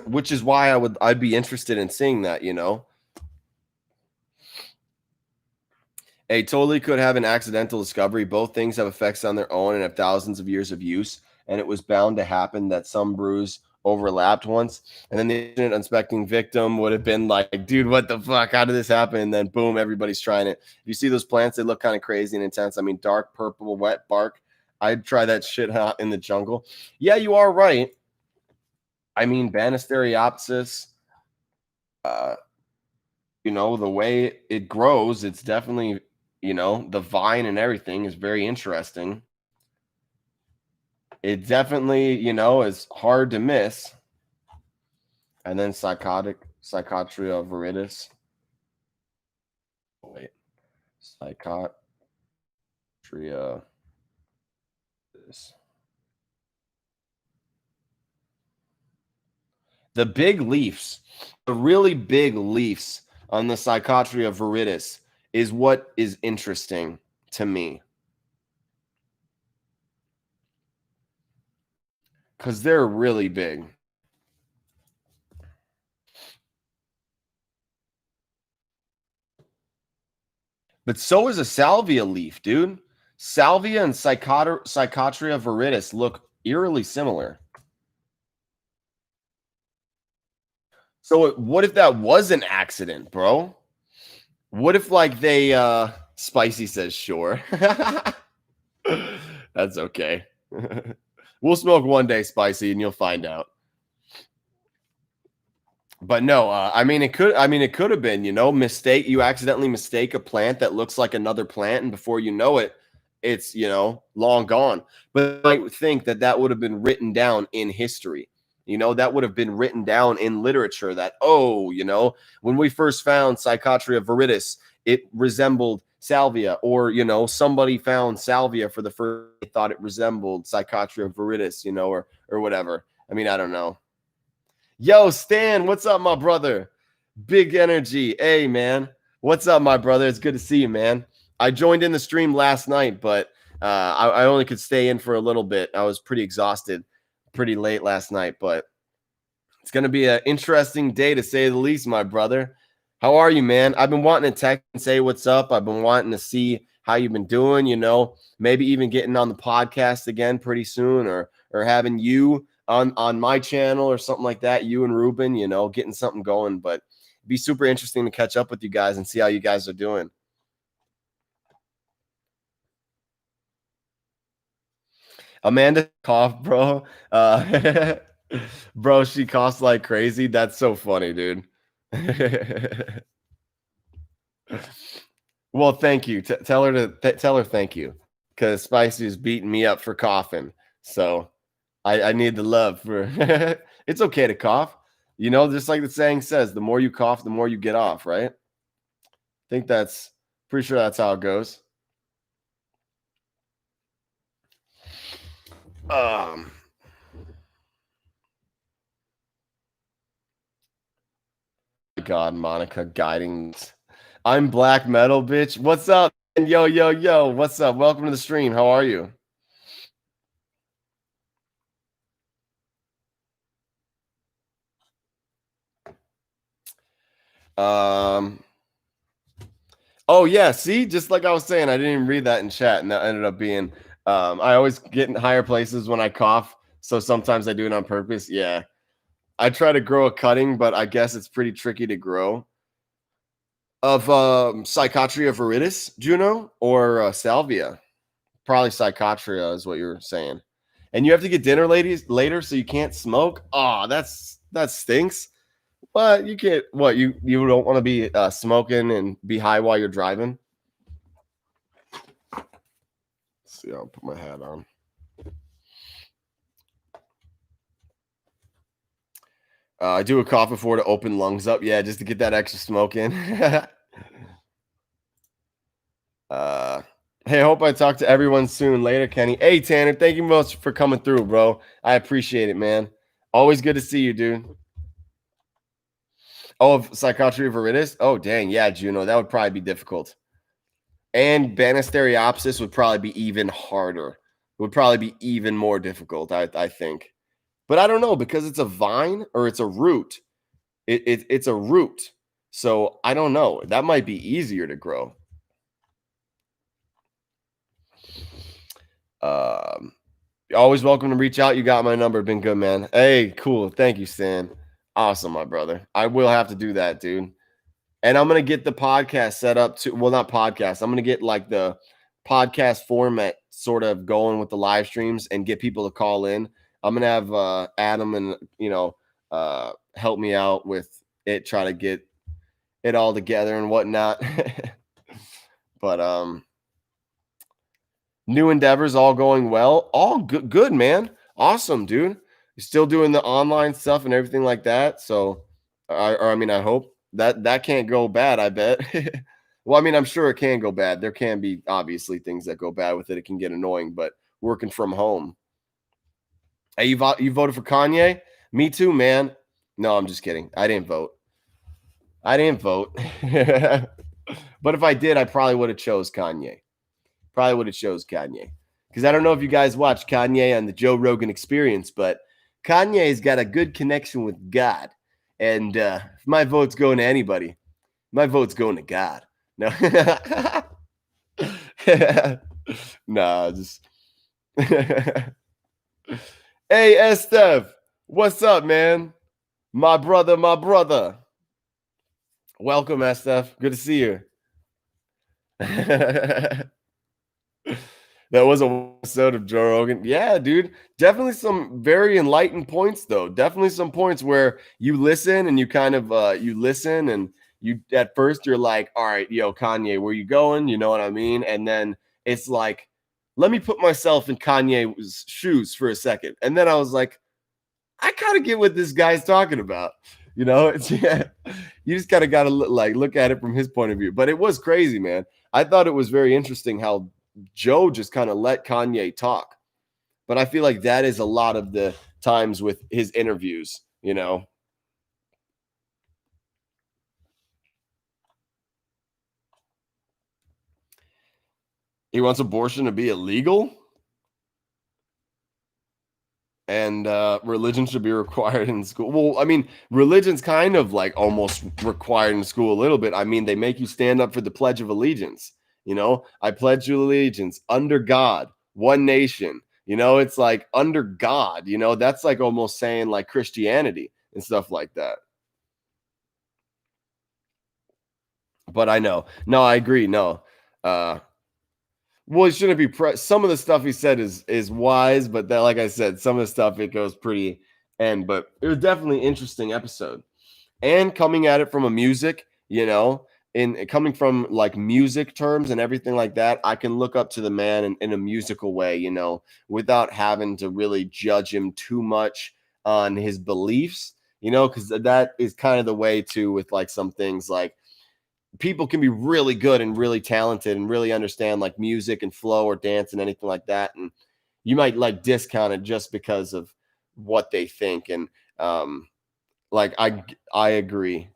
Which is why I'd be interested in seeing that, you know. A totally could have an accidental discovery. Both things have effects on their own and have thousands of years of use. And it was bound to happen that some brews overlapped once. And then the unsuspecting victim would have been like, dude, what the fuck? How did this happen? And then boom, everybody's trying it. If you see those plants, they look kind of crazy and intense. I mean, dark purple, wet bark. I'd try that shit out in the jungle. Yeah, you are right. I mean, Banisteriopsis, you know, the way it grows, it's definitely, you know, the vine and everything is very interesting. It definitely, you know, is hard to miss. And then Psychotria viridis. Wait, Psychotria. The big leaves, the really big leaves on the Psychotria viridis is what is interesting to me. Because they're really big. But so is a salvia leaf, dude. Salvia and Psychotria viridis look eerily similar. So what if that was an accident, bro? What if like they Spicy says sure. That's okay. We'll smoke one day, Spicy, and you'll find out. But no, I mean it could have been, you accidentally mistake a plant that looks like another plant, and before you know it, it's long gone. But I might think that would have been written down in history. That would have been written down in literature that, when we first found Psychotria viridis, it resembled salvia, or somebody found salvia for the first, they thought it resembled Psychotria viridis, or whatever. I mean, I don't know. Yo, Stan, what's up, my brother? Big energy. Hey, man. What's up, my brother? It's good to see you, man. I joined in the stream last night, but I only could stay in for a little bit. I was pretty exhausted pretty late last night, but it's going to be an interesting day, to say the least, my brother. How are you, man? I've been wanting to text and say what's up. I've been wanting to see how you've been doing, maybe even getting on the podcast again pretty soon, or having you on my channel or something like that, you and Ruben, getting something going. But it'd be super interesting to catch up with you guys and see how you guys are doing. Amanda cough, bro. Bro, she coughs like crazy. That's so funny, dude. Well, thank you. Tell her thank you, because Spicy is beating me up for coughing. So I need the love for it's okay to cough. Just like the saying says, the more you cough, the more you get off, right? I think pretty sure that's how it goes. God, Monica guiding. I'm black metal, bitch. What's up? Yo. What's up? Welcome to the stream. How are you? Oh yeah, see, just like I was saying, I didn't even read that in chat, and that ended up being I always get in higher places when I cough, so sometimes I do it on purpose. Yeah, I try to grow a cutting, but I guess it's pretty tricky to grow. Of Psychotria viridis, Juno, or salvia? Probably Psychotria is what you're saying. And you have to get dinner, ladies, later, so you can't smoke. Oh, that stinks. But you can't. What, you don't want to be smoking and be high while you're driving? Let's see, I'll put my hat on. I do a cough before to open lungs up. Yeah, just to get that extra smoke in. Hey, I hope I talk to everyone soon. Later, Kenny. Hey, Tanner, thank you most for coming through, bro. I appreciate it, man. Always good to see you, dude. Oh, of Psychotria viridis? Oh, dang. Yeah, Juno. That would probably be difficult. And Banisteriopsis would probably be even harder. It would probably be even more difficult, I think. But I don't know, because it's a vine or it's a root. It's a root. So I don't know. That might be easier to grow. Always welcome to reach out. You got my number. Been good, man. Hey, cool. Thank you, Stan. Awesome, my brother. I will have to do that, dude. And I'm going to get the podcast set up to, well, not podcast. I'm going to get like the podcast format sort of going with the live streams and get people to call in. I'm going to have Adam and, help me out with it, try to get it all together and whatnot. But new endeavors all going well. All good, man. Awesome, dude. You're still doing the online stuff and everything like that. So, I hope that can't go bad, I bet. Well, I mean, I'm sure it can go bad. There can be obviously things that go bad with it. It can get annoying, but working from home. Hey, you voted for Kanye? Me too, man. No, I'm just kidding. I didn't vote. But if I did, I probably would have chose Kanye. Because I don't know if you guys watch Kanye on the Joe Rogan Experience, but Kanye's got a good connection with God. And if my vote's going to anybody, my vote's going to God. No. Nah, just Hey, Estef, what's up, man? My brother. Welcome, Estef. Good to see you. That was a episode of Joe Rogan. Yeah, dude. Definitely some very enlightened points, though. Definitely some points where you listen and you kind of you listen and you at first you're like, all right, yo, Kanye, where you going? You know what I mean? And then it's like, let me put myself in Kanye's shoes for a second. And then I was like, I kind of get what this guy's talking about. You know, it's yeah, you just kind of got to look at it from his point of view. But it was crazy, man. I thought it was very interesting how Joe just kind of let Kanye talk. But I feel like that is a lot of the times with his interviews, you know. He wants abortion to be illegal and religion should be required in school. Well, I mean, religion's kind of like almost required in school a little bit. I mean, they make you stand up for the Pledge of Allegiance. You know, I pledge you allegiance under God, one nation. You know, it's like under God. You know, that's like almost saying like Christianity and stuff like that. But I know, no, I agree. No, well, it shouldn't be. Some of the stuff he said is wise, but that, like I said, some of the stuff it goes pretty end. But it was definitely an interesting episode, and coming at it from a music, you know, in coming from like music terms and everything like that, I can look up to the man in a musical way, you know, without having to really judge him too much on his beliefs, you know, because that is kind of the way too with like some things like people can be really good and really talented and really understand like music and flow or dance and anything like that, and you might like discount it just because of what they think. And like I agree.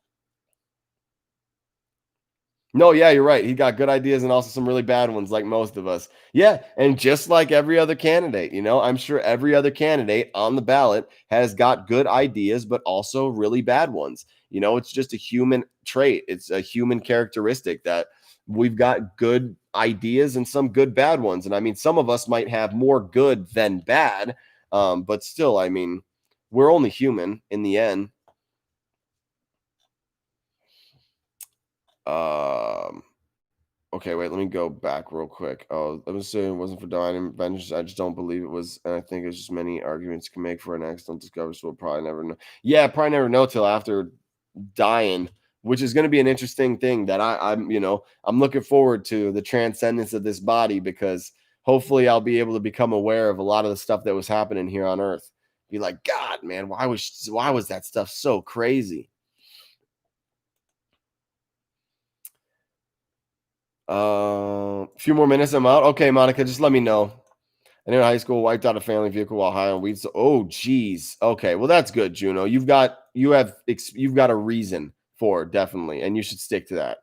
No, yeah, you're right. He got good ideas and also some really bad ones, like most of us. Yeah, and just like every other candidate, you know, I'm sure every other candidate on the ballot has got good ideas, but also really bad ones. You know, it's just a human trait. It's a human characteristic that we've got good ideas and some good bad ones. And I mean, some of us might have more good than bad, but still, I mean, we're only human in the end. Um, Okay, wait, let me go back real quick. Oh, let me say it wasn't for divine intervention. I just don't believe it was. And I think there's just many arguments you can make for an accidental discovery. So we'll probably never know. Yeah, probably never know till after dying, which is going to be an interesting thing that I'm, you know, I'm looking forward to the transcendence of this body because hopefully I'll be able to become aware of a lot of the stuff that was happening here on Earth. Be like, God, man, why was that stuff so crazy? A few more minutes. I'm out. Okay, Monica, just let me know. I know high school wiped out a family vehicle while high on weed. So, oh, geez. Okay, well that's good, Juno. You've got a reason for it, definitely, and you should stick to that.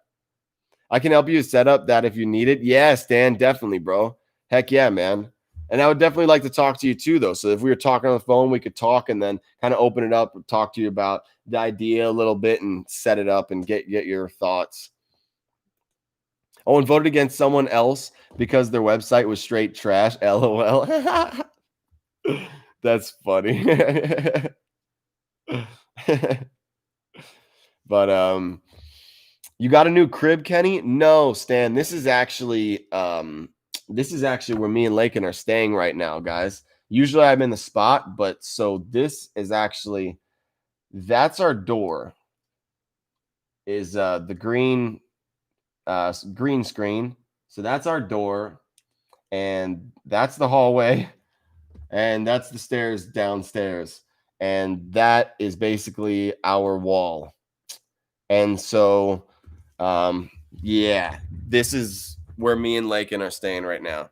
I can help you set up that if you need it. Yeah, Stan, definitely, bro. Heck yeah, man. And I would definitely like to talk to you too, though. So if we were talking on the phone, we could talk and then kind of open it up and talk to you about the idea a little bit and set it up and get your thoughts. Oh, and voted against someone else because their website was straight trash. LOL. That's funny. But you got a new crib, Kenny? No, Stan. This is actually where me and Lakin are staying right now, guys. Usually I'm in the spot, but so this is actually that's our door. Is the green green screen. So that's our door, and that's the hallway, and that's the stairs downstairs, and that is basically our wall. And so, yeah, this is where me and Lakin are staying right now.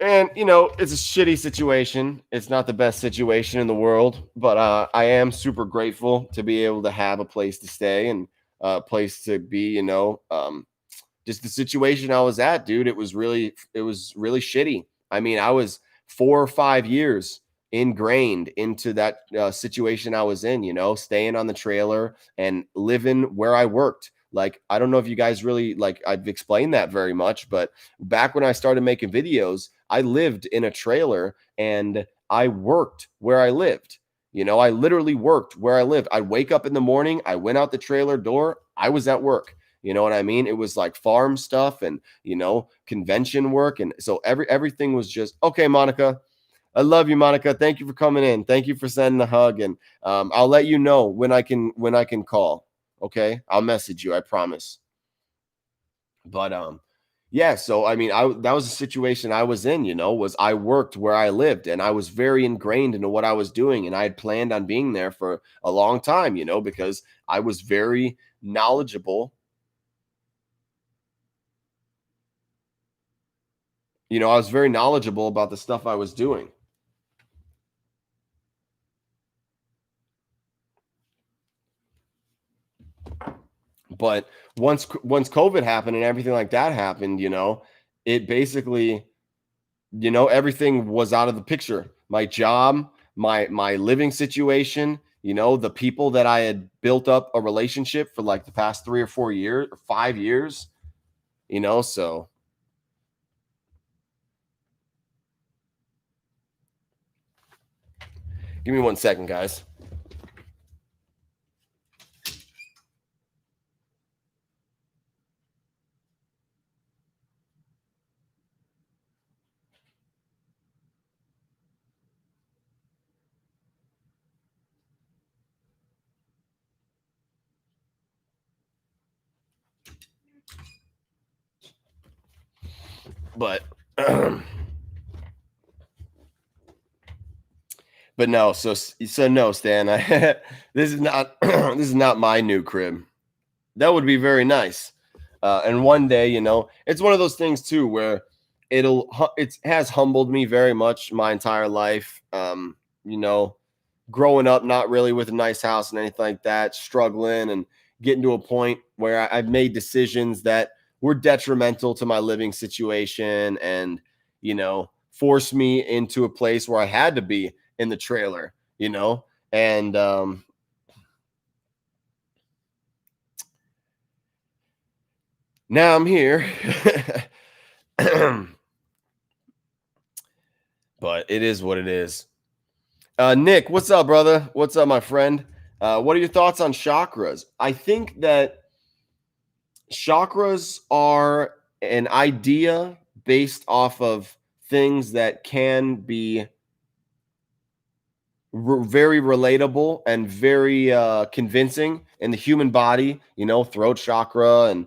And you know, it's a shitty situation. It's not the best situation in the world, but I am super grateful to be able to have a place to stay and a place to be. You know, just the situation I was at, dude. It was really shitty. I mean, I was 4 or 5 years ingrained into that situation I was in. You know, staying on the trailer and living where I worked. Like, I don't know if you guys really like I've explained that very much, but back when I started making videos, I lived in a trailer and I worked where I lived. You know, I literally worked where I lived. I'd wake up in the morning, I went out the trailer door, I was at work. You know what I mean? It was like farm stuff and, convention work. And so everything was just, okay, Monica, I love you, Monica. Thank you for coming in. Thank you for sending a hug. And I'll let you know when I can call. Okay. I'll message you. I promise. But yeah, so I mean, that was a situation I was in, was I worked where I lived and I was very ingrained into what I was doing and I had planned on being there for a long time, because I was very knowledgeable. I was very knowledgeable about the stuff I was doing. But once COVID happened and everything like that happened, it basically, everything was out of the picture. My job, my living situation, the people that I had built up a relationship for like the past 3 or 4 years or 5 years, so give me 1 second, guys. But but no, so no, Stan, this is not this is not my new crib. That would be very nice. And one day, it's one of those things too where it has humbled me very much my entire life. You know, growing up not really with a nice house and anything like that, struggling and getting to a point where I've made decisions that were detrimental to my living situation and, forced me into a place where I had to be in the trailer, and now I'm here. But it is what it is. Nick, what's up, brother? What's up, my friend? What are your thoughts on chakras? I think that chakras are an idea based off of things that can be very relatable and very convincing in the human body, throat chakra and,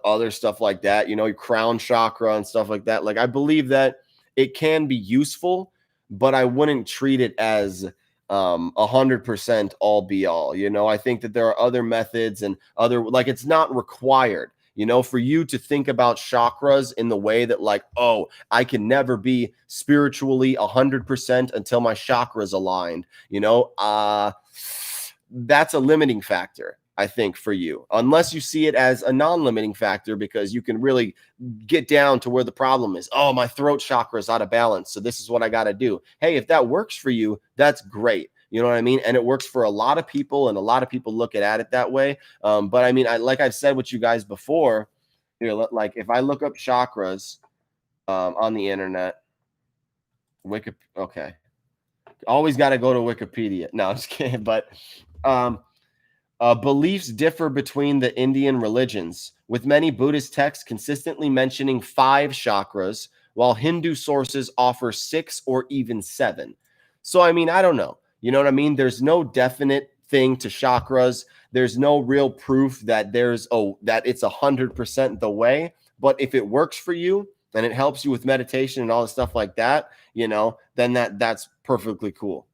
other stuff like that, your crown chakra and stuff like that. Like, I believe that it can be useful, but I wouldn't treat it as 100% all be all. I think that there are other methods and like, it's not required, for you to think about chakras in the way that, like, oh, I can never be spiritually 100% until my chakras aligned. That's a limiting factor, I think, for you, unless you see it as a non-limiting factor, because you can really get down to where the problem is. Oh, my throat chakra is out of balance, so this is what I got to do. Hey, if that works for you, that's great. You know what I mean? And it works for a lot of people, and a lot of people look at it that way. But I mean, like I've said with you guys before, like if I look up chakras on the internet, okay, always got to go to Wikipedia. No, I'm just kidding. But beliefs differ between the Indian religions, with many Buddhist texts consistently mentioning 5 chakras, while Hindu sources offer 6 or even 7. So, I mean, I don't know. You know what I mean? There's no definite thing to chakras. There's no real proof that that it's 100% the way. But if it works for you and it helps you with meditation and all the stuff like that, then that's perfectly cool.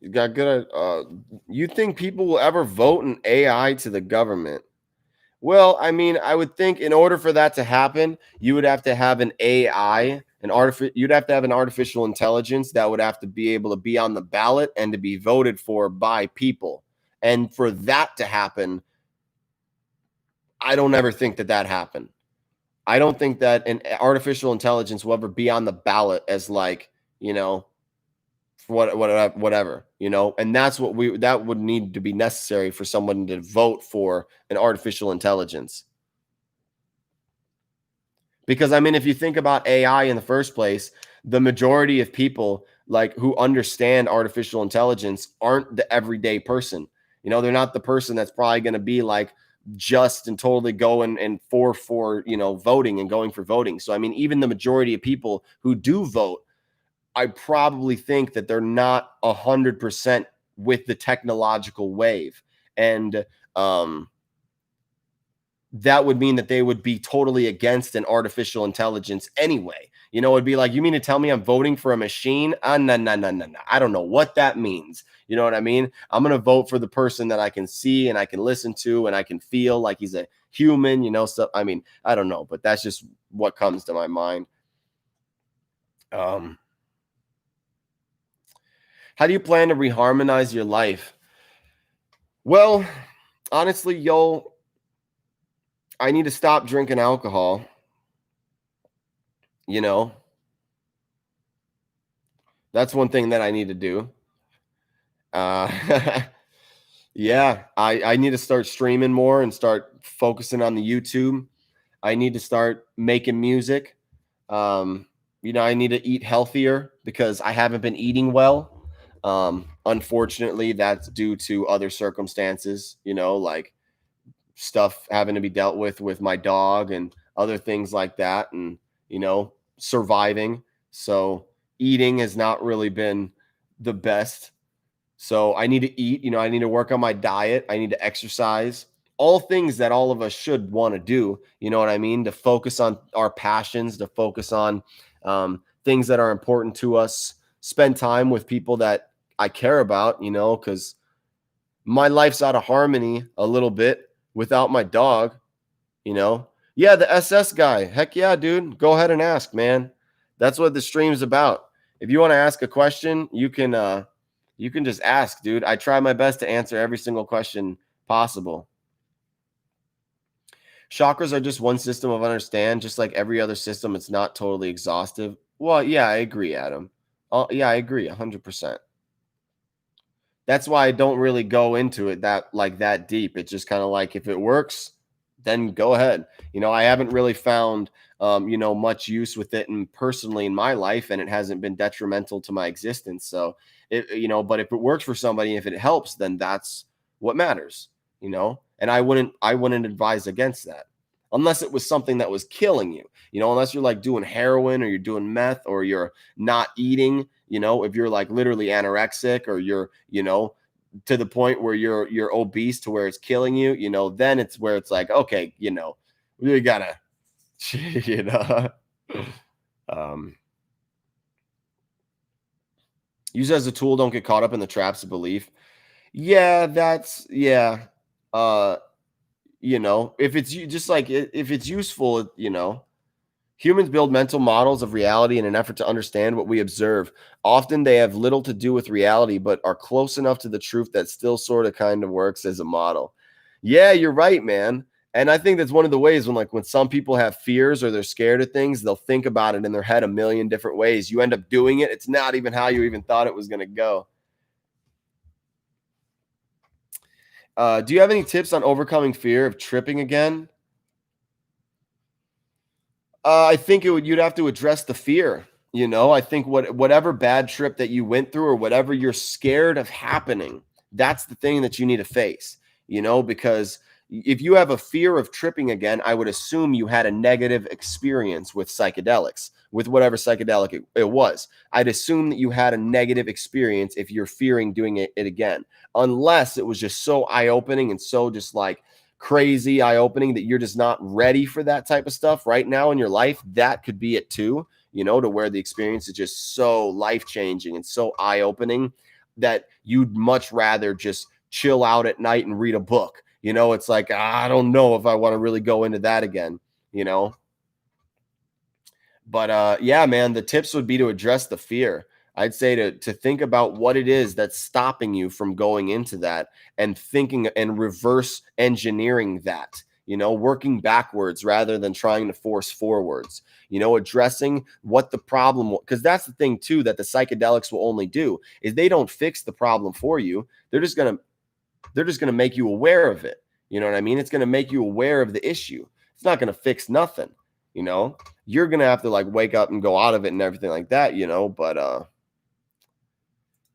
You got good. You think people will ever vote an AI to the government? Well, I mean, I would think in order for that to happen, you would have to have an AI, you'd have to have an artificial intelligence that would have to be able to be on the ballot and to be voted for by people. And for that to happen, I don't ever think that happened. I don't think that an artificial intelligence will ever be on the ballot as like, whatever, and that's what that would need to be necessary for someone to vote for an artificial intelligence. Because I mean, if you think about AI in the first place, the majority of people like who understand artificial intelligence aren't the everyday person. They're not the person that's probably going to be like just and totally going and for voting and going for voting. So I mean, even the majority of people who do vote, I probably think that they're not 100% with the technological wave. And that would mean that they would be totally against an artificial intelligence anyway. It'd be like, you mean to tell me I'm voting for a machine? No. I don't know what that means. You know what I mean? I'm going to vote for the person that I can see and I can listen to and I can feel like he's a human, So, I mean, I don't know, but that's just what comes to my mind. How do you plan to reharmonize your life? Well, honestly, I need to stop drinking alcohol. That's one thing that I need to do. Yeah, I need to start streaming more and start focusing on the YouTube. I need to start making music. I need to eat healthier because I haven't been eating well. Unfortunately, that's due to other circumstances, like stuff having to be dealt with my dog and other things like that, and surviving. So eating has not really been the best. So I need to eat, I need to work on my diet. I need to exercise, all things that all of us should want to do. You know what I mean? To focus on our passions, to focus on things that are important to us, spend time with people that I care about, because my life's out of harmony a little bit without my dog, Yeah, the SS guy. Heck yeah, dude. Go ahead and ask, man. That's what the stream's about. If you want to ask a question, you can just ask, dude. I try my best to answer every single question possible. Chakras are just one system of understand, just like every other system. It's not totally exhaustive. Well, yeah, I agree, Adam. Yeah, I agree 100%. That's why I don't really go into it that deep. It's just kind of like, if it works, then go ahead. I haven't really found, much use with it personally in my life, and it hasn't been detrimental to my existence. So but if it works for somebody, if it helps, then that's what matters, and I wouldn't advise against that unless it was something that was killing you, unless you're like doing heroin or you're doing meth or you're not eating, if you're like literally anorexic or you're, to the point where you're obese to where it's killing you, then it's where it's like, okay, we gotta, use it as a tool. Don't get caught up in the traps of belief. Yeah, if it's just like, if it's useful, humans build mental models of reality in an effort to understand what we observe. Often they have little to do with reality, but are close enough to the truth that still sort of kind of works as a model. Yeah, you're right, man. And I think that's one of the ways when some people have fears or they're scared of things, they'll think about it in their head a million different ways. You end up doing it. It's not even how you even thought it was going to go. Do you have any tips on overcoming fear of tripping again? I think you'd have to address the fear. I think whatever bad trip that you went through or whatever you're scared of happening, that's the thing that you need to face, because if you have a fear of tripping again, I would assume you had a negative experience with psychedelics, with whatever psychedelic it was. I'd assume that you had a negative experience if you're fearing doing it again, unless it was just so eye-opening and so just like crazy eye-opening that you're just not ready for that type of stuff right now in your life. That could be it too, to where the experience is just so life-changing and so eye-opening that you'd much rather just chill out at night and read a book, It's like, I don't know if I want to really go into that again, you know. But yeah, man, the tips would be to address the fear. I'd say to think about what it is that's stopping you from going into that, and thinking and reverse engineering that, working backwards rather than trying to force forwards, addressing what the problem, because that's the thing too, that the psychedelics will only do is they don't fix the problem for you. They're just going to make you aware of it. You know what I mean? It's going to make you aware of the issue. It's not going to fix nothing. You're going to have to like wake up and go out of it and everything like that, but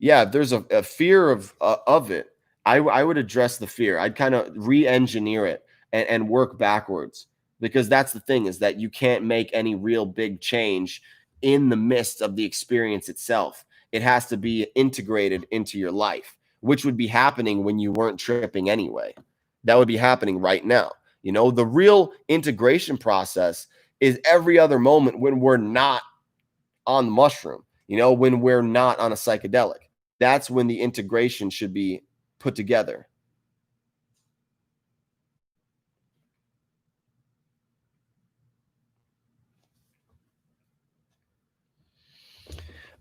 yeah, if there's a fear of it, I would address the fear. I'd kind of re-engineer it and work backwards, because that's the thing, is that you can't make any real big change in the midst of the experience itself. It has to be integrated into your life, which would be happening when you weren't tripping anyway. That would be happening right now. The real integration process is every other moment when we're not on the mushroom, when we're not on a psychedelic. That's when the integration should be put together.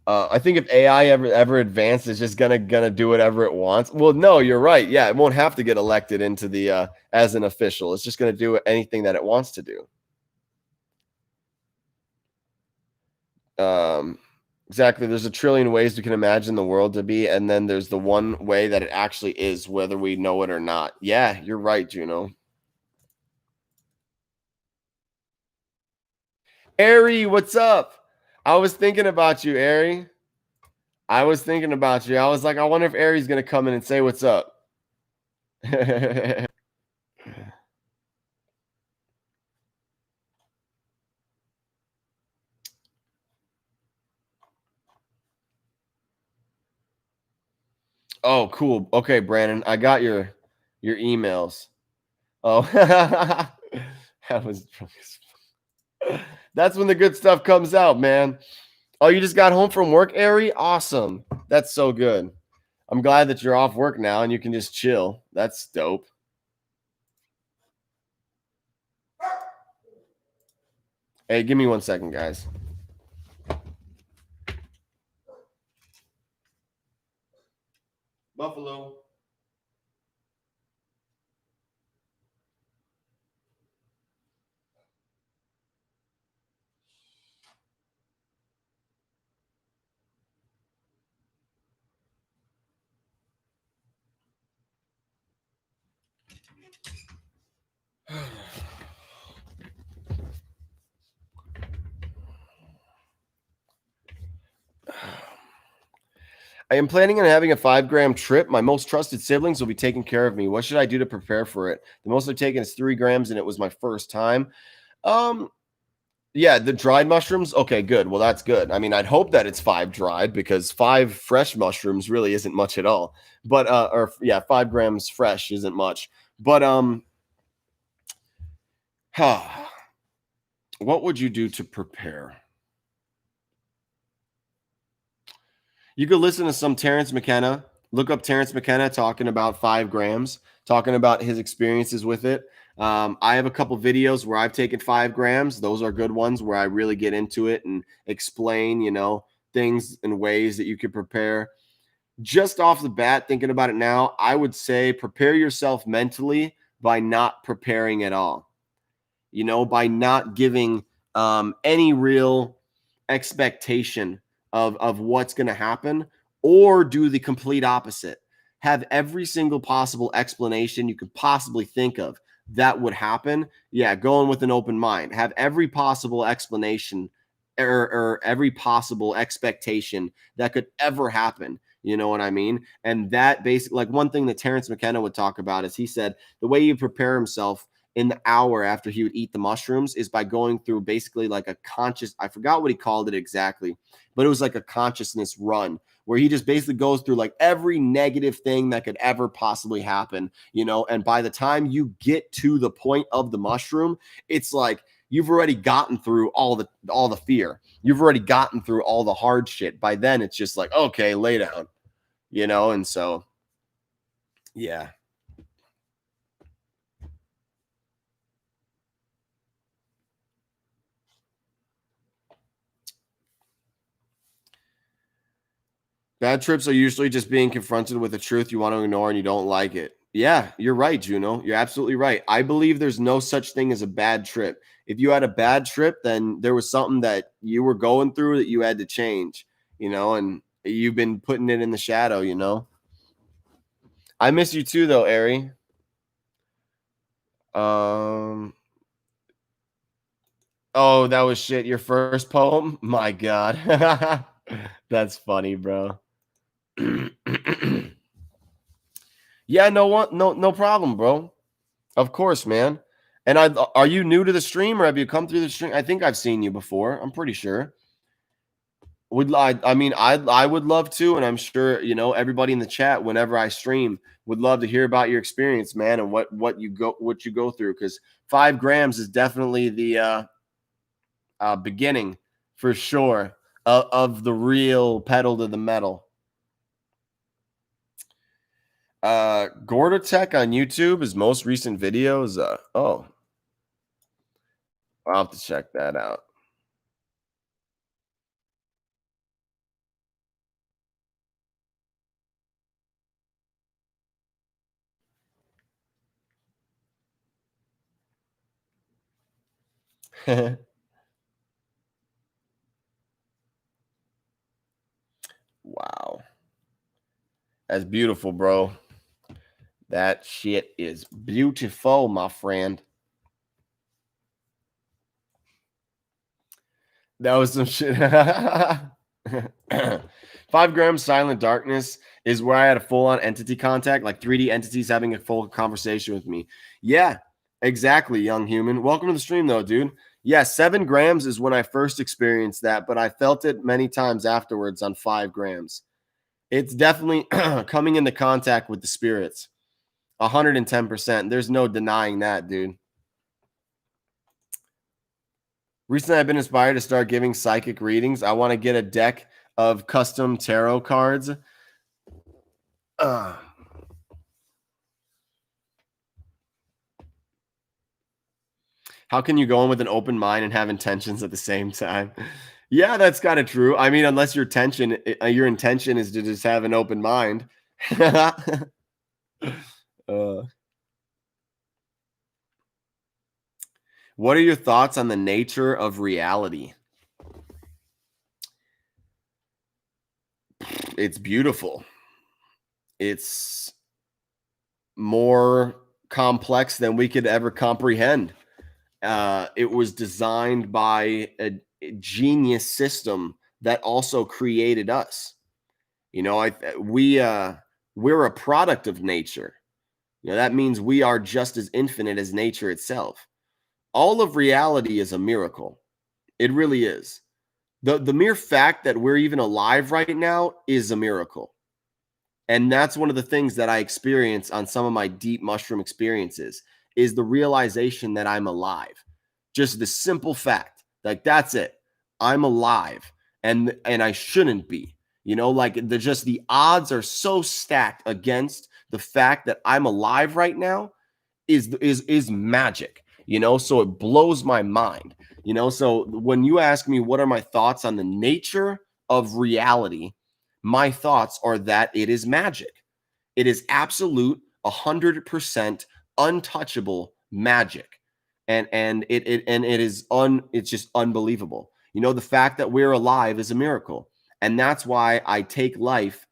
I think if AI ever advanced, it's just gonna do whatever it wants. Well, no, you're right. Yeah, it won't have to get elected into the as an official. It's just gonna do anything that it wants to do. Exactly. There's a trillion ways we can imagine the world to be, and then there's the one way that it actually is, whether we know it or not. Yeah, you're right, Juno. Ari, what's up? I was thinking about you, Ari. I was thinking about you. I was like, I wonder if Ari's gonna come in and say what's up. Oh, cool. Okay, Brandon, I got your emails. Oh, that was that's when the good stuff comes out, man. Oh, you just got home from work, Ari? Awesome. That's so good. I'm glad that you're off work now and you can just chill. That's dope. Hey, give me 1 second, guys. Buffalo. I am planning on having a 5-gram trip. My most trusted siblings will be taking care of me. What should I do to prepare for it? The most I've taken is 3 grams, and it was my first time. Yeah, the dried mushrooms. Okay, good. Well, that's good. I mean, I'd hope that it's 5 dried, because 5 fresh mushrooms really isn't much at all. But 5 grams fresh isn't much. But what would you do to prepare? You could listen to some Terrence McKenna. Look up Terrence McKenna talking about 5 grams, talking about his experiences with it. I have a couple videos where I've taken 5 grams. Those are good ones where I really get into it and explain, things and ways that you could prepare. Just off the bat, thinking about it now, I would say prepare yourself mentally by not preparing at all. By not giving any real expectation of what's going to happen, or do the complete opposite. Have every single possible explanation you could possibly think of that would happen. Yeah, going with an open mind. Have every possible explanation or every possible expectation that could ever happen. You know what I mean? And that basically, like, one thing that Terrence McKenna would talk about is, he said the way you prepare himself in the hour after he would eat the mushrooms is by going through basically like a conscious, I forgot what he called it exactly, but it was like a consciousness run where he just basically goes through like every negative thing that could ever possibly happen, and by the time you get to the point of the mushroom, it's like you've already gotten through all the fear. You've already gotten through all the hard shit. By then it's just like, okay, lay down, and so, yeah. Bad trips are usually just being confronted with a truth you want to ignore and you don't like it. Yeah, you're right, Juno. You're absolutely right. I believe there's no such thing as a bad trip. If you had a bad trip, then there was something that you were going through that you had to change, and you've been putting it in the shadow. I miss you too, though, Ari. Oh, that was shit. Your first poem? My God. That's funny, bro. Yeah, no problem, bro. Of course, man. And are you new to the stream or have you come through the stream? I think I've seen you before. I'm pretty sure. I would love to, and I'm sure everybody in the chat whenever I stream would love to hear about your experience, man, and what you go through. Because 5 grams is definitely the beginning for sure of the real pedal to the metal. Gorda Tech on YouTube, his most recent videos. I'll have to check that out. Wow. That's beautiful, bro. That shit is beautiful, my friend. That was some shit. 5 grams silent darkness is where I had a full-on entity contact, like 3D entities having a full conversation with me. Yeah, exactly, young human. Welcome to the stream, though, dude. Yeah, 7 grams is when I first experienced that, but I felt it many times afterwards on 5 grams. It's definitely coming into contact with the spirits. 110%. There's no denying that, dude. Recently, I've been inspired to start giving psychic readings. I want to get a deck of custom tarot cards. How can you go in with an open mind and have intentions at the same time? Yeah, that's kind of true. I mean, unless your intention is to just have an open mind. What are your thoughts on the nature of reality? It's beautiful. It's more complex than we could ever comprehend. It was designed by a genius system that also created us. We're a product of nature. That means we are just as infinite as nature itself. All of reality is a miracle. It really is. The mere fact that we're even alive right now is a miracle. And that's one of the things that I experience on some of my deep mushroom experiences is the realization that I'm alive. Just the simple fact, like that's it. I'm alive and I shouldn't be. The odds are so stacked against the fact that I'm alive right now is magic. So it blows my mind. So when you ask me what are my thoughts on the nature of reality, my thoughts are that it is magic. It is absolute 100% untouchable magic. And it's just unbelievable. The fact that we're alive is a miracle. And that's why I take life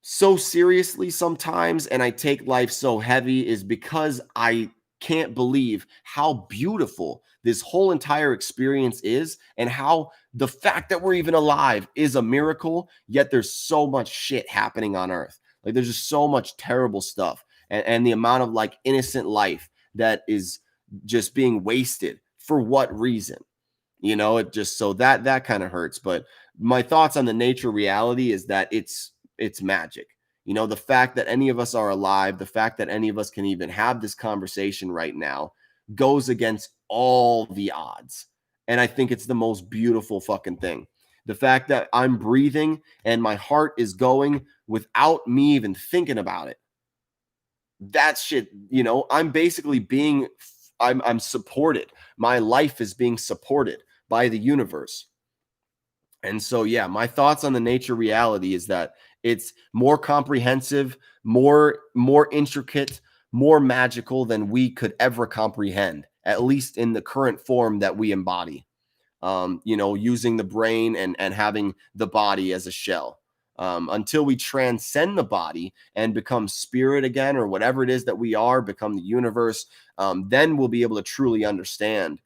so seriously sometimes and I take life so heavy is because I can't believe how beautiful this whole entire experience is and how the fact that we're even alive is a miracle, yet there's so much shit happening on earth. Like there's just so much terrible stuff and the amount of like innocent life that is just being wasted for what reason? It just so that kind of hurts. But my thoughts on the nature reality is that it's magic. The fact that any of us are alive, the fact that any of us can even have this conversation right now goes against all the odds. And I think it's the most beautiful fucking thing. The fact that I'm breathing and my heart is going without me even thinking about it. That shit, I'm basically I'm supported. My life is being supported by the universe. And so, yeah, my thoughts on the nature reality is that it's more comprehensive, more intricate, more magical than we could ever comprehend, at least in the current form that we embody. Using the brain and having the body as a shell. Until we transcend the body and become spirit again, or whatever it is that we are, become the universe, then we'll be able to truly understand,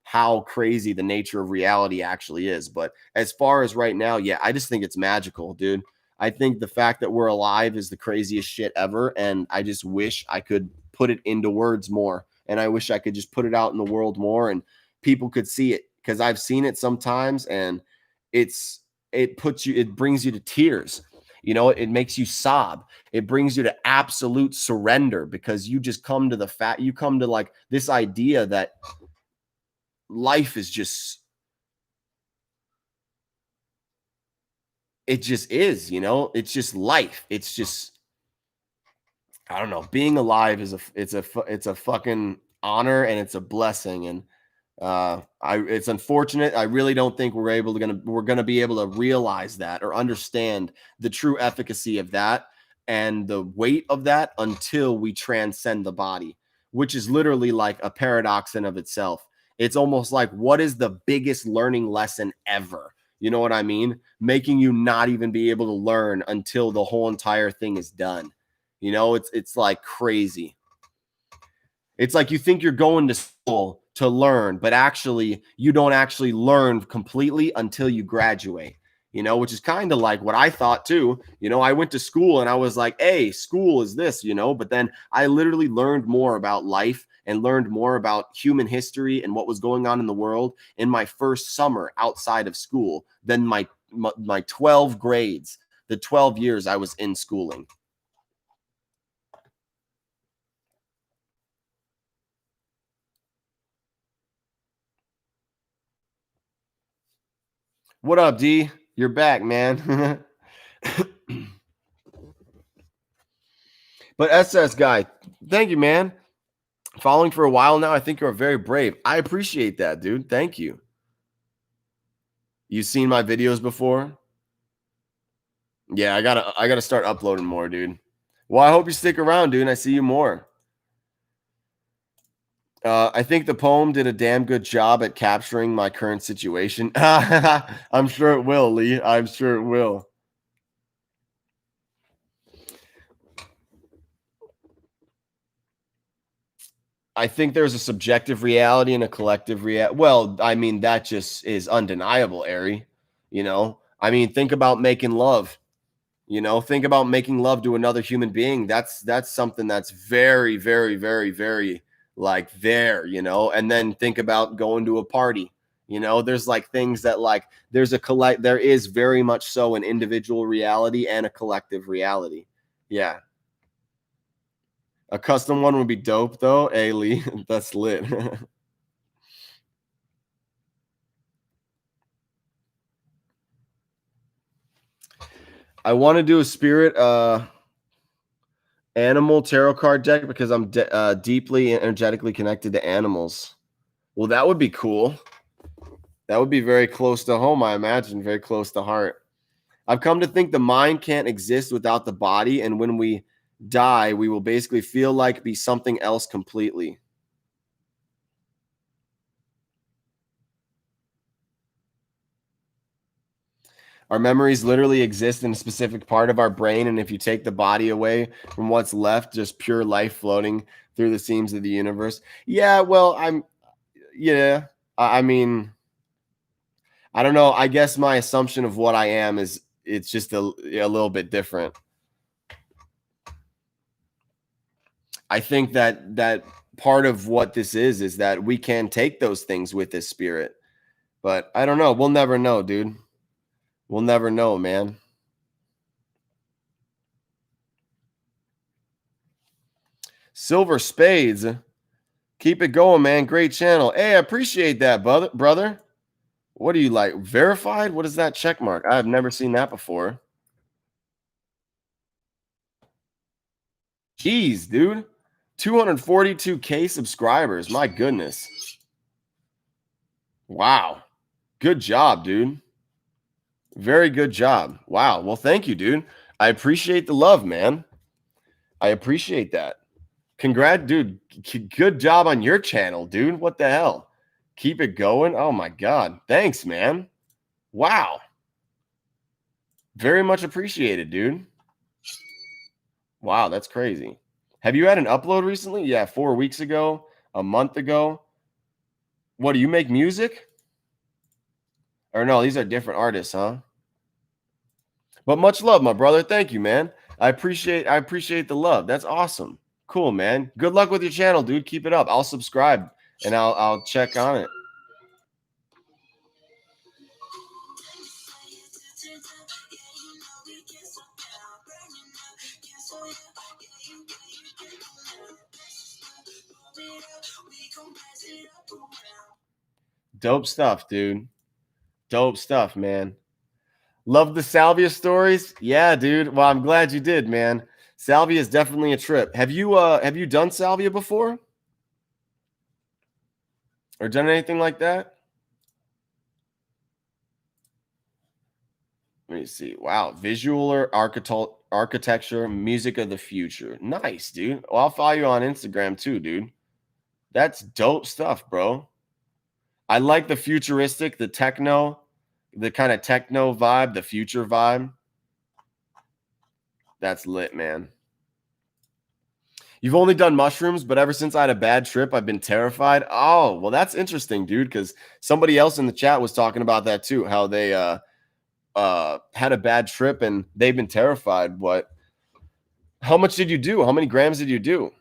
how crazy the nature of reality actually is. But as far as right now, yeah, I just think it's magical, dude. I think the fact that we're alive is the craziest shit ever. And I just wish I could put it into words more. And I wish I could just put it out in the world more and people could see it, because I've seen it sometimes and it brings you to tears. It makes you sob. It brings you to absolute surrender, because you just come to you come to like this idea that life is just, it just is, it's just life. It's just, I don't know, being alive is it's a fucking honor, and it's a blessing. And it's unfortunate. I really don't think we're gonna be able to realize that or understand the true efficacy of that and the weight of that until we transcend the body, which is literally like a paradox in of itself. It's almost like, what is the biggest learning lesson ever? You know what I mean? Making you not even be able to learn until the whole entire thing is done. It's like crazy. It's like you think you're going to school to learn, but actually you don't actually learn completely until you graduate, which is kind of like what I thought too. I went to school and I was like, hey, school is this, but then I literally learned more about life and learned more about human history and what was going on in the world in my first summer outside of school than my 12 grades, the 12 years I was in schooling. What up, D? You're back, man. But SS guy, thank you, man. Following for a while now. I think you're very brave. I appreciate that, dude. Thank you. You've seen my videos before? Yeah, I gotta start uploading more, dude. Well, I hope you stick around, dude. And I see you more. I think the poem did a damn good job at capturing my current situation. I'm sure it will, Lee. I'm sure it will. I think there's a subjective reality and a collective reality. Well, I mean, that just is undeniable, Ari. I mean, think about making love. Think about making love to another human being. That's something that's very, very, very, very like there. And then think about going to a party. There's like things that like there is very much so an individual reality and a collective reality. Yeah. A custom one would be dope, though. Hey, Lee, that's lit. I want to do a spirit animal tarot card deck because I'm deeply energetically connected to animals. Well, that would be cool. That would be very close to home, I imagine, very close to heart. I've come to think the mind can't exist without the body, and when we die, we will basically feel like be something else completely. Our memories literally exist in a specific part of our brain, and if you take the body away from what's left, just pure life floating through the seams of the universe. Yeah, well, I mean, I don't know. I guess my assumption of what I am is it's just a little bit different. I think that part of what this is that we can take those things with this spirit, but I don't know. We'll never know, dude. We'll never know, man. Silver Spades. Keep it going, man. Great channel. Hey, I appreciate that, brother. What are you like? Verified? What is that check mark? I've never seen that before. Jeez, dude. 242K subscribers. My goodness. Wow. Good job, dude. Very good job. Wow. Well, thank you, dude. I appreciate the love, man. I appreciate that. Dude. Good job on your channel, dude. What the hell? Keep it going. Oh my God. Thanks, man. Wow. Very much appreciated, dude. Wow, that's crazy. Have you had an upload recently? Yeah, 4 weeks ago, a month ago. What, do you make music? Or no, these are different artists, huh? But much love, my brother. Thank you, man. I appreciate the love. That's awesome. Cool, man. Good luck with your channel, dude. Keep it up. I'll subscribe and I'll check on it. Dope stuff, dude. Dope stuff, man. Love the salvia stories. Yeah, dude. Well, I'm glad you did, man. Salvia is definitely a trip. Have you done salvia before? Or done anything like that? Let me see. Wow. Visual or architecture, music of the future. Nice, dude. Well, I'll follow you on Instagram too, dude. That's dope stuff, bro. I like the futuristic, the techno, the kind of techno vibe, the future vibe. That's lit, man. You've only done mushrooms, but ever since I had a bad trip, I've been terrified. Oh, well, that's interesting, dude, because somebody else in the chat was talking about that too, how they had a bad trip and they've been terrified. How much did you do? How many grams did you do?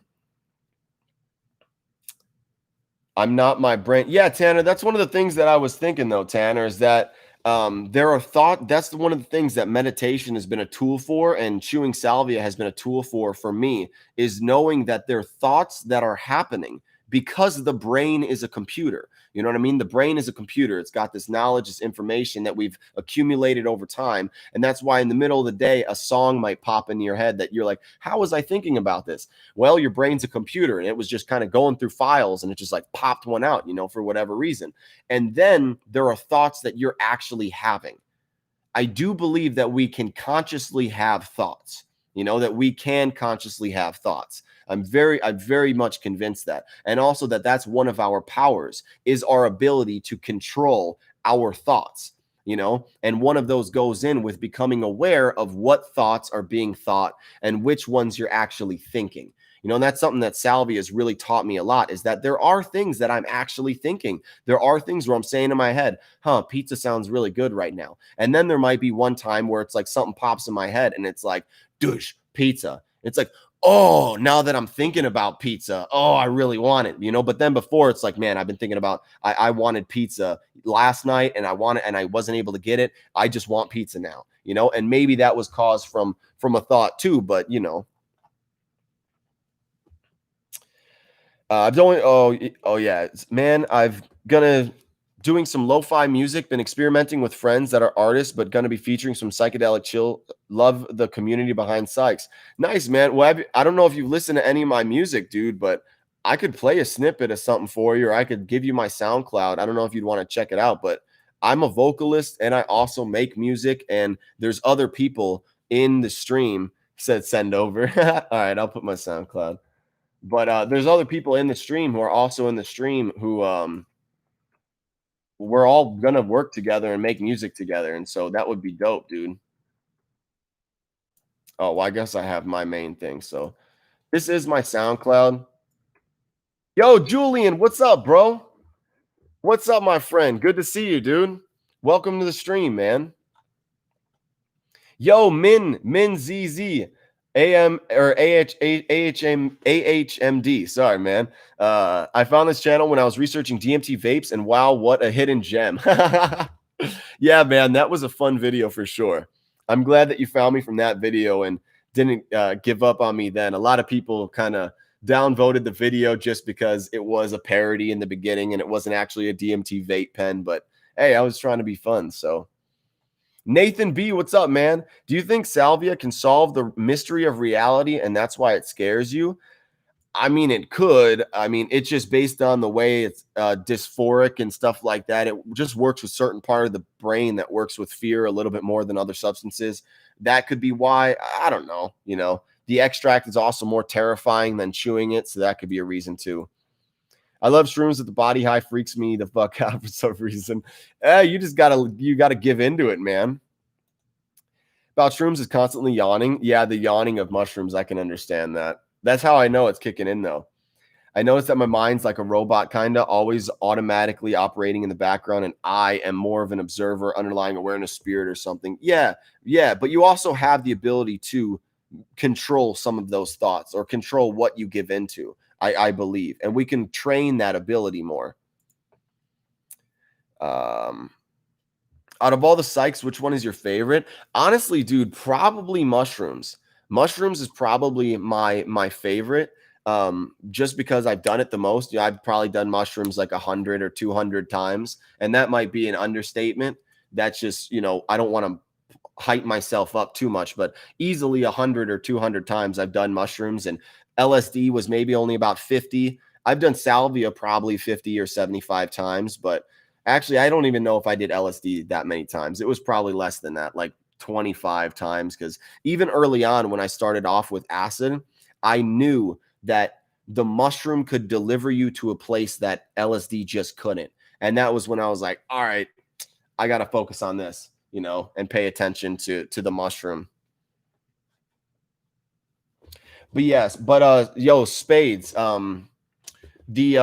I'm not my brain. Yeah, Tanner, that's one of the things that I was thinking though, Tanner, is that that's one of the things that meditation has been a tool for, and chewing salvia has been a tool for me, is knowing that there are thoughts that are happening because the brain is a computer. You know what I mean? The brain is a computer. It's got this knowledge, this information that we've accumulated over time. And that's why in the middle of the day, a song might pop into your head that you're like, how was I thinking about this? Well, your brain's a computer and it was just kind of going through files and it just like popped one out, for whatever reason. And then there are thoughts that you're actually having. I do believe that we can consciously have thoughts, that we can consciously have thoughts. I'm very much convinced that. And also that's one of our powers, is our ability to control our thoughts, and one of those goes in with becoming aware of what thoughts are being thought and which ones you're actually thinking. And that's something that salvia has really taught me a lot, is that there are things that I'm actually thinking. There are things where I'm saying in my head, pizza sounds really good right now. And then there might be one time where it's like something pops in my head and it's like, douche, pizza. It's like, oh, now that I'm thinking about pizza, oh, I really want it, but then before it's like, man, I've been thinking about, I wanted pizza last night and I wasn't able to get it. I just want pizza now, and maybe that was caused from a thought too, but I've only, oh yeah, man, doing some lo-fi music, been experimenting with friends that are artists, but going to be featuring some psychedelic chill. Love the community behind Sykes. Nice, man. Well, I don't know if you've listened to any of my music, dude, but I could play a snippet of something for you, or I could give you my SoundCloud. I don't know if you'd want to check it out, but I'm a vocalist and I also make music, and there's other people in the stream. Said send over. All right, I'll put my SoundCloud. But there's other people in the stream who are also in the stream who we're all gonna work together and make music together, and so that would be dope, dude. Oh, well, I guess I have my main thing. So this is my SoundCloud. Yo, Julian, what's up, bro? What's up, my friend? Good to see you, dude. Welcome to the stream, man. Yo, Min ZZ. AM or AHMD. Sorry, man. I found this channel when I was researching DMT vapes, and wow, what a hidden gem. Yeah, man, that was a fun video for sure. I'm glad that you found me from that video and didn't give up on me then. A lot of people kind of downvoted the video just because it was a parody in the beginning and it wasn't actually a DMT vape pen, but hey, I was trying to be fun, so. Nathan B, what's up, man? Do you think salvia can solve the mystery of reality and that's why it scares you? I mean, it could. I mean, it's just based on the way it's dysphoric and stuff like that. It just works with certain part of the brain that works with fear a little bit more than other substances. That could be why. I don't know. You know, the extract is also more terrifying than chewing it, so that could be a reason too. I love shrooms, but the body high freaks me the fuck out for some reason. You gotta give into it, man. About shrooms is constantly yawning. Yeah, the yawning of mushrooms, I can understand that. That's how I know it's kicking in, though. I notice that my mind's like a robot, kind of always automatically operating in the background, and I am more of an observer, underlying awareness, spirit, or something. Yeah, yeah. But you also have the ability to control some of those thoughts or control what you give into, I believe. And we can train that ability more. Out of all the psychs, which one is your favorite? Honestly, dude, probably mushrooms. Mushrooms is probably my favorite. Just because I've done it the most. You know, I've probably done mushrooms like 100 or 200 times, and that might be an understatement. That's just, you know, I don't want to hype myself up too much, but easily 100 or 200 times I've done mushrooms, and LSD was maybe only about 50. I've done salvia probably 50 or 75 times, but actually, I don't even know if I did LSD that many times. It was probably less than that, like 25 times, because even early on when I started off with acid, I knew that the mushroom could deliver you to a place that LSD just couldn't. And that was when I was like, all right, I got to focus on this, you know, and pay attention to the mushroom. But yes, but yo, Spades, the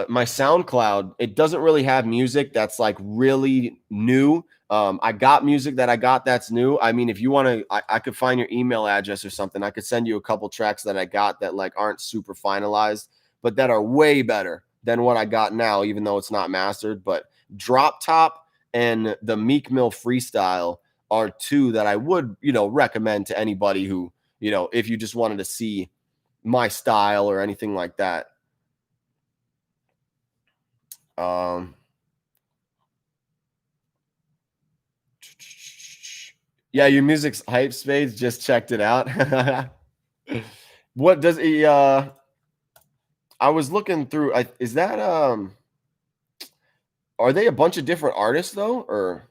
my SoundCloud, it doesn't really have music that's like really new. I got music that I got that's new. I mean, if you want to, I could find your email address or something. I could send you a couple tracks that I got that like aren't super finalized, but that are way better than what I got now, even though it's not mastered. But Drop Top and the Meek Mill Freestyle are two that I would, you know, recommend to anybody who, you know, if you just wanted to see my style or anything like that. Yeah, your music's hype, Spades. Just checked it out. What does he I was looking through, is that are they a bunch of different artists though, or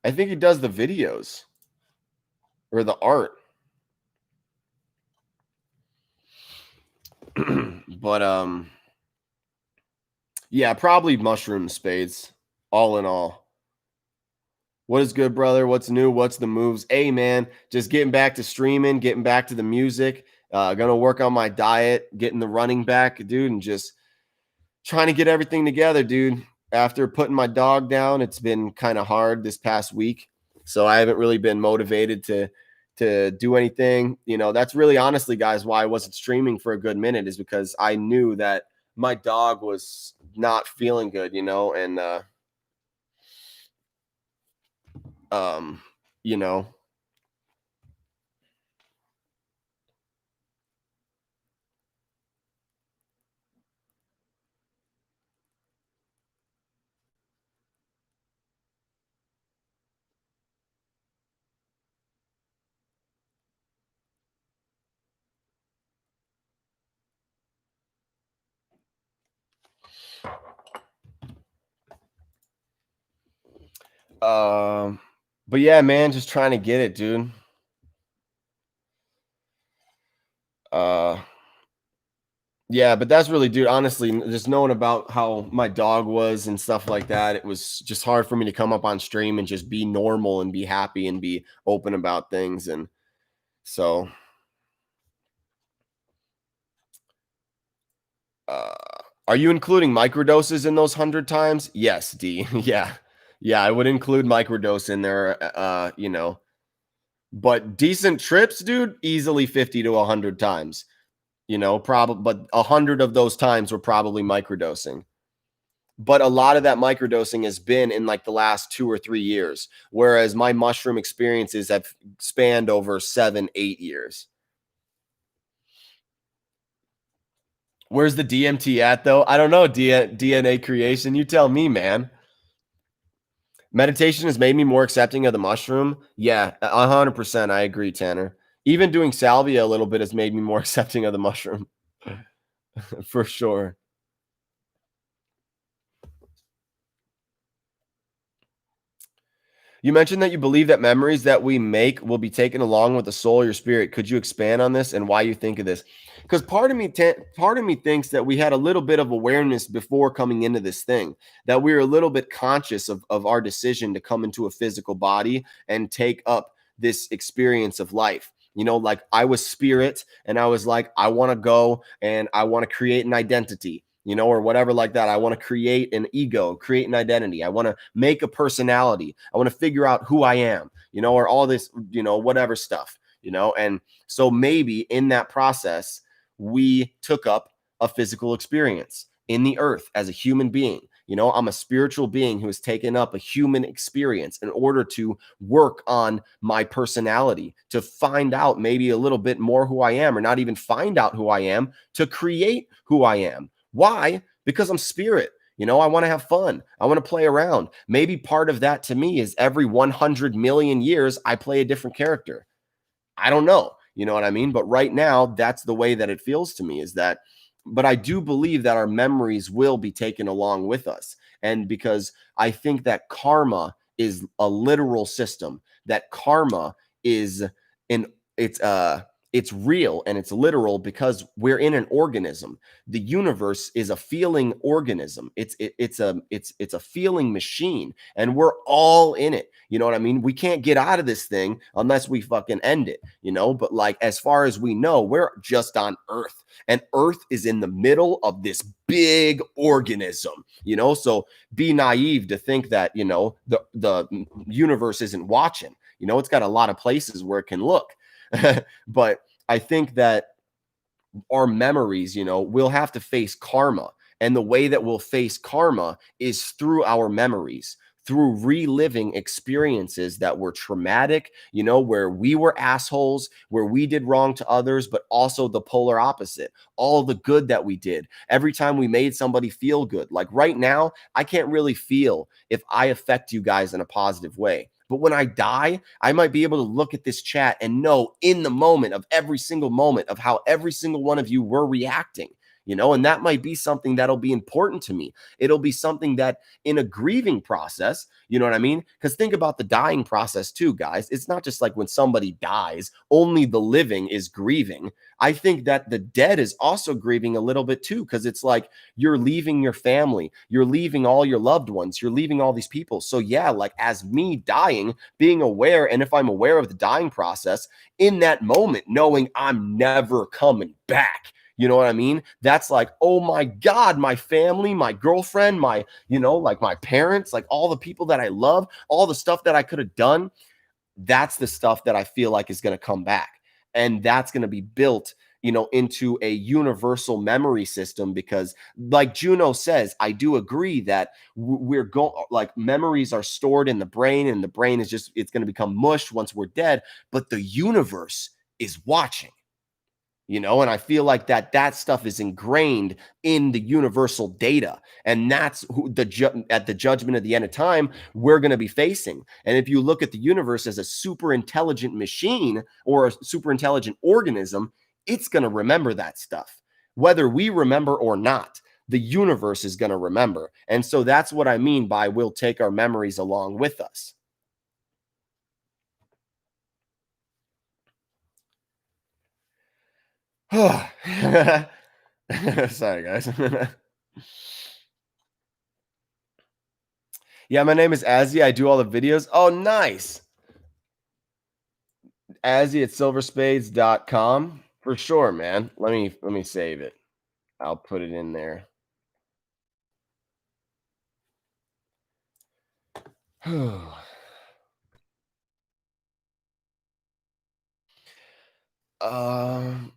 I think he does the videos or the art. But yeah, probably mushroom, Spades, all in all. What is good, brother? What's new? What's the moves? Hey, man, just getting back to streaming, getting back to the music. Gonna work on my diet, getting the running back, dude, and just trying to get everything together, dude. After putting my dog down, it's been kind of hard this past week, so I haven't really been motivated to do anything. You know, that's really honestly, guys, why I wasn't streaming for a good minute, is because I knew that my dog was not feeling good, you know, and you know, but yeah, man, just trying to get it, dude. Yeah, but that's really, dude, honestly, just knowing about how my dog was and stuff like that, it was just hard for me to come up on stream and just be normal and be happy and be open about things. And so, uh, are you including microdoses in those 100 times? Yes, D. Yeah. Yeah, I would include microdose in there, you know, but decent trips, dude, easily 50 to 100 times, you know, probably, but 100 of those times were probably microdosing. But a lot of that microdosing has been in like the last 2 or 3 years, whereas my mushroom experiences have spanned over 7, 8 years. Where's the DMT at, though? I don't know. DNA creation. You tell me, man. Meditation has made me more accepting of the mushroom. Yeah, 100%. I agree, Tanner. Even doing salvia a little bit has made me more accepting of the mushroom. For sure. You mentioned that you believe that memories that we make will be taken along with the soul or your spirit. Could you expand on this and why you think of this? Because part of me thinks that we had a little bit of awareness before coming into this thing, that we were a little bit conscious of our decision to come into a physical body and take up this experience of life. You know, like I was spirit and I was like, I want to go and I want to create an identity, you know, or whatever like that. I want to create an ego, create an identity. I want to make a personality. I want to figure out who I am, you know, or all this, you know, whatever stuff, you know. And so maybe in that process, we took up a physical experience in the earth as a human being. You know, I'm a spiritual being who has taken up a human experience in order to work on my personality, to find out maybe a little bit more who I am, or not even find out who I am, to create who I am. Why? Because I'm spirit. You know, I want to have fun. I want to play around. Maybe part of that to me is every 100 million years, I play a different character. I don't know. You know what I mean? But right now, that's the way that it feels to me is that, but I do believe that our memories will be taken along with us. And because I think that karma is a literal system, that karma is an, it's real and it's literal because we're in an organism. The universe is a feeling organism. It's a feeling machine, and we're all in it. You know what I mean? We can't get out of this thing unless we fucking end it, you know? But like, as far as we know, we're just on Earth, and Earth is in the middle of this big organism, you know? So be naive to think that, you know, the universe isn't watching. You know, it's got a lot of places where it can look. But I think that our memories, you know, we'll have to face karma. And the way that we'll face karma is through our memories, through reliving experiences that were traumatic, you know, where we were assholes, where we did wrong to others, but also the polar opposite, all the good that we did. Every time we made somebody feel good. Like right now, I can't really feel if I affect you guys in a positive way. But when I die, I might be able to look at this chat and know in the moment of every single moment of how every single one of you were reacting, you know, and that might be something that'll be important to me. It'll be something that in a grieving process, you know what I mean? Because think about the dying process too, guys. It's not just like when somebody dies, only the living is grieving. I think that the dead is also grieving a little bit too, because it's like you're leaving your family, you're leaving all your loved ones, you're leaving all these people. So yeah, like as me dying, being aware, and if I'm aware of the dying process in that moment, knowing I'm never coming back. You know what I mean? That's like, oh my God, my family, my girlfriend, my, you know, like my parents, like all the people that I love, all the stuff that I could have done. That's the stuff that I feel like is going to come back. And that's going to be built, you know, into a universal memory system because like Juno says, I do agree that we're going like memories are stored in the brain and the brain is just, it's going to become mush once we're dead, but the universe is watching. You know, and I feel like that stuff is ingrained in the universal data, and that's who at the judgment at the end of time we're going to be facing. And if you look at the universe as a super intelligent machine or a super intelligent organism, it's going to remember that stuff, whether we remember or not. The universe is going to remember, and so that's what I mean by we'll take our memories along with us. Sorry, guys. Yeah, my name is Azzy. I do all the videos. Oh, nice. Azzy at silverspades.com. For sure, man. Let me save it. I'll put it in there. um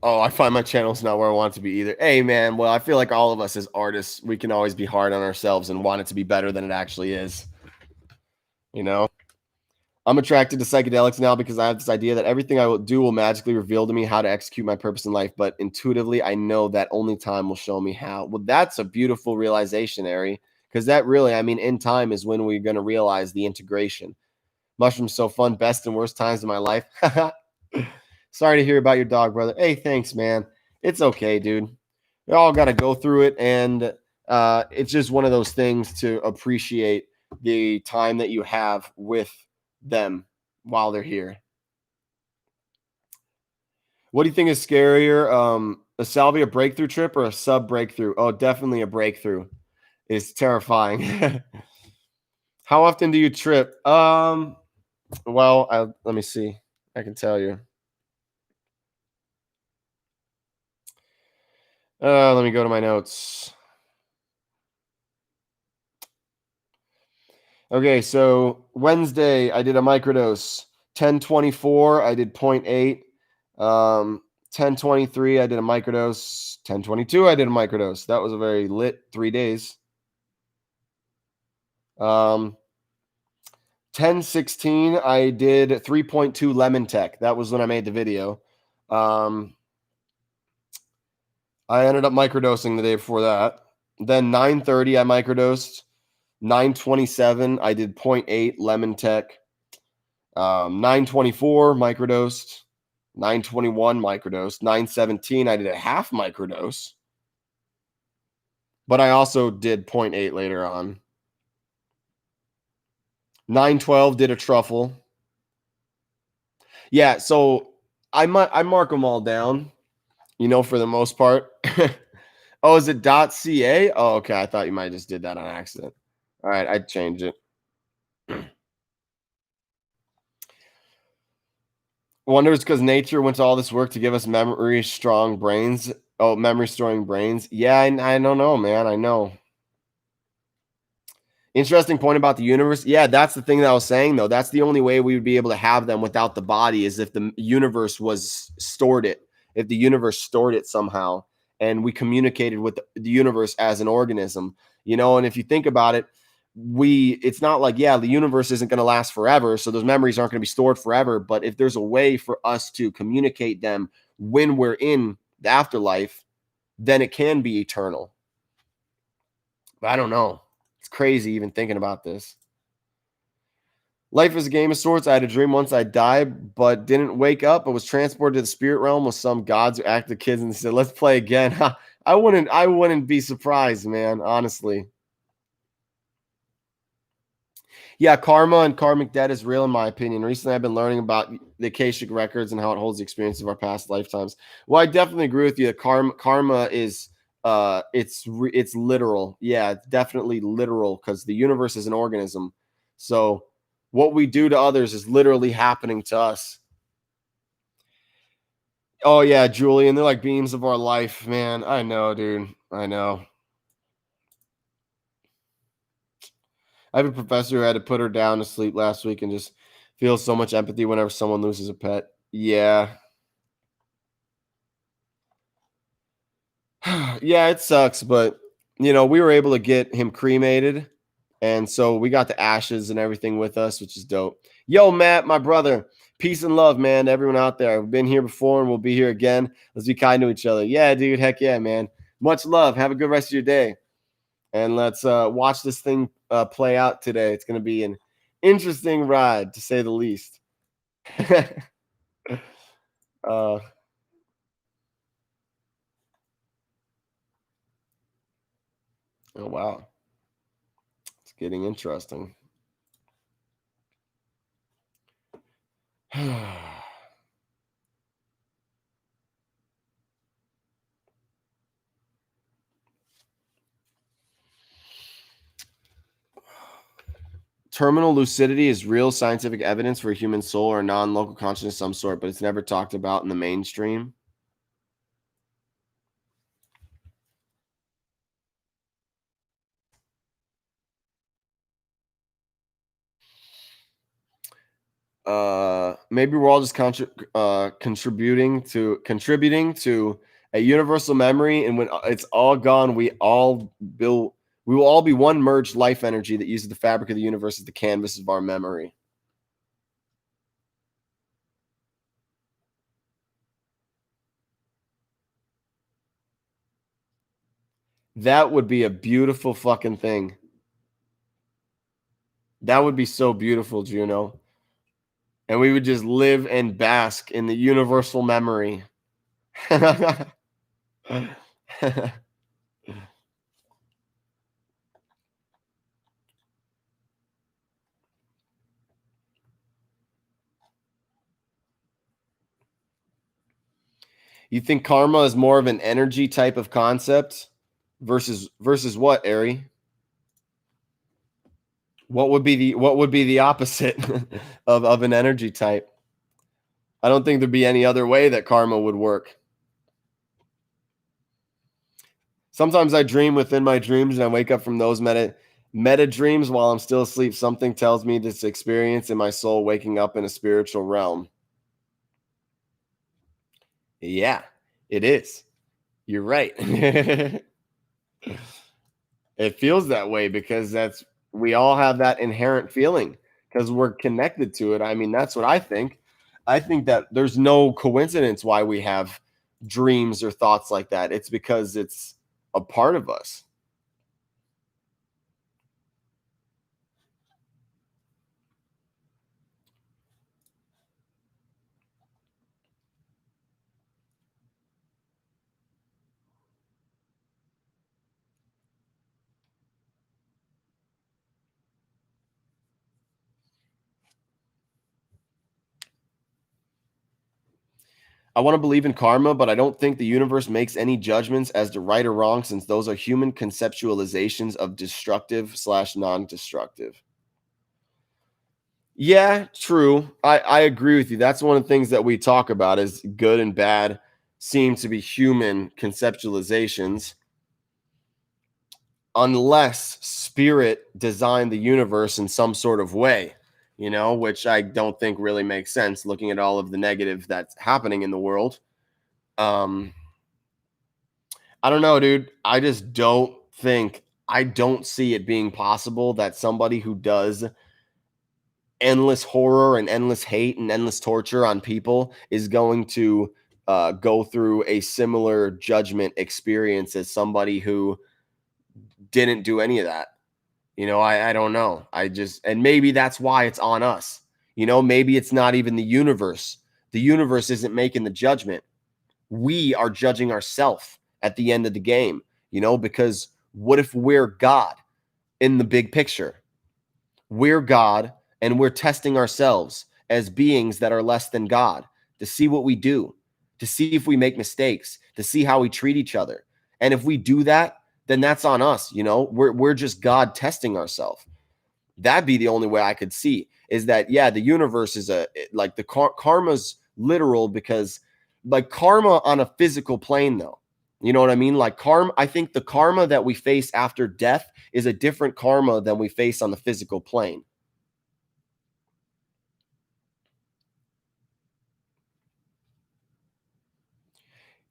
Oh, I find my channel's not where I want it to be either. Hey, man. Well, I feel like all of us as artists, we can always be hard on ourselves and want it to be better than it actually is. You know? I'm attracted to psychedelics now because I have this idea that everything I will do will magically reveal to me how to execute my purpose in life. But intuitively, I know that only time will show me how. Well, that's a beautiful realization, Ari. Because that really, I mean, in time is when we're going to realize the integration. Mushrooms so fun, best and worst times of my life. Sorry to hear about your dog, brother. Hey, thanks, man. It's okay, dude. We all got to go through it, and it's just one of those things to appreciate the time that you have with them while they're here. What do you think is scarier, a salvia breakthrough trip or a sub breakthrough? Oh, definitely a breakthrough. It's terrifying. How often do you trip? Well, let me see. I can tell you. Let me go to my notes. Okay, so Wednesday I did a microdose. 1024 I did 0.8. 1023 I did a microdose. 1022 I did a microdose. That was a very lit 3 days. 1016 I did 3.2 lemon tech. That was when I made the video. I ended up microdosing the day before that. Then 9:30 I microdosed. 9:27 I did 0.8 lemon tech. 9:24 microdosed. 9:21 microdosed. 9:17 I did a half microdose. But I also did 0.8 later on. 9:12 did a truffle. Yeah, so I mark them all down, for the most part. Oh, is it .ca? Oh, okay. I thought you might just did that on accident. All right, I'd change it. Wonder it's because nature went to all this work to give us memory strong brains. Oh, memory storing brains. Yeah, I don't know, man. I know. Interesting point about the universe. Yeah, that's the thing that I was saying, though. That's the only way we would be able to have them without the body is if the universe was stored it, if the universe stored it somehow and we communicated with the universe as an organism, and if you think about it, it's not like, yeah, the universe isn't going to last forever. So those memories aren't going to be stored forever. But if there's a way for us to communicate them when we're in the afterlife, then it can be eternal. But I don't know. It's crazy even thinking about this. Life is a game of sorts. I had a dream once I died, but didn't wake up. I was transported to the spirit realm with some gods who acted kids and said, "Let's play again." I wouldn't be surprised, man, honestly. Yeah, karma and karmic debt is real in my opinion. Recently, I've been learning about the Akashic records and how it holds the experience of our past lifetimes. Well, I definitely agree with you. Karma is it's literal. Yeah, it's definitely literal because the universe is an organism. So what we do to others is literally happening to us. Oh yeah, Julian, they're like beams of our life, man. I know, dude. I know. I have a professor who had to put her down to sleep last week and just feels so much empathy whenever someone loses a pet. Yeah. Yeah, it sucks, but we were able to get him cremated, and so we got the ashes and everything with us, which is dope. Yo, Matt, my brother, peace and love, man, to everyone out there. We've been here before and we'll be here again. Let's be kind to each other. Yeah, dude, heck yeah, man. Much love. Have a good rest of your day, and let's watch this thing play out today. It's going to be an interesting ride, to say the least. Oh wow, it's getting interesting. Terminal lucidity is real scientific evidence for a human soul or non-local consciousness of some sort, but it's never talked about in the mainstream. Maybe we're all just contributing to a universal memory, and when it's all gone, we will all be one merged life energy that uses the fabric of the universe as the canvas of our memory. That would be a beautiful fucking thing. That would be so beautiful, Juno. And we would just live and bask in the universal memory. You think karma is more of an energy type of concept versus what, Ari? What would be the opposite of an energy type? I don't think there'd be any other way that karma would work. Sometimes I dream within my dreams and I wake up from those meta dreams while I'm still asleep. Something tells me this experience in my soul waking up in a spiritual realm. Yeah, it is. You're right. It feels that way because we all have that inherent feeling because we're connected to it. I mean, that's what I think. I think that there's no coincidence why we have dreams or thoughts like that. It's because it's a part of us. I want to believe in karma, but I don't think the universe makes any judgments as to right or wrong, since those are human conceptualizations of destructive/non-destructive. Yeah, true. I agree with you. That's one of the things that we talk about is good and bad seem to be human conceptualizations, unless spirit designed the universe in some sort of way, which I don't think really makes sense looking at all of the negative that's happening in the world. I don't know, dude. I don't see it being possible that somebody who does endless horror and endless hate and endless torture on people is going to go through a similar judgment experience as somebody who didn't do any of that. I don't know. And maybe that's why it's on us. Maybe it's not even the universe. The universe isn't making the judgment. We are judging ourselves at the end of the game, because what if we're God in the big picture? We're God and we're testing ourselves as beings that are less than God to see what we do, to see if we make mistakes, to see how we treat each other. And if we do that, then that's on us. We're just God testing ourselves. That'd be the only way I could see is that, yeah, the universe is like the karma's literal, because like karma on a physical plane, though, you know what I mean? Like karma, I think the karma that we face after death is a different karma than we face on the physical plane.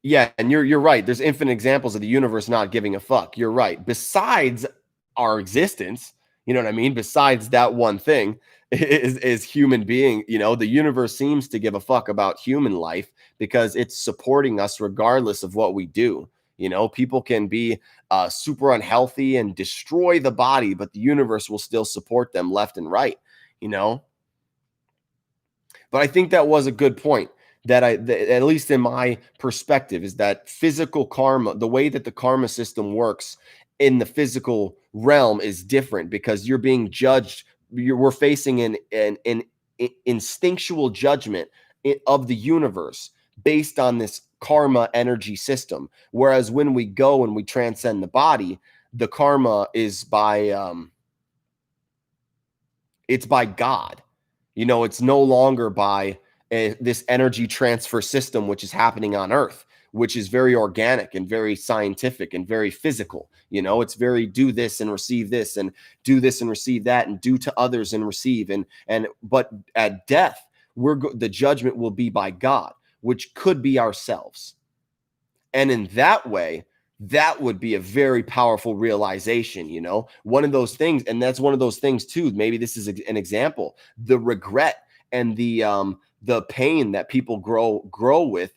Yeah, and you're right. There's infinite examples of the universe not giving a fuck. You're right. Besides our existence, you know what I mean? Besides that one thing is human being, the universe seems to give a fuck about human life because it's supporting us regardless of what we do. People can be super unhealthy and destroy the body, but the universe will still support them left and right, you know? But I think that was a good point that at least in my perspective, is that physical karma, the way that the karma system works in the physical realm is different because you're being judged. We're facing an instinctual judgment of the universe based on this karma energy system. Whereas when we go and we transcend the body, the karma is it's by God. It's no longer by this energy transfer system, which is happening on Earth, which is very organic and very scientific and very physical. It's very do this and receive this and do this and receive that and do to others and receive. But at death, the judgment will be by God, which could be ourselves. And in that way, that would be a very powerful realization, one of those things. And that's one of those things too. Maybe this is an example, the regret and the pain that people grow with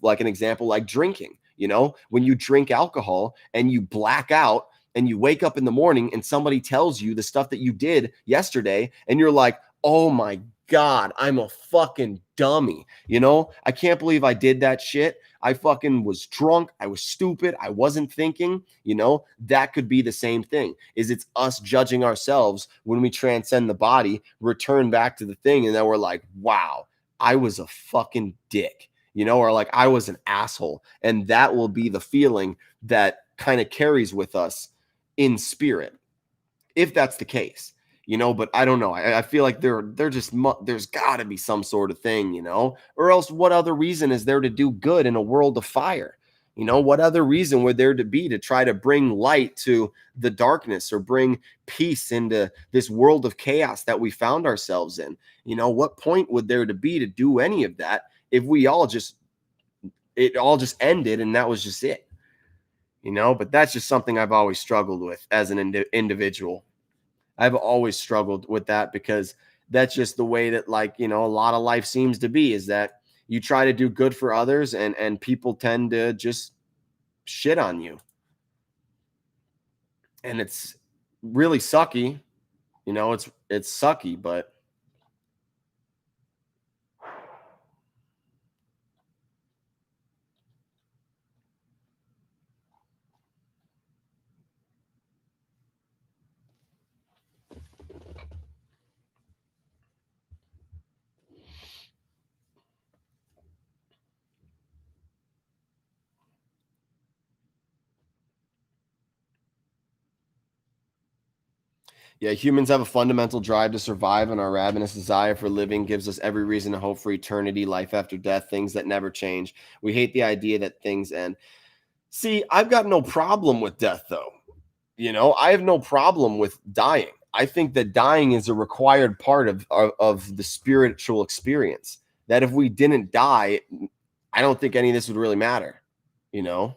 like an example, like drinking, when you drink alcohol and you black out and you wake up in the morning and somebody tells you the stuff that you did yesterday, and you're like, oh my God, I'm a fucking dummy. You know, I can't believe I did that shit. I fucking was drunk. I was stupid. I wasn't thinking. You know, that could be the same thing. Is it's us judging ourselves when we transcend the body, return back to the thing, and then we're like, wow, I was a fucking dick, you know, or like I was an asshole. And that will be the feeling that kind of carries with us in spirit, if that's the case. You know, but I don't know. I feel like there's got to be some sort of thing, you know, or else what other reason is there to do good in a world of fire? You know, what other reason would there to be to try to bring light to the darkness or bring peace into this world of chaos that we found ourselves in? You know, what point would there to be to do any of that if it all just ended and that was just it? You know, but that's just something I've always struggled with as an individual. I've always struggled with that because that's just the way that, like, you know, a lot of life seems to be, is that you try to do good for others and people tend to just shit on you. And it's really sucky. You know, it's sucky, but yeah, humans have a fundamental drive to survive, and our ravenous desire for living gives us every reason to hope for eternity, life after death, things that never change. We hate the idea that things end. See, I've got no problem with death, though. You know, I have no problem with dying. I think that dying is a required part of the spiritual experience. That if we didn't die, I don't think any of this would really matter, you know?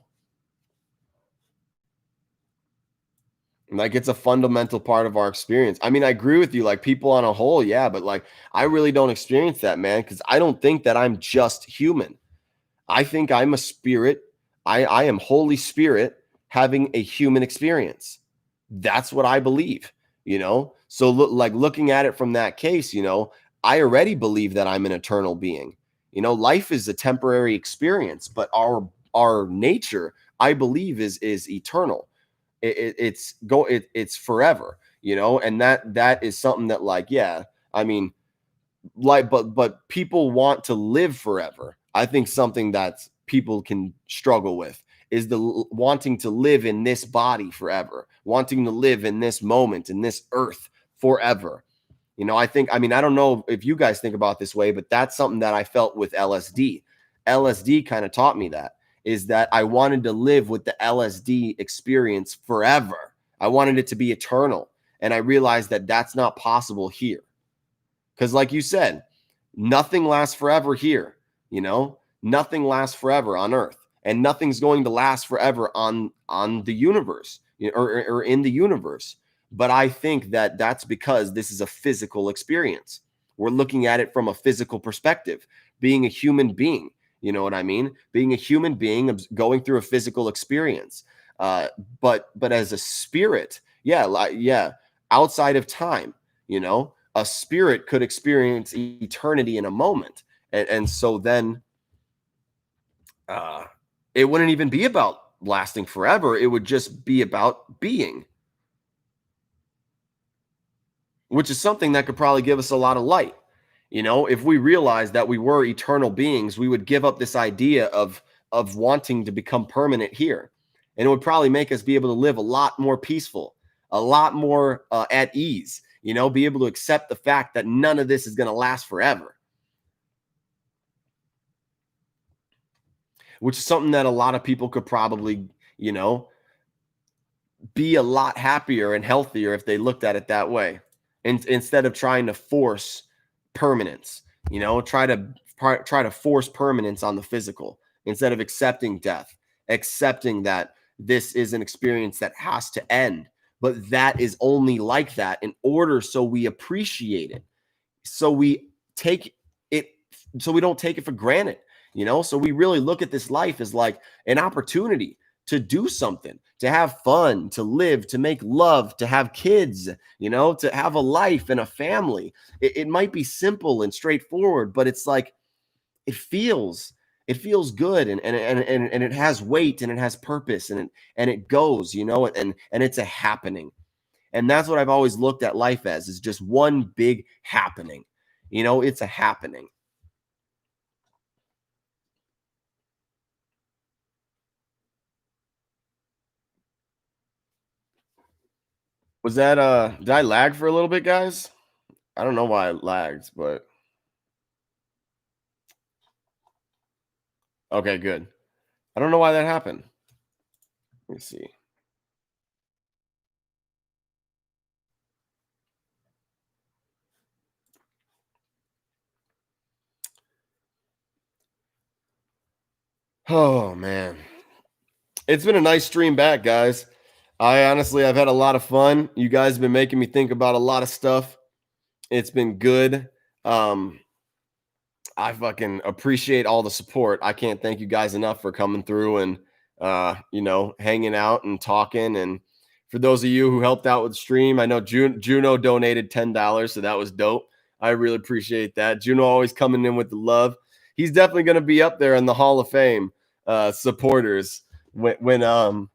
Like, it's a fundamental part of our experience. I mean, I agree with you, like, people on a whole, yeah, but like, I really don't experience that, man, because I don't think that I'm just human. I think I'm a spirit. I am Holy Spirit having a human experience. That's what I believe, you know? So like looking at it from that case, you know, I already believe that I'm an eternal being. You know, life is a temporary experience, but our nature, I believe, is eternal. It's forever, you know, and that is something that, like, yeah, I mean, like, but people want to live forever. I think something that people can struggle with is wanting to live in this body forever, wanting to live in this moment, in this earth forever. You know, I mean, I don't know if you guys think about this way, but that's something that I felt with LSD. LSD kind of taught me that, is that I wanted to live with the LSD experience forever. I wanted it to be eternal. And I realized that that's not possible here. Because like you said, nothing lasts forever here, you know? Nothing lasts forever on Earth. And nothing's going to last forever on the universe, you know, or in the universe. But I think that that's because this is a physical experience. We're looking at it from a physical perspective, being a human being. You know what I mean? Being a human being, going through a physical experience. But as a spirit, yeah, outside of time, you know, a spirit could experience eternity in a moment. And so then it wouldn't even be about lasting forever. It would just be about being, which is something that could probably give us a lot of light. You know, if we realized that we were eternal beings, we would give up this idea of wanting to become permanent here. And it would probably make us be able to live a lot more peaceful, a lot more at ease, you know, be able to accept the fact that none of this is going to last forever. Which is something that a lot of people could probably, you know, be a lot happier and healthier if they looked at it that way. And instead of trying to force permanence, you know, try to force permanence on the physical instead of accepting death, accepting that this is an experience that has to end, but that is only like that in order so we appreciate it, so we take it, so we don't take it for granted, you know. So we really look at this life as like an opportunity to do something, to have fun, to live, to make love, to have kids, to have a life and a family. It might be simple and straightforward, but it's like it feels good, and it has weight, and it has purpose, and it goes, and it's a happening. And that's what I've always looked at life as, is just one big happening. It's a happening. Was that did I lag for a little bit, guys? I don't know why I lagged, but okay, good. I don't know why that happened. Let me see. Oh man. It's been a nice stream back, guys. I've had a lot of fun. You guys have been making me think about a lot of stuff. It's been good. I fucking appreciate all the support. I can't thank you guys enough for coming through and hanging out and talking. And for those of you who helped out with the stream, I know Juno donated $10, so that was dope. I really appreciate that. Juno always coming in with the love. He's definitely going to be up there in the Hall of Fame supporters whenever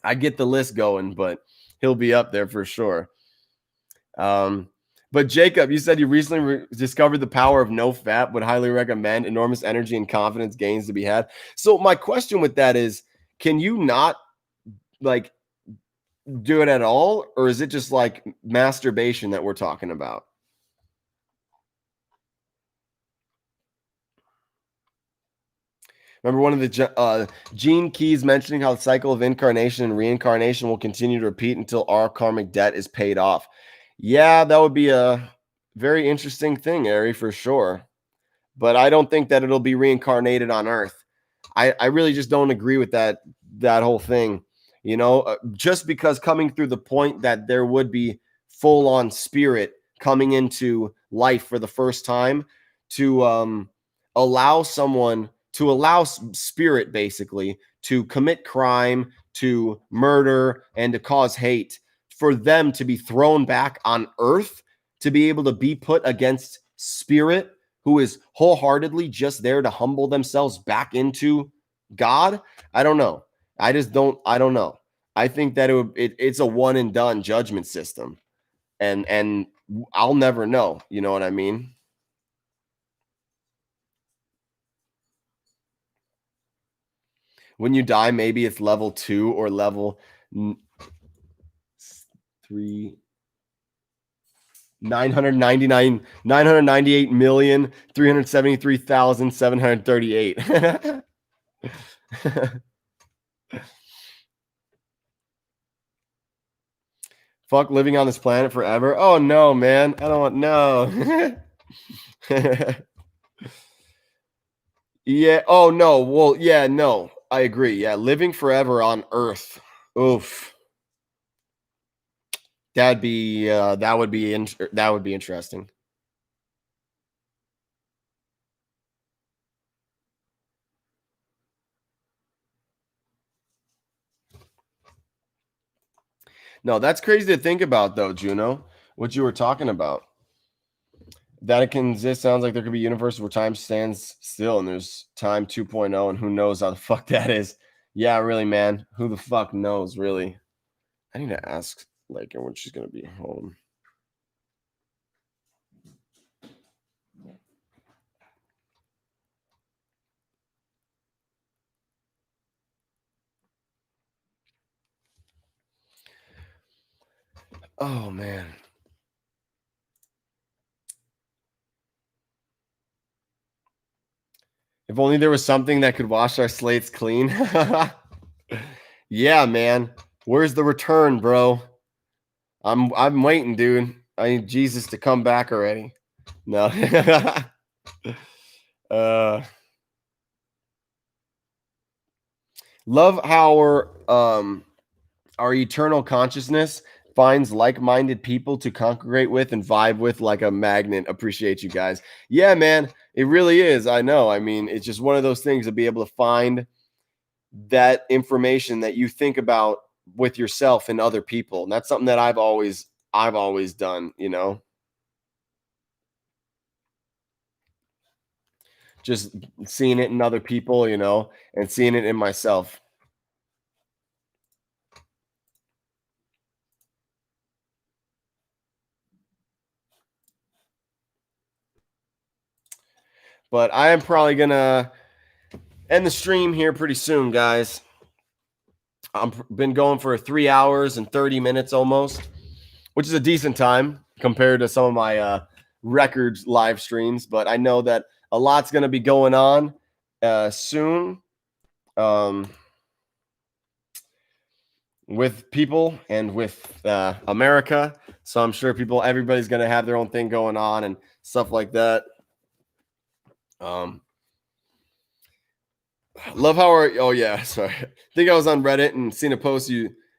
I get the list going, but he'll be up there for sure. But Jacob, you said you recently discovered the power of no fat, would highly recommend. Enormous energy and confidence gains to be had. So my question with that is, can you not like do it at all? Or is it just like masturbation that we're talking about? Remember one of the Gene Keys mentioning how the cycle of incarnation and reincarnation will continue to repeat until our karmic debt is paid off. Yeah, that would be a very interesting thing, Ari, for sure. But I don't think that it'll be reincarnated on Earth. I really just don't agree with that whole thing. Just because coming through the point that there would be full on spirit coming into life for the first time to allow spirit basically to commit crime, to murder, and to cause hate, for them to be thrown back on Earth, to be able to be put against spirit who is wholeheartedly just there to humble themselves back into God. I don't know. I don't know. I think that it's a one and done judgment system. And I'll never know. You know what I mean? When you die, maybe it's level 2 or level 3. 998,373,738. Fuck living on this planet forever. Oh no, man. I don't want no. Yeah. Oh no. Well, yeah, no. I agree. Yeah, living forever on Earth. Oof. That would be interesting. No, that's crazy to think about, though, Juno. What you were talking about. That it can exist sounds like there could be universes where time stands still and there's time 2.0, and who knows how the fuck that is. Yeah, really, man. Who the fuck knows, really? I need to ask Laker when she's going to be home. Oh, man. If only there was something that could wash our slates clean. Yeah, man. Where's the return, bro? I'm waiting, dude. I need Jesus to come back already. No. Love how our eternal consciousness finds like-minded people to congregate with and vibe with like a magnet. Appreciate you guys. Yeah, man, it really is. I know. I mean, it's just one of those things to be able to find that information that you think about with yourself and other people. And that's something that I've always done, you know. Just seeing it in other people, you know, and seeing it in myself. But I am probably gonna end the stream here pretty soon, guys. I've been going for 3 hours and 30 minutes almost, which is a decent time compared to some of my record live streams. But I know that a lot's going to be going on soon with people and with America. So I'm sure everybody's going to have their own thing going on and stuff like that. Love how sorry. I think I was on Reddit and seen a post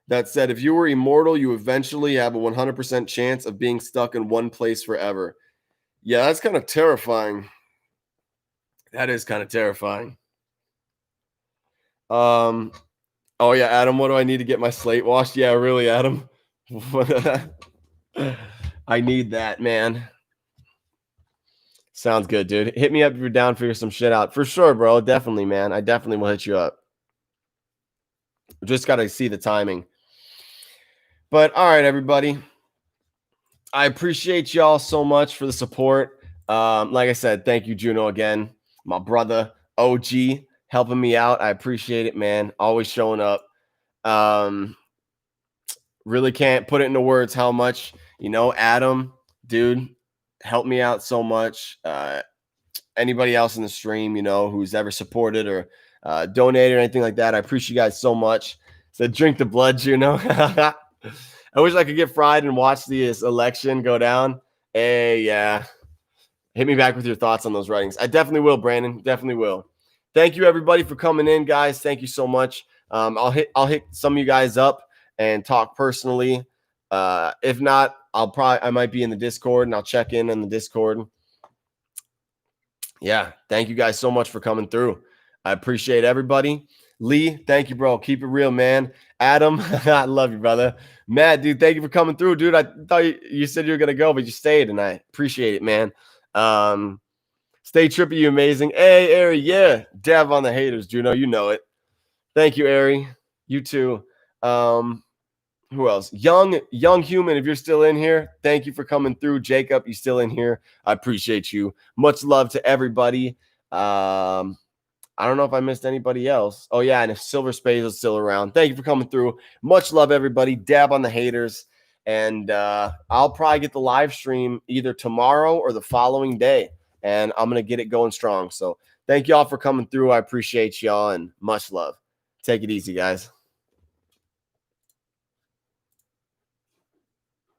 that said, if you were immortal, you eventually have a 100% chance of being stuck in one place forever. Yeah, that's kind of terrifying. That is kind of terrifying. Oh yeah, Adam, what do I need to get my slate washed? Yeah, really, Adam. I need that, man. Sounds good, dude. Hit me up if you're down, figure some shit out. For sure, bro. Definitely, man. I definitely will hit you up. Just got to see the timing. But all right, everybody. I appreciate y'all so much for the support. Like I said, thank you, Juno, again. My brother, OG, helping me out. I appreciate it, man. Always showing up. Really can't put it into words how much, you know, Adam, dude, helped me out so much. Anybody else in the stream, you know, who's ever supported or donated or anything like that, I appreciate you guys so much. So drink the blood, Juno. I wish I could get fried and watch this election go down. Hey, yeah. Hit me back with your thoughts on those writings. I definitely will, Brandon. Definitely will. Thank you, everybody, for coming in, guys. Thank you so much. I'll hit some of you guys up and talk personally. If not, I might be in the Discord and I'll check in the Discord. Yeah, thank you guys so much for coming through. I appreciate everybody. Lee, thank you, bro. Keep it real, man. Adam, I love you, brother. Matt, dude, thank you for coming through, dude. I thought you said you were gonna go, but you stayed, and I appreciate it, man. Stay trippy, you amazing. Hey, Ari, yeah. Dab on the haters, Juno. You know it. Thank you, Ari. You too. Who else? Young human, if you're still in here, thank you for coming through. Jacob, you still in here? I appreciate you. Much love to everybody. I don't know if I missed anybody else. Oh, yeah, and if Silver Spades is still around, thank you for coming through. Much love, everybody. Dab on the haters. And I'll probably get the live stream either tomorrow or the following day. And I'm going to get it going strong. So thank y'all for coming through. I appreciate y'all and much love. Take it easy, guys.